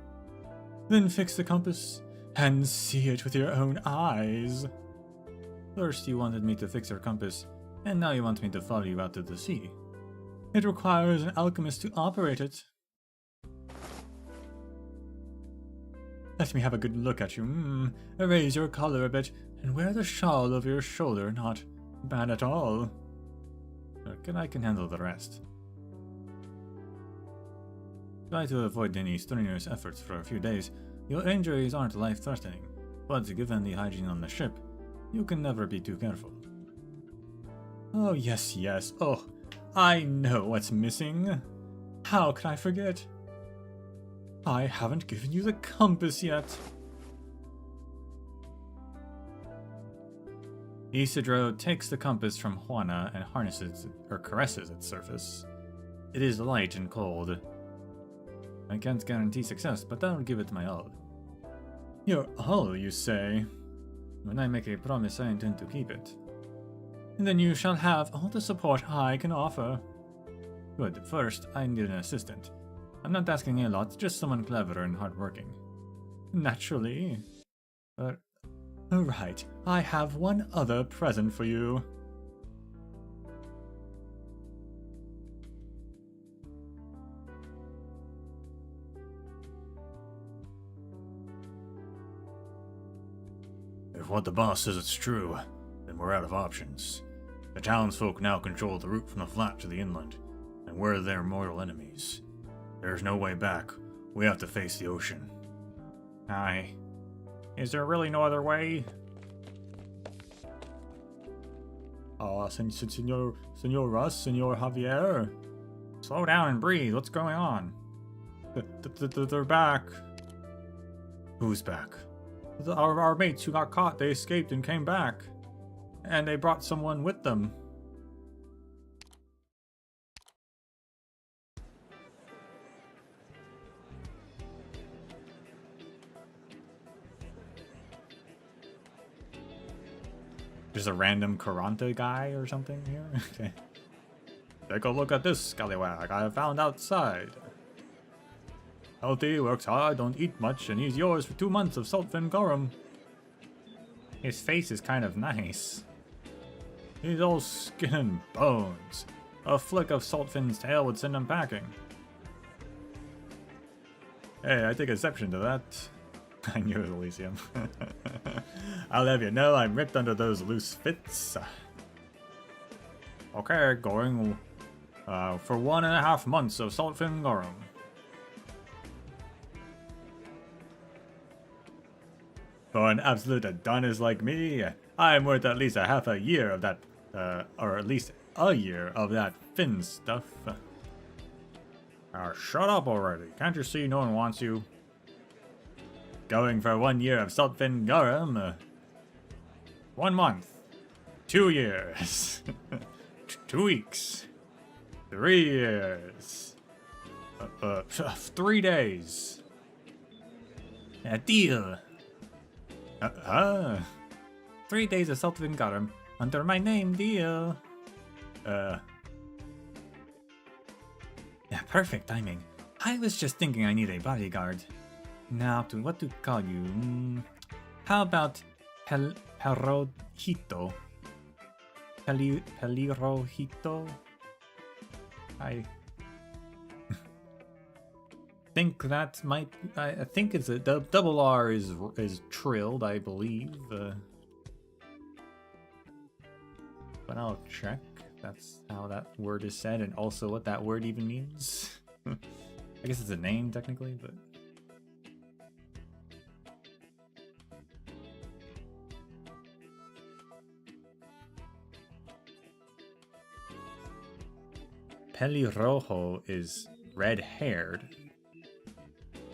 Then fix the compass and see it with your own eyes. First you wanted me to fix your compass, and now you want me to follow you out to the sea. It requires an alchemist to operate it. Let me have a good look at you. Raise your collar a bit, and wear the shawl over your shoulder. Not bad at all. I can handle the rest. Try to avoid any strenuous efforts for a few days. Your injuries aren't life-threatening, but given the hygiene on the ship, you can never be too careful. Oh, yes. Oh, I know what's missing. How can I forget? I haven't given you the compass yet. Isidro takes the compass from Juana and harnesses or caresses its surface. It is light and cold. I can't guarantee success, but I'll give it my all. Your all, you say? When I make a promise, I intend to keep it. And then you shall have all the support I can offer. Good. First, I need an assistant. I'm not asking a lot, just someone clever and hardworking. Naturally. But, alright, I have one other present for you. If what the boss says is true, then we're out of options. The townsfolk now control the route from the flat to the inland, and we're their mortal enemies. There's no way back. We have to face the ocean. Aye. Is there really no other way? Senor Javier? Slow down and breathe. What's going on? They're back. Who's back? Our mates who got caught, they escaped and came back. And they brought someone with them. Just a random Karanta guy or something here? Okay. Take a look at this scallywag I found outside. Healthy, works hard, don't eat much, and he's yours for 2 months of saltfin garum. His face is kind of nice. He's all skin and bones. A flick of Saltfin's tail would send him packing. Hey, I take exception to that. I knew it was Elysium. I'll have you know I'm ripped under those loose fits. Okay, going for 1.5 months of Saltfin garum. For an absolute Adonis like me, I'm worth at least a half a year of that, or at least a year of that fin stuff. Shut up already. Can't you see no one wants you? Going for 1 year of Saltfin garum. 1 month. 2 years. 2 weeks. 3 years. 3 days. A deal. 3 days of Saltfin garum under my name, deal. Yeah, perfect timing. I was just thinking I need a bodyguard. Now, what to call you? How about Perojito? Pelirojito? I think that might. I think it's a double R is trilled, I believe. But I'll check. That's how that word is said, and also what that word even means. I guess it's a name technically, but. Pelirrojo is red-haired.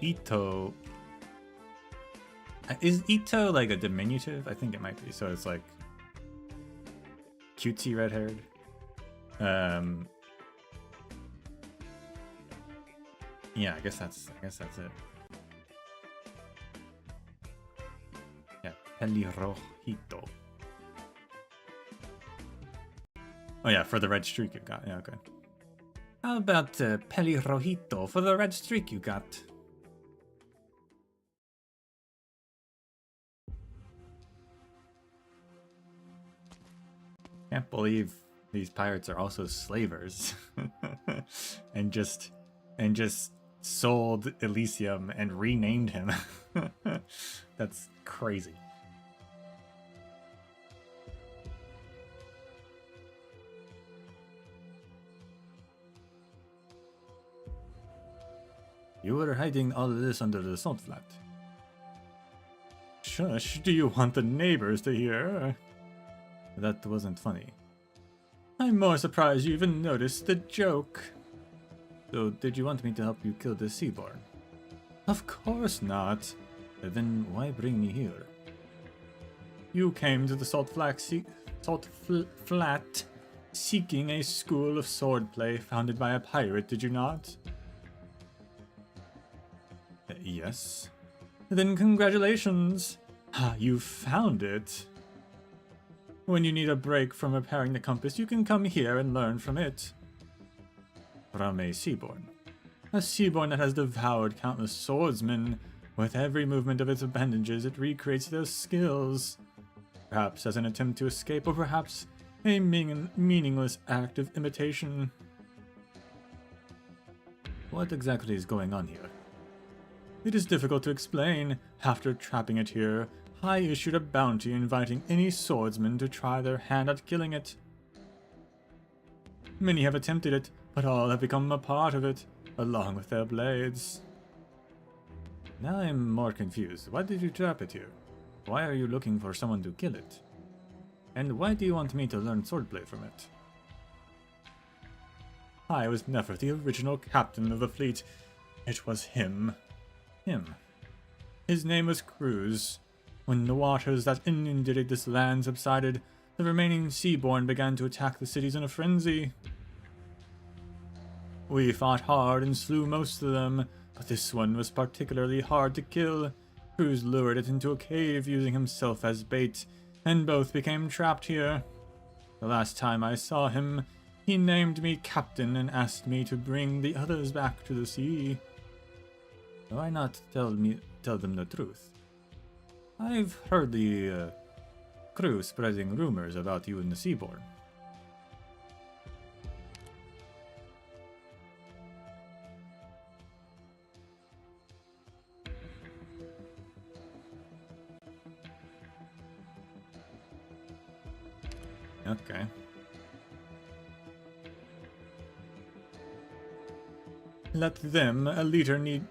Ito Is Ito like a diminutive? I think it might be. So it's like cutesy red-haired. Yeah, I guess that's it. Yeah, pelirrojito. Oh yeah, for the red streak you got. Yeah, okay. How about pelirrojito for the red streak you got? Can't believe these pirates are also slavers, and just sold Elysium and renamed him. That's crazy. You were hiding all of this under the salt flat. Shush, do you want the neighbors to hear? That wasn't funny. I'm more surprised you even noticed the joke. So, did you want me to help you kill the Seaborn? Of course not. Then why bring me here? You came to the Salt Flat seeking a school of swordplay founded by a pirate, did you not? Yes. Then congratulations. You found it. When you need a break from repairing the compass, you can come here and learn from it. From a Seaborn. A Seaborn that has devoured countless swordsmen. With every movement of its appendages, it recreates their skills. Perhaps as an attempt to escape, or perhaps a meaningless act of imitation. What exactly is going on here? It is difficult to explain. After trapping it here, I issued a bounty inviting any swordsman to try their hand at killing it. Many have attempted it, but all have become a part of it, along with their blades. Now I'm more confused. Why did you trap it here? Why are you looking for someone to kill it? And why do you want me to learn swordplay from it? I was never the original captain of the fleet. It was him. His name was Cruz. When the waters that inundated this land subsided, the remaining Seaborn began to attack the cities in a frenzy. We fought hard and slew most of them, but this one was particularly hard to kill. Cruz lured it into a cave using himself as bait, and both became trapped here. The last time I saw him, he named me captain and asked me to bring the others back to the sea. Why not tell them the truth? I've heard the crew spreading rumors about you and the Seaborn. Okay. Let them. A leader needs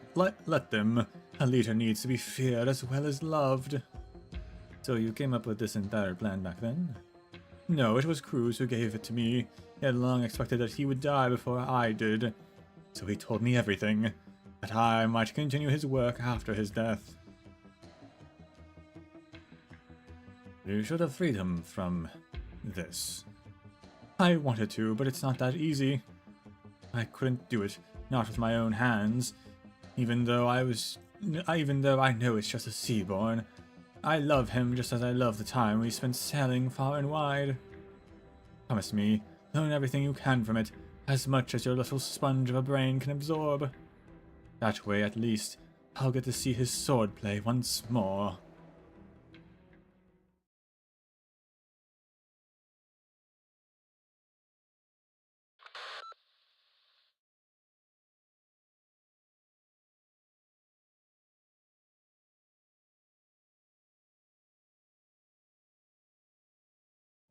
to be feared as well as loved. So you came up with this entire plan back then? No, it was Cruz who gave it to me. He had long expected that he would die before I did. So he told me everything, that I might continue his work after his death. You should have freed him from this. I wanted to, but it's not that easy. I couldn't do it, not with my own hands. Even though I know it's just a Seaborn, I love him just as I love the time we spent sailing far and wide. Promise me, learn everything you can from it, as much as your little sponge of a brain can absorb. That way, at least, I'll get to see his swordplay once more.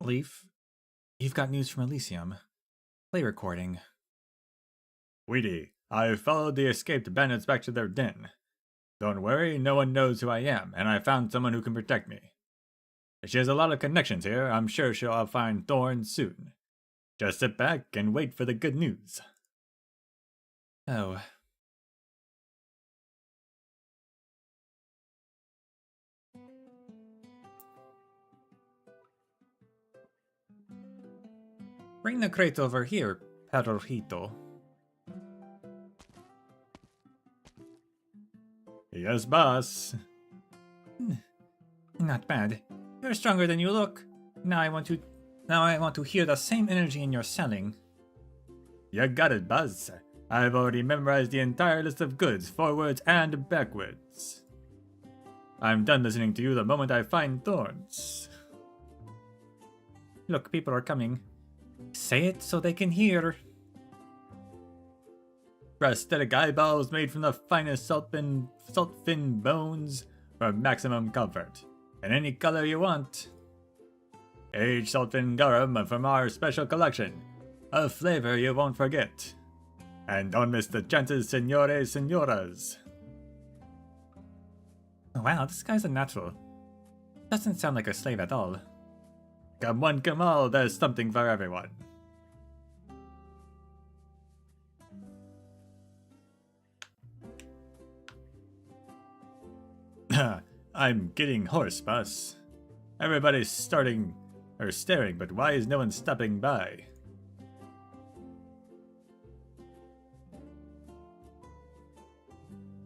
Leaf, you've got news from Elysium. Play recording. Weedy, I've followed the escaped bandits back to their den. Don't worry, no one knows who I am, and I found someone who can protect me. She has a lot of connections here. I'm sure she'll find Thorn soon. Just sit back and wait for the good news. Oh. Bring the crate over here, Perrito. Yes, boss. Not bad. You're stronger than you look. Now I want to hear the same energy in your selling. You got it, boss. I've already memorized the entire list of goods, forwards and backwards. I'm done listening to you the moment I find thorns. Look, people are coming. Say it so they can hear. Prosthetic eyeballs made from the finest salt fin bones for maximum comfort. In any color you want. Aged salt fin garum from our special collection. A flavor you won't forget. And don't miss the chances, senores, senoras. Wow, this guy's a natural. Doesn't sound like a slave at all. Come one, come all, there's something for everyone. I'm getting hoarse, boss. Everybody's staring, but why is no one stopping by?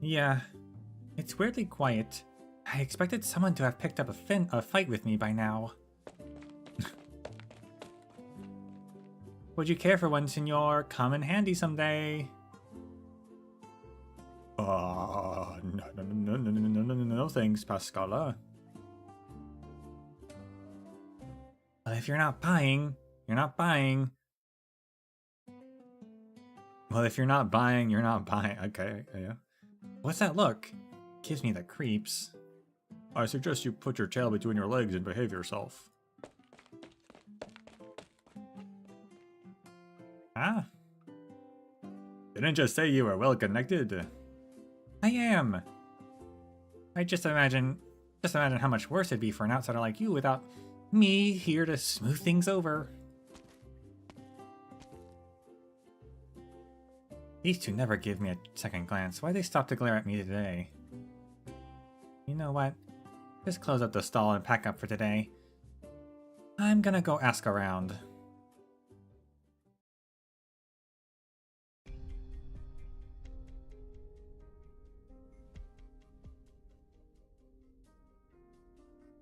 Yeah, it's weirdly quiet. I expected someone to have picked up a fight with me by now. Would you care for one, senor? Come in handy someday. No thanks, Pascala. Well, if you're not buying, you're not buying. Well, if you're not buying, you're not buying. Okay, yeah. What's that look? Gives me the creeps. I suggest you put your tail between your legs and behave yourself. Ah, Didn't just say you were well connected. I am. I just imagine how much worse it'd be for an outsider like you without me here to smooth things over. These two never give me a second glance. Why'd they stop to glare at me today? You know what? Just close up the stall and pack up for today. I'm gonna go ask around.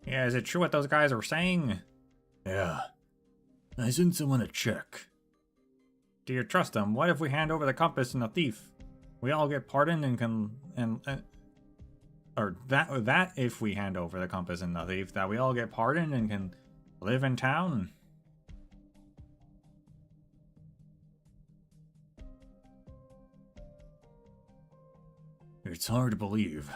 Yeah, is it true what those guys were saying? Yeah. I sent someone to check. Do you trust them? What if we hand over the compass and the thief? We all get pardoned and can or that if we hand over the compass and the thief, that we all get pardoned and can live in town? It's hard to believe.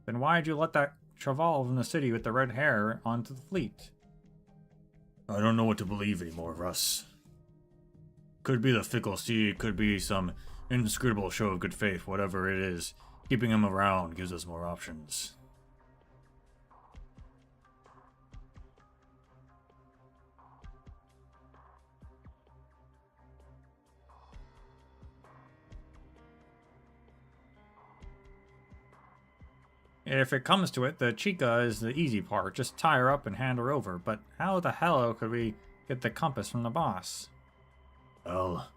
Then why'd you let that Traval from the city with the red hair onto the fleet? I don't know what to believe anymore, Russ. Could be the fickle sea, could be some inscrutable show of good faith, whatever it is. Keeping him around gives us more options. If it comes to it, the Chica is the easy part. Just tie her up and hand her over. But how the hell could we get the compass from the boss? I'll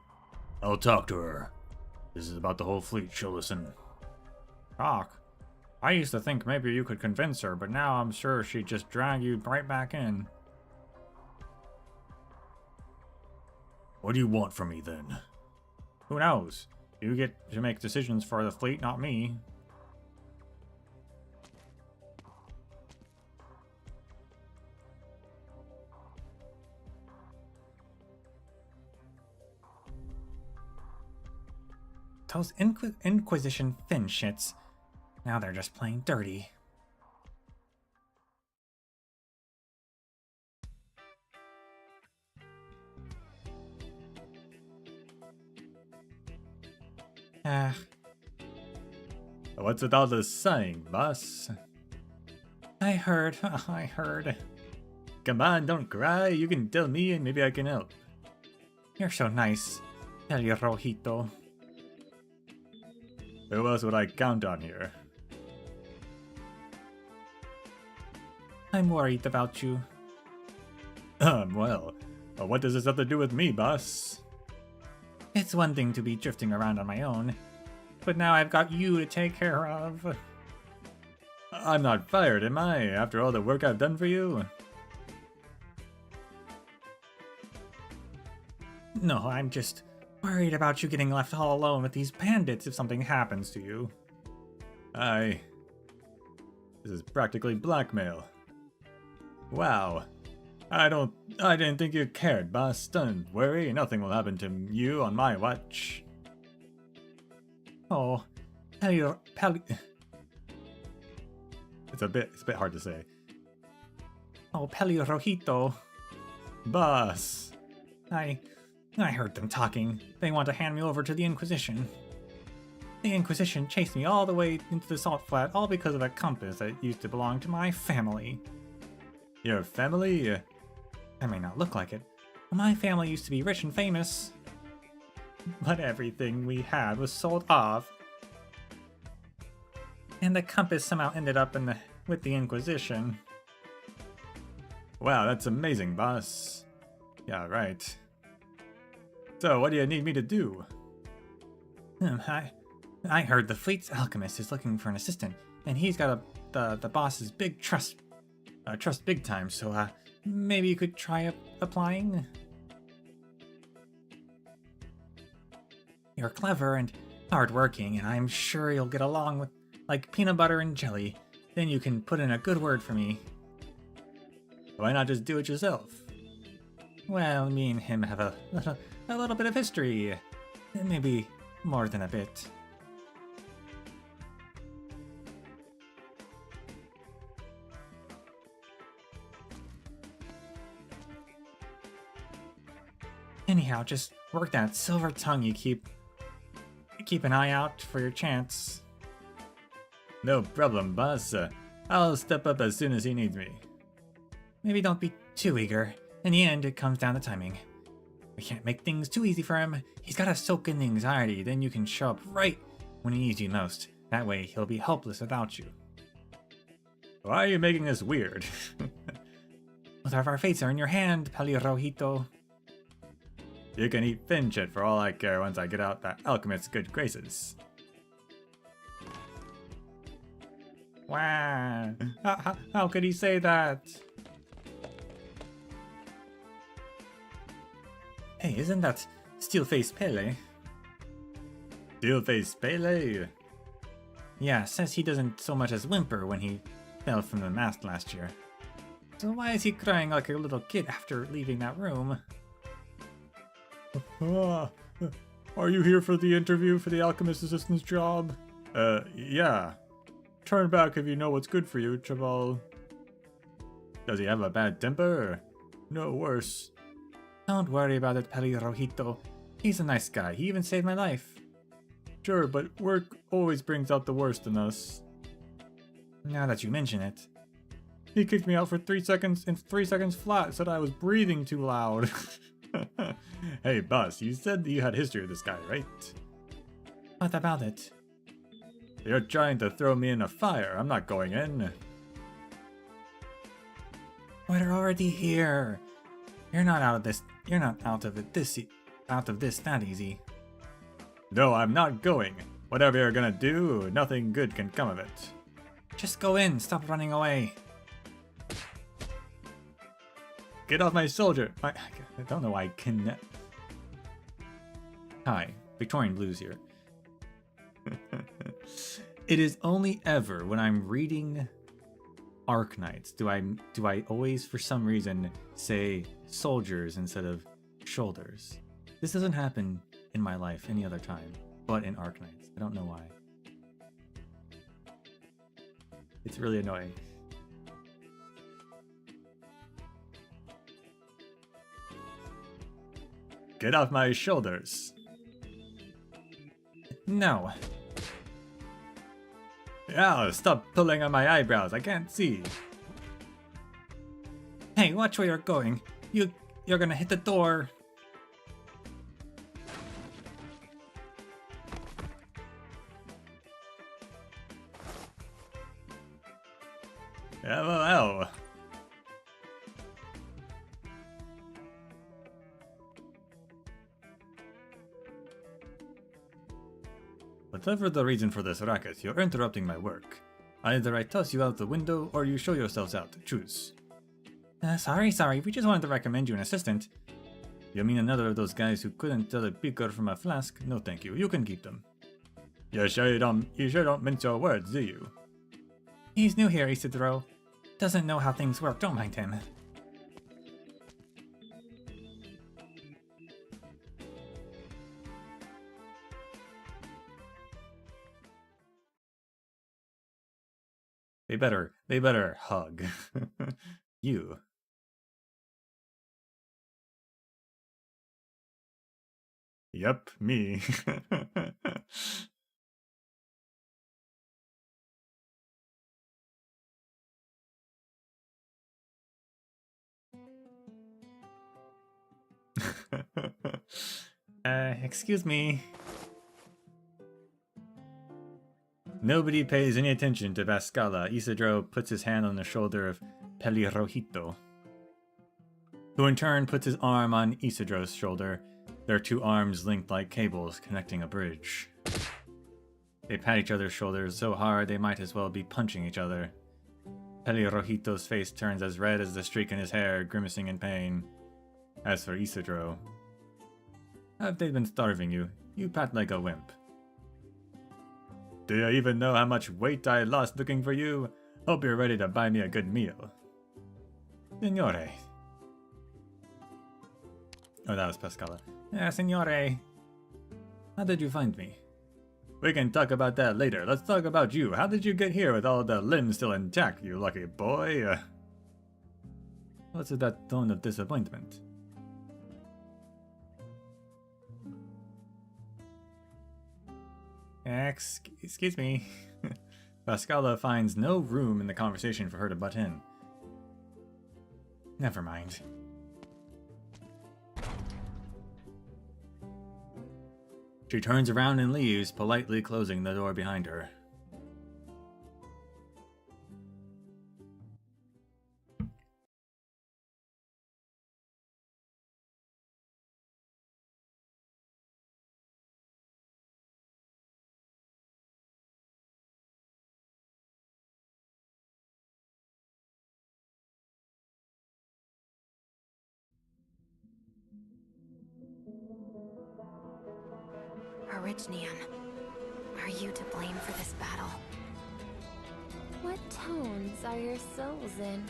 talk to her. This is about the whole fleet, she'll listen. Talk? I used to think maybe you could convince her, but now I'm sure she'd just drag you right back in. What do you want from me, then? Who knows? You get to make decisions for the fleet, not me. Those Inquisition Finn shits. Now they're just playing dirty. What's with all this sighing, boss? I heard. Come on, don't cry. You can tell me and maybe I can help. You're so nice, El Rojito. Who else would I count on here? I'm worried about you. Well, Well, what does this have to do with me, boss? It's one thing to be drifting around on my own, but now I've got you to take care of. I'm not fired, am I, after all the work I've done for you? No, I'm just worried about you getting left all alone with these bandits if something happens to you. This is practically blackmail. Wow. I didn't think you cared, boss. Don't worry, nothing will happen to you on my watch. Oh, It's a bit hard to say. Oh, Peli Rojito. Boss. I heard them talking. They want to hand me over to the Inquisition. The Inquisition chased me all the way into the salt flat, all because of a compass that used to belong to my family. Your family? I may not look like it, but my family used to be rich and famous. But everything we had was sold off. And the compass somehow ended up with the Inquisition. Wow, that's amazing, boss. Yeah, right. So, what do you need me to do? I heard the fleet's alchemist is looking for an assistant, and he's got the boss's big trust big time, so maybe you could try applying? You're clever and hardworking, and I'm sure you'll get along with like peanut butter and jelly. Then you can put in a good word for me. Why not just do it yourself? Well, me and him have a little bit of history. Maybe more than a bit. Anyhow, just work that silver tongue you keep an eye out for your chance. No problem, boss. I'll step up as soon as he needs me. Maybe don't be too eager. In the end, it comes down to timing. We can't make things too easy for him. He's gotta soak in the anxiety, then you can show up right when he needs you most. That way, he'll be helpless without you. Why are you making this weird? Both of our fates are in your hand, Peli Rojito. You can eat fin shit for all I care once I get out that alchemist's good graces. Wow. How could he say that? Hey, isn't that Steel-Faced Pele? Steel-Faced Pele? Yeah, says he doesn't so much as whimper when he fell from the mast last year. So why is he crying like a little kid after leaving that room? Are you here for the interview for the alchemist assistant's job? Yeah. Turn back if you know what's good for you, Chaval. Does he have a bad temper? No worse. Don't worry about it, Peli Rojito. He's a nice guy. He even saved my life. Sure, but work always brings out the worst in us. Now that you mention it. He kicked me out for 3 seconds, and 3 seconds flat, said I was breathing too loud. Hey, boss, you said that you had history with this guy, right? What about it? You're trying to throw me in a fire. I'm not going in. We're already here. You're not out of this. You're not out of this that easy. No, I'm not going. Whatever you're gonna do, nothing good can come of it. Just go in. Stop running away. Get off my soldier. I don't know why I can. Hi, Victorian Blues here. It is only ever when I'm reading Arknights do I always for some reason say soldiers instead of shoulders. This doesn't happen in my life any other time, but in Arknights. I don't know why. It's really annoying. Get off my shoulders. No. Yeah, stop pulling on my eyebrows. I can't see. Hey, watch where you're going. You're gonna hit the door. LOL. Whatever the reason for this racket, you're interrupting my work. Either I toss you out the window, or you show yourselves out. Choose. Sorry, we just wanted to recommend you an assistant. You mean another of those guys who couldn't tell a beaker from a flask? No thank you, you can keep them. You sure don't mince your words, do you? He's new here, Isidro. Doesn't know how things work, don't mind him. They better hug. You. Yep, me. Excuse me. Nobody pays any attention to Vascala. Isidro puts his hand on the shoulder of Pelirrojito, who in turn puts his arm on Isidro's shoulder, their two arms linked like cables connecting a bridge. They pat each other's shoulders so hard they might as well be punching each other. Pelirrojito's face turns as red as the streak in his hair, grimacing in pain. As for Isidro, have they been starving you? You pat like a wimp. Do you even know how much weight I lost looking for you? Hope you're ready to buy me a good meal. Signore. Oh, that was Pascala. Signore. How did you find me? We can talk about that later. Let's talk about you. How did you get here with all the limbs still intact, you lucky boy? What's with that tone of disappointment? Excuse me. Pascala finds no room in the conversation for her to butt in. Never mind. She turns around and leaves, politely closing the door behind her. Orignium, are you to blame for this battle? What tones are your souls in?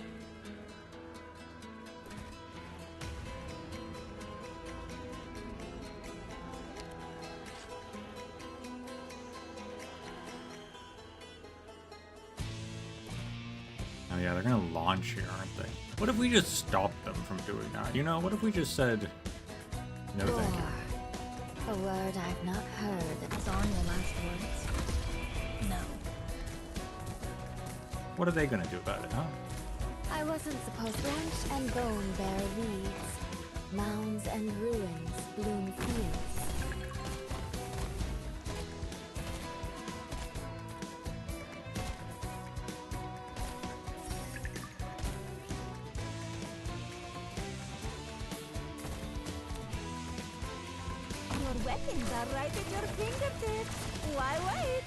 Oh yeah, they're gonna launch here, aren't they? What if we just stopped them from doing that? You know, what if we just said, no thank you? A word I've not heard. It's on your last words. No. What are they gonna do about it, huh? I wasn't supposed to. Branch and bone bear weeds. Mounds and ruins bloom fields. Your weapons are right at your fingertips. Why wait?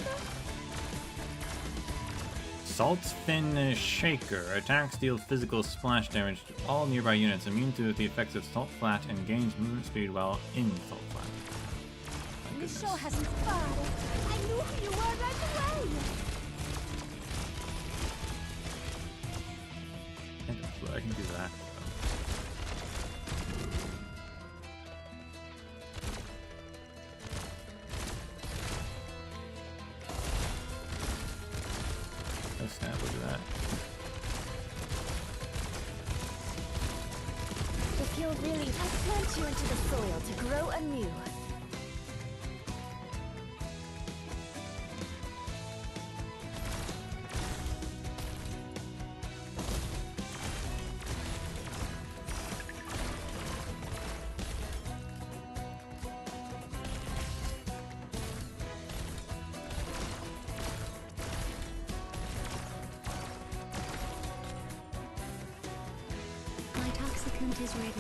Salt's Fin Shaker. Attacks deal physical splash damage to all nearby units, immune to the effects of Salt Flat, and gains movement speed while in Salt Flat. My This goodness. show has inspired. I knew who you were right away. I can do that. Oh snap, look at that. If you'll really, I plant you into the soil to grow anew. My toxicant is ready.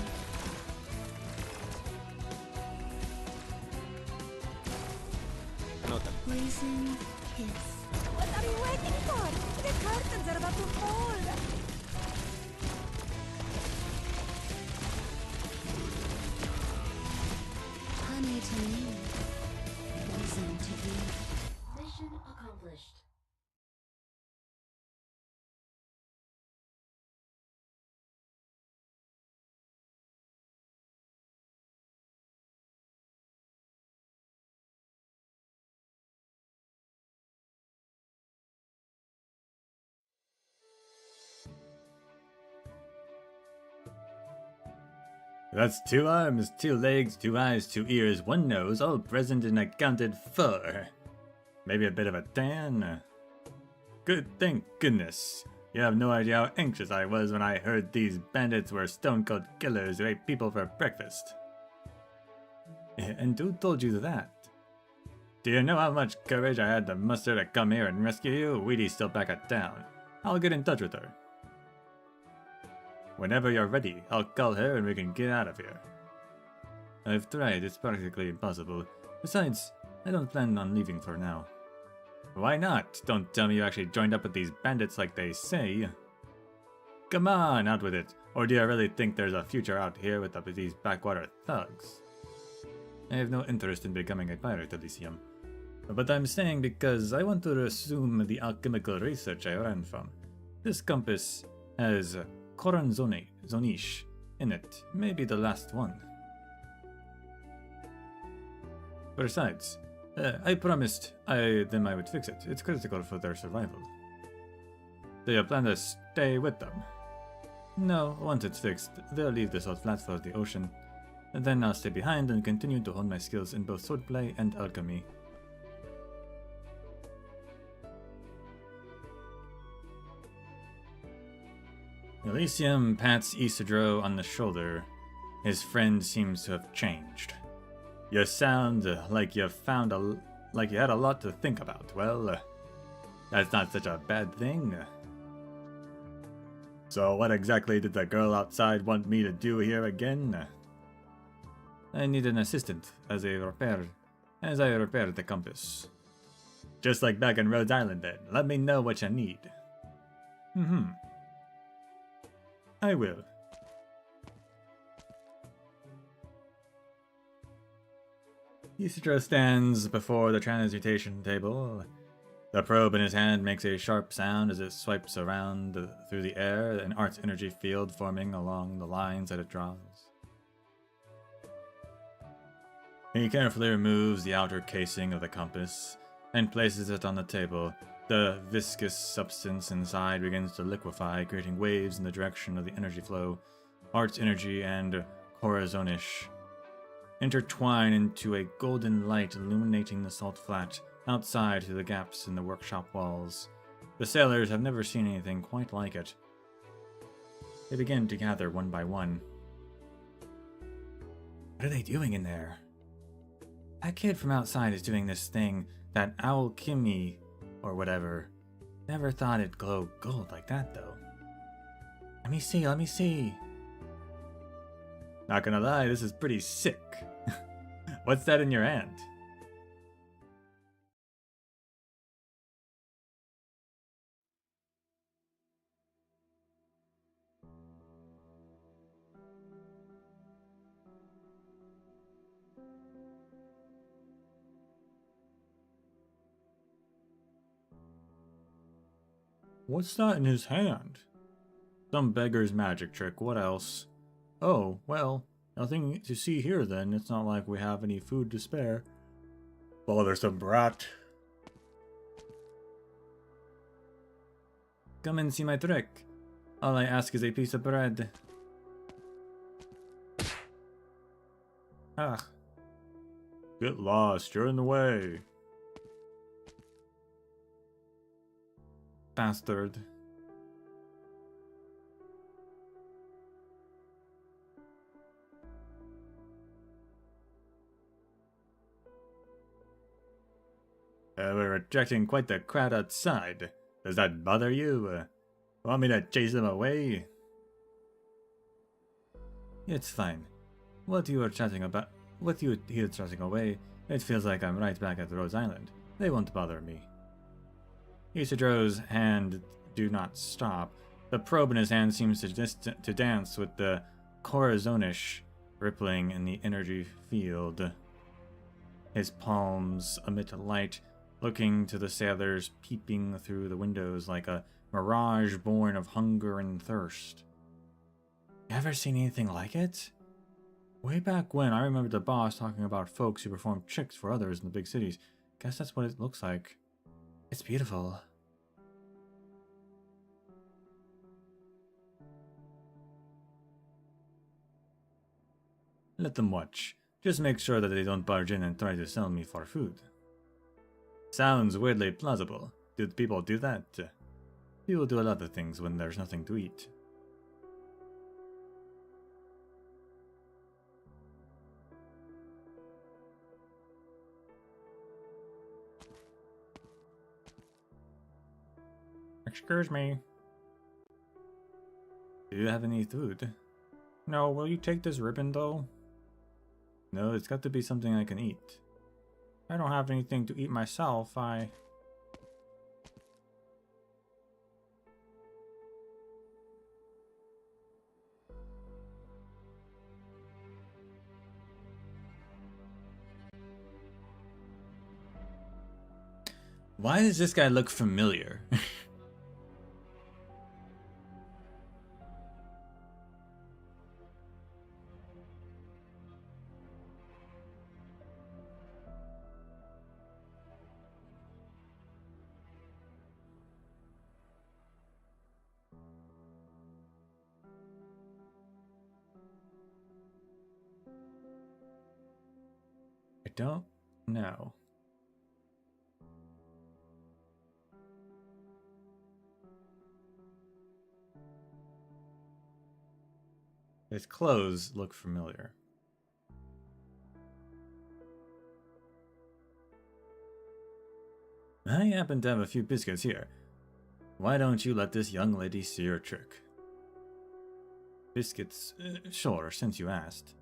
Nota. Will you poison kiss. What are you waiting for? The curtains are about to fall. Honey to me, poison to you. Mission accomplished. That's 2 arms, 2 legs, 2 eyes, 2 ears, 1 nose, all present and accounted for. Maybe a bit of a tan. Good, thank goodness. You have no idea how anxious I was when I heard these bandits were stone-cold killers who ate people for breakfast. And who told you that? Do you know how much courage I had to muster to come here and rescue you? Wheaty's still back at town. I'll get in touch with her. Whenever you're ready, I'll call her and we can get out of here. I've tried, it's practically impossible. Besides, I don't plan on leaving for now. Why not? Don't tell me you actually joined up with these bandits like they say. Come on, out with it. Or do you really think there's a future out here with these backwater thugs? I have no interest in becoming a pirate, Elysium. But I'm saying because I want to resume the alchemical research I ran from. This compass has Coran Zonish in it, maybe the last one. Besides, I promised them I would fix it. It's critical for their survival. Do you plan to stay with them? No, once it's fixed, they'll leave the salt flat for the ocean. And then I'll stay behind and continue to hone my skills in both swordplay and alchemy. Elysium pats Isidro on the shoulder. His friend seems to have changed. You sound like you had a lot to think about. Well, that's not such a bad thing. So what exactly did the girl outside want me to do here again? I need an assistant as I repair the compass. Just like back in Rhode Island then. Let me know what you need. I will. Isidro stands before the transmutation table. The probe in his hand makes a sharp sound as it swipes around through the air, an art's energy field forming along the lines that it draws. He carefully removes the outer casing of the compass and places it on the table. The viscous substance inside begins to liquefy, creating waves in the direction of the energy flow. Art's energy and Corazonish intertwine into a golden light illuminating the salt flat outside through the gaps in the workshop walls. The sailors have never seen anything quite like it. They begin to gather one by one. What are they doing in there? That kid from outside is doing this thing, that alchemy or whatever. Never thought it'd glow gold like that though. Let me see. Not gonna lie, this is pretty sick. What's that in your hand? What's that in his hand? Some beggar's magic trick, what else? Oh, well, nothing to see here then. It's not like we have any food to spare. Bothersome brat. Come and see my trick. All I ask is a piece of bread. Ah. Get lost, you're in the way. Bastard. We're attracting quite the crowd outside. Does that bother you? Want me to chase them away? It's fine. What you are chatting away, it feels like I'm right back at Rose Island. They won't bother me. Isidro's hand do not stop. The probe in his hand seems to dance with the corazonish rippling in the energy field. His palms emit light, looking to the sailors peeping through the windows like a mirage born of hunger and thirst. Ever seen anything like it? Way back when, I remember the boss talking about folks who perform tricks for others in the big cities. Guess that's what it looks like. It's beautiful. Let them watch. Just make sure that they don't barge in and try to sell me for food. Sounds weirdly plausible. Do people do that? People do a lot of things when there's nothing to eat. Excuse me. Do you have any food? No, will you take this ribbon though? No, it's got to be something I can eat. I don't have anything to eat myself, Why does this guy look familiar? I don't know. His clothes look familiar. I happen to have a few biscuits here. Why don't you let this young lady see your trick? Biscuits? Sure, since you asked.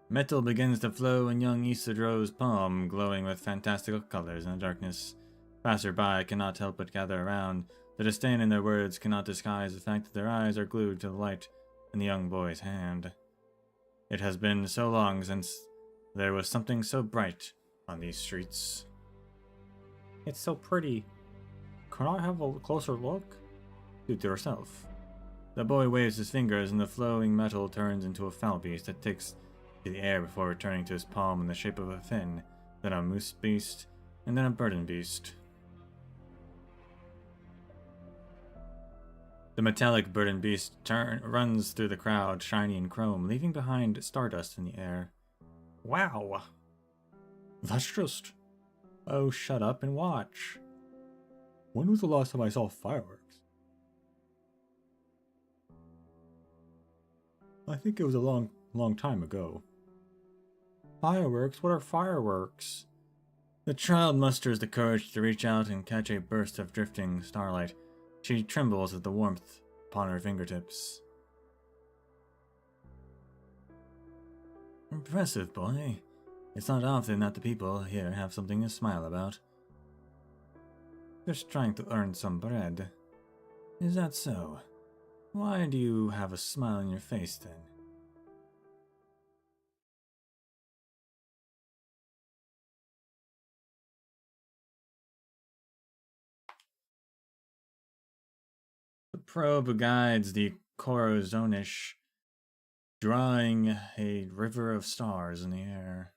Metal begins to flow in young Isidro's palm, glowing with fantastical colors in the darkness. Passerby cannot help but gather around. The disdain in their words cannot disguise the fact that their eyes are glued to the light in the young boy's hand. It has been so long since there was something so bright on these streets. It's so pretty. Can I have a closer look? Do to yourself. The boy waves his fingers and the flowing metal turns into a foul beast that takes to the air before returning to his palm in the shape of a fin, then a moose beast, and then a burden beast. The metallic burden beast runs through the crowd, shiny and chrome, leaving behind stardust in the air. Wow! That's just... Oh, shut up and watch. When was the last time I saw fireworks? I think it was a long time ago. Fireworks? What are fireworks? The child musters the courage to reach out and catch a burst of drifting starlight. She trembles at the warmth upon her fingertips. Impressive, boy. It's not often that the people here have something to smile about. Just trying to earn some bread. Is that so? Why do you have a smile on your face then? The probe guides the corazonish, drawing a river of stars in the air.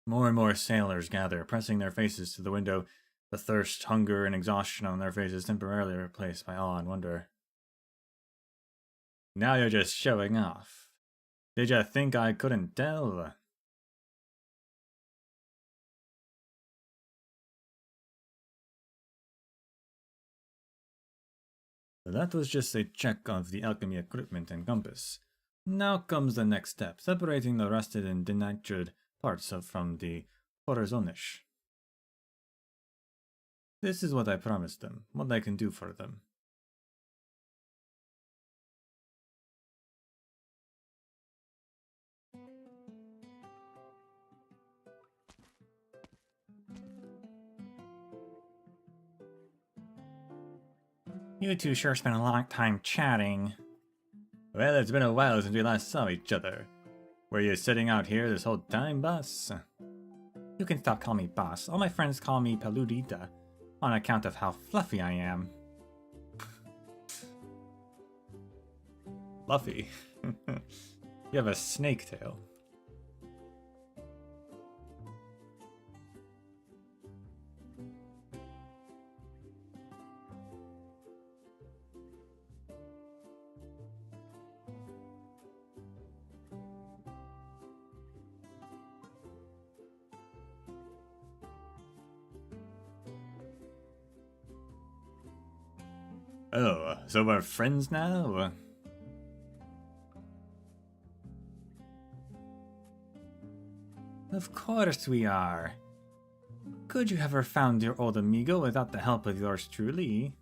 More and more sailors gather, pressing their faces to the window, the thirst, hunger, and exhaustion on their faces temporarily replaced by awe and wonder. Now you're just showing off. Did you think I couldn't tell? That was just a check of the alchemy equipment and compass. Now comes the next step, separating the rusted and denatured parts from the corazonish. This is what I promised them, what I can do for them. You two sure spent a long time chatting. Well, it's been a while since we last saw each other. Were you sitting out here this whole time, boss? You can stop calling me boss. All my friends call me Peludita, on account of how fluffy I am. Fluffy? You have a snake tail. Oh, so we're friends now? Of course we are. Could you ever found your old amigo without the help of yours truly?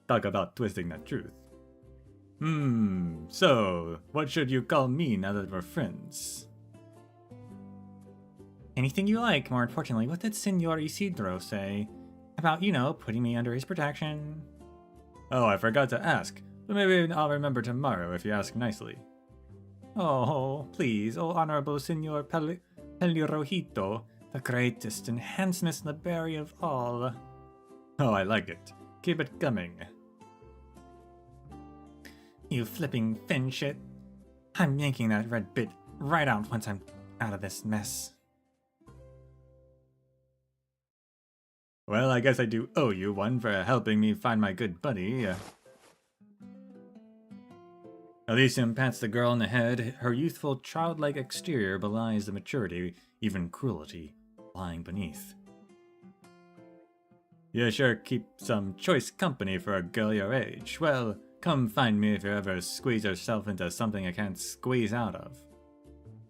Talk about twisting the truth. So, what should you call me now that we're friends? Anything you like, more importantly. What did Senor Isidro say? About, you know, putting me under his protection. Oh, I forgot to ask, but maybe I'll remember tomorrow if you ask nicely. Oh, please, oh Honorable Senor Pelirojito, the greatest and handsomest Liberia of all. Oh, I like it. Keep it coming. You flipping fin shit. I'm yanking that red bit right out once I'm out of this mess. Well, I guess I do owe you one for helping me find my good buddy. Elysium pats the girl on the head. Her youthful, childlike exterior belies the maturity, even cruelty, lying beneath. You sure keep some choice company for a girl your age. Well, come find me if you ever squeeze yourself into something I can't squeeze out of.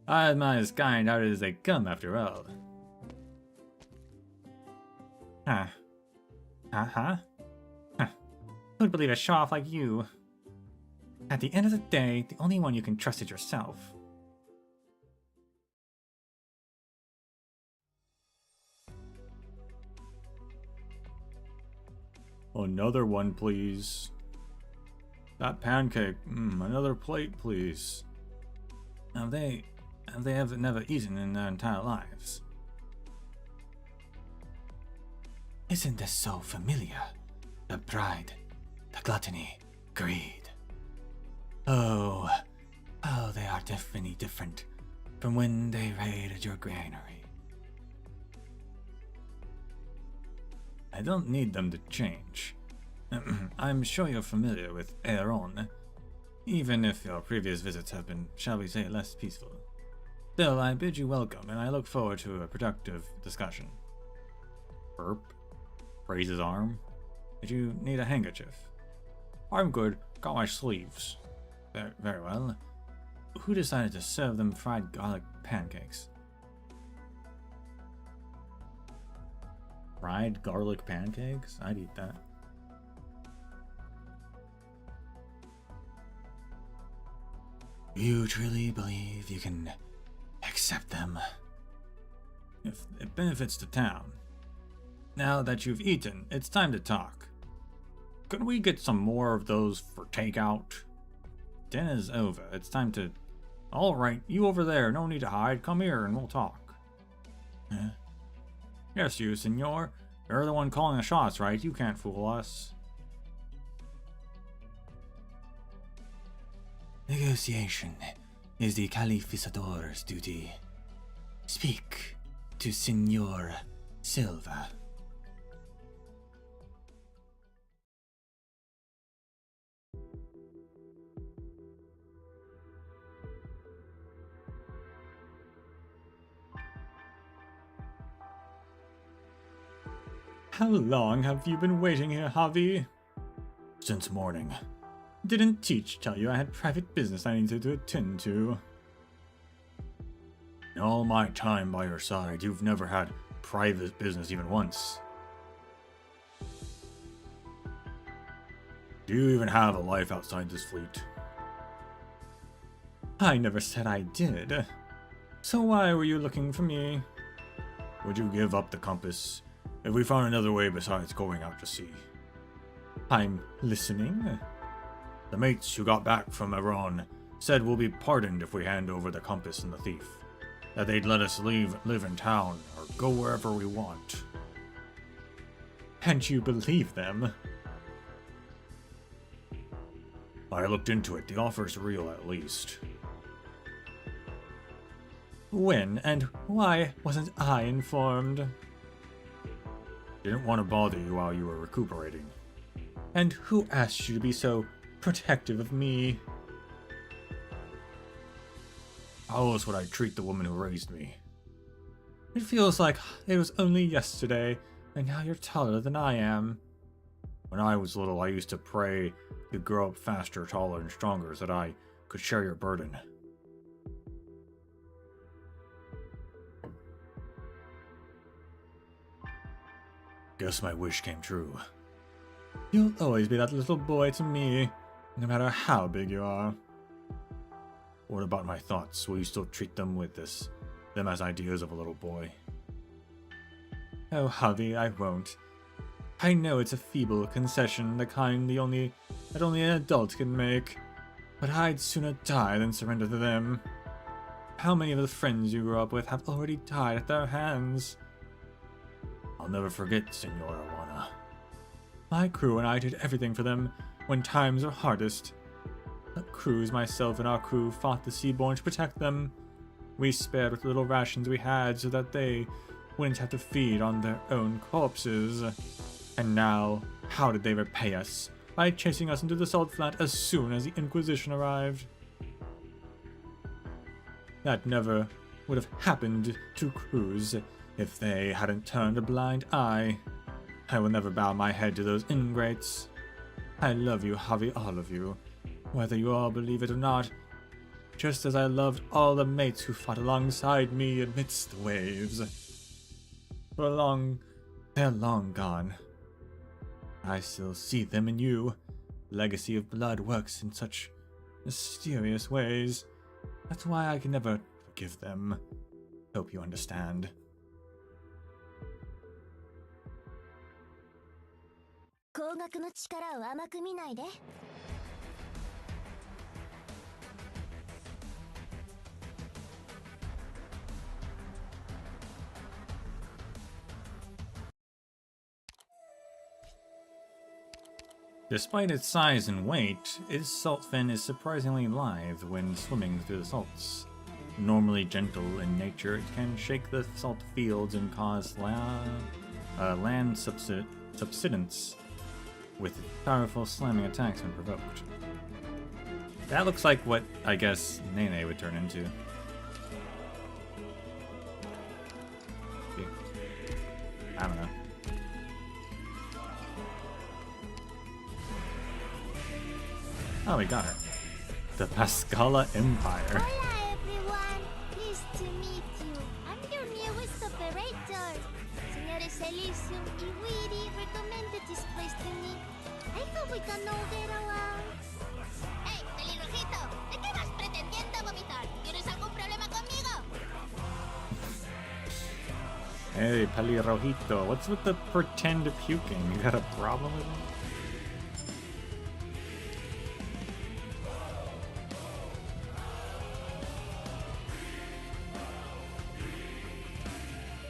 I'm as kind-hearted as they come, after all. Huh. Huh? Who'd believe a show-off like you? At the end of the day, the only one you can trust is yourself. Another one, please. That pancake. Another plate, please. They have never eaten in their entire lives. Isn't this so familiar? The pride, the gluttony, greed. Oh, they are definitely different from when they raided your granary. I don't need them to change. I'm sure you're familiar with Aaron, even if your previous visits have been, shall we say, less peaceful. Still, I bid you welcome, and I look forward to a productive discussion. Burp. Raise his arm. Did you need a handkerchief? I'm good. Got my sleeves. Very well. Who decided to serve them fried garlic pancakes? Fried garlic pancakes? I'd eat that. You truly believe you can accept them? If it benefits the town. Now that you've eaten, it's time to talk. Could we get some more of those for takeout? Dinner's over. It's time to... Alright, you over there. No need to hide. Come here and we'll talk. Yes, you, senor. You're the one calling the shots, right? You can't fool us. Negotiation is the Calificador's duty. Speak to Senor Silva. How long have you been waiting here, Javi? Since morning. Didn't Teach tell you I had private business I needed to attend to? In all my time by your side, you've never had private business even once. Do you even have a life outside this fleet? I never said I did. So why were you looking for me? Would you give up the compass if we found another way besides going out to sea? I'm listening. The mates who got back from Iran said we'll be pardoned if we hand over the compass and the thief. That they'd let us live in town or go wherever we want. And you believe them? I looked into it. The offer's real, at least. When and why wasn't I informed? Didn't want to bother you while you were recuperating. And who asked you to be so protective of me? How else would I treat the woman who raised me? It feels like it was only yesterday, and now you're taller than I am. When I was little, I used to pray to grow up faster, taller, and stronger so that I could share your burden. Guess my wish came true. You'll always be that little boy to me, no matter how big you are. What about my thoughts? Will you still treat them as ideas of a little boy? Oh, Javi, I won't. I know it's a feeble concession, the kind that only an adult can make, but I'd sooner die than surrender to them. How many of the friends you grew up with have already died at their hands? I'll never forget, Senora Juana. My crew and I did everything for them when times were hardest. The crews, myself and our crew, fought the Seaborn to protect them. We spared what little rations we had so that they wouldn't have to feed on their own corpses. And now, how did they repay us? By chasing us into the salt flat as soon as the Inquisition arrived. That never would have happened to crews if they hadn't turned a blind eye. I will never bow my head to those ingrates. I love you, Javi, all of you, whether you all believe it or not, just as I loved all the mates who fought alongside me amidst the waves. They're long gone. I still see them in you. Legacy of blood works in such mysterious ways. That's why I can never forgive them. Hope you understand. Despite its size and weight, its salt fin is surprisingly lithe when swimming through the salts. Normally gentle in nature, it can shake the salt fields and cause land subsidence with powerful slamming attacks when provoked. That looks like what, I guess, Nene would turn into. I don't know. Oh, we got her. The Pascala Empire. Hola everyone, pleased to meet you. I'm your newest operator. Señores Elysium y Weedy recommended this place to me. I thought we can all get along. Hey, pelirrojito, ¿de qué vas pretendiendo vomitar? ¿Tienes algún problema conmigo? Hey, pelirrojito, what's with the pretend puking? You got a problem with it?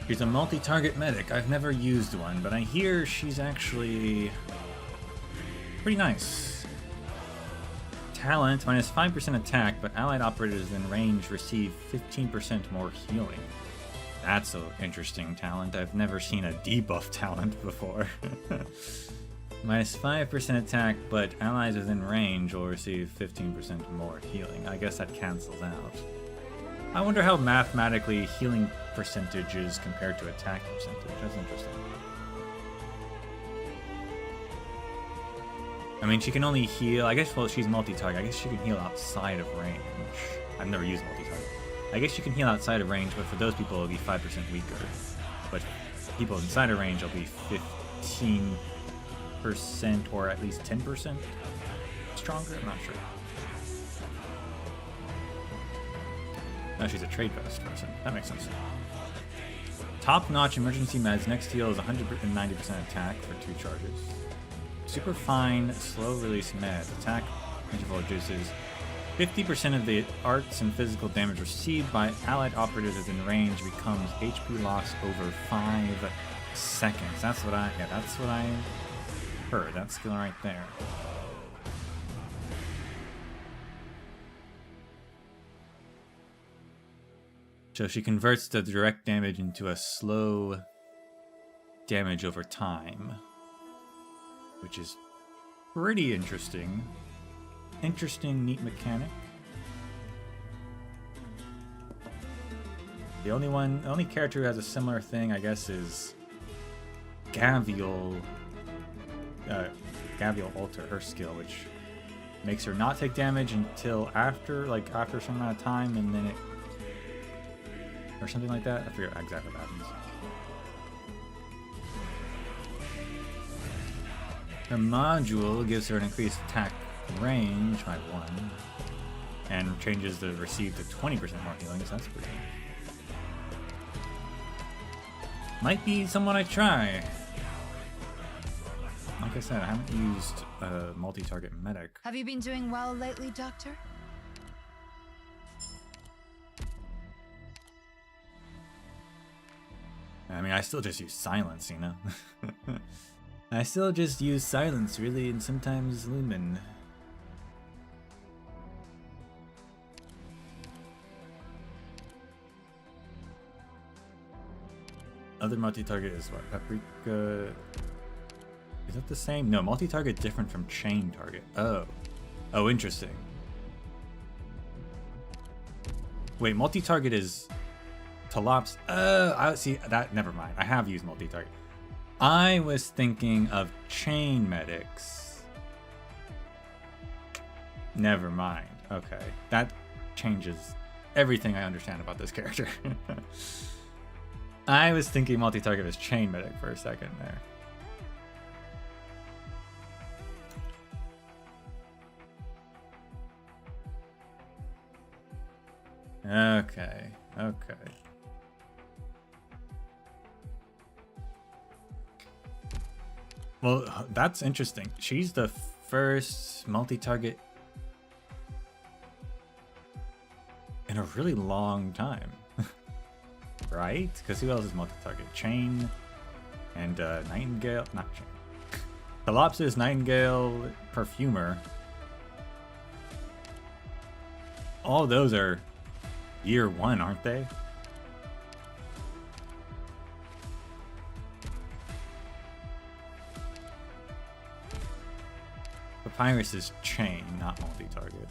She's a multi-target medic. I've never used one, but I hear she's actually pretty nice. Talent, minus 5% attack, but allied operators in range receive 15% more healing. That's an interesting talent. I've never seen a debuff talent before. Minus 5% attack, but allies within range will receive 15% more healing. I guess that cancels out. I wonder how mathematically healing percentage is compared to attack percentage. That's interesting. I mean, she can only heal, I guess, well, she's multi-target. I guess she can heal outside of range. I've never used multi-target. I guess you can heal outside of range, but for those people, it'll be 5% weaker. But people inside of range will be 15% or at least 10% stronger? I'm not sure. No, she's a trade post person. That makes sense. Top-notch emergency meds. Next heal is 190% attack for 2 charges. super fine, slow release meds. Attack interval reduces 50% of the arts and physical damage received by allied operatives within range becomes HP loss over 5 seconds. That's what I heard. That skill right there. So she converts the direct damage into a slow damage over time, which is pretty interesting. Interesting, neat mechanic. The only character who has a similar thing, I guess, is Gavial. Gavial Alter, her skill, which makes her not take damage until after some amount of time, and then it, or something like that. I forget exactly what happens. Her module gives her an increased attack range by 1, and changes the received to 20% more healing, so that's pretty good. Might be someone I try. Like I said, I haven't used a multi-target medic. Have you been doing well lately, Doctor? I mean, I still just use silence, you know? I still just use silence, really, and sometimes lumen. Other multi-target is what? Paprika... Is that the same? No, multi-target different from chain target. Oh. Oh, interesting. Wait, multi-target is... Talops... I see, that... Never mind. I have used multi-target. I was thinking of chain medics. Never mind. Okay. That changes everything I understand about this character. I was thinking multi-target was chain medic for a second there. Okay. Okay. Well, that's interesting. She's the first multi-target in a really long time. Right? Because who else is multi-target? Chain and Nightingale. Not Chain. Thalopsis, Nightingale, Perfumer. All of those are year 1, aren't they? Papyrus is chain, not multi-target.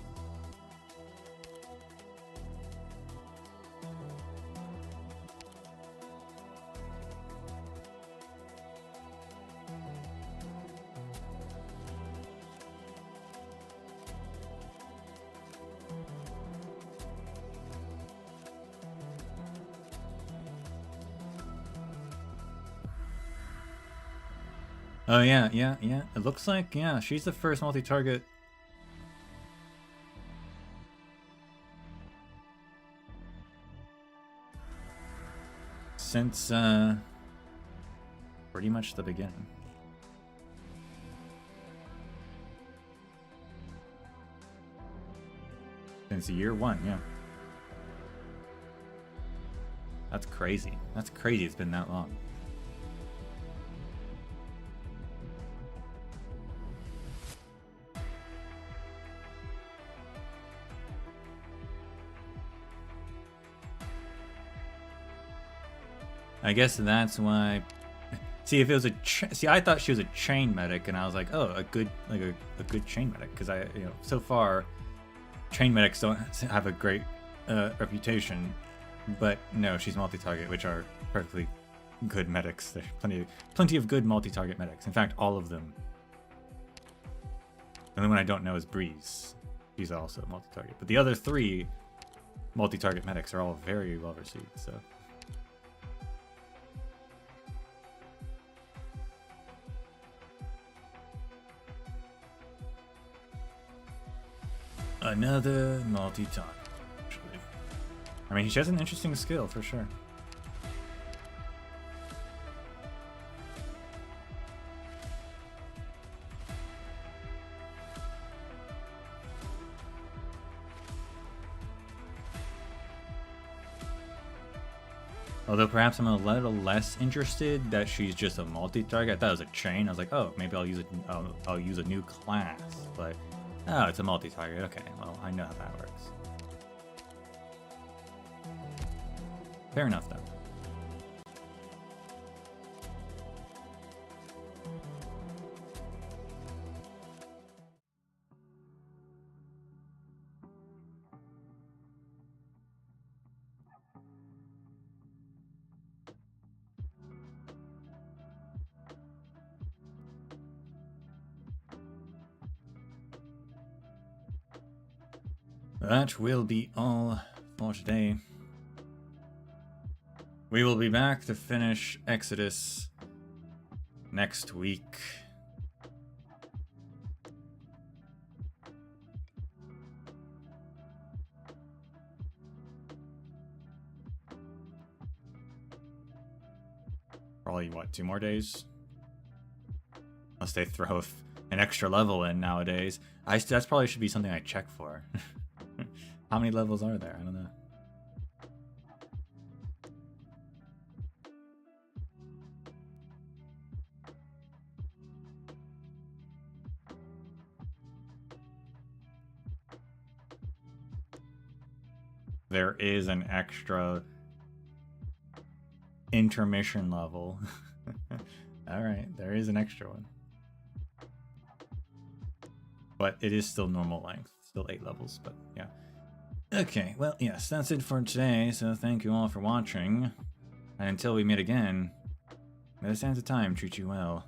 Oh yeah. It looks like, yeah, she's the first multi-target. Since, pretty much the beginning. Since year 1, yeah. That's crazy. That's crazy it's been that long. I guess that's why. See, if it was see, I thought she was a chain medic, and I was like, oh, a good chain medic, because so far, chain medics don't have a great reputation, but no, she's multi-target, which are perfectly good medics. There's plenty of good multi-target medics. In fact, all of them. And the one I don't know is Breeze. She's also multi-target, but the other 3 multi-target medics are all very well received. So. Another multi-target, actually. I mean, she has an interesting skill, for sure. Although perhaps I'm a little less interested that she's just a multi-target. I thought it was a chain. I was like, oh, maybe I'll use a new class. But oh, it's a multi-target. Okay, well, I know how that works. Fair enough, though. That will be all for today. We will be back to finish Exodus next week. Probably, what, 2 more days? Unless they throw an extra level in nowadays. That probably should be something I check for. How many levels are there? I don't know. There is an extra intermission level. Alright, there is an extra one. But it is still normal length. Still 8 levels, but yeah. Okay, well, yes, that's it for today, so thank you all for watching. And until we meet again, may the sands of time treat you well.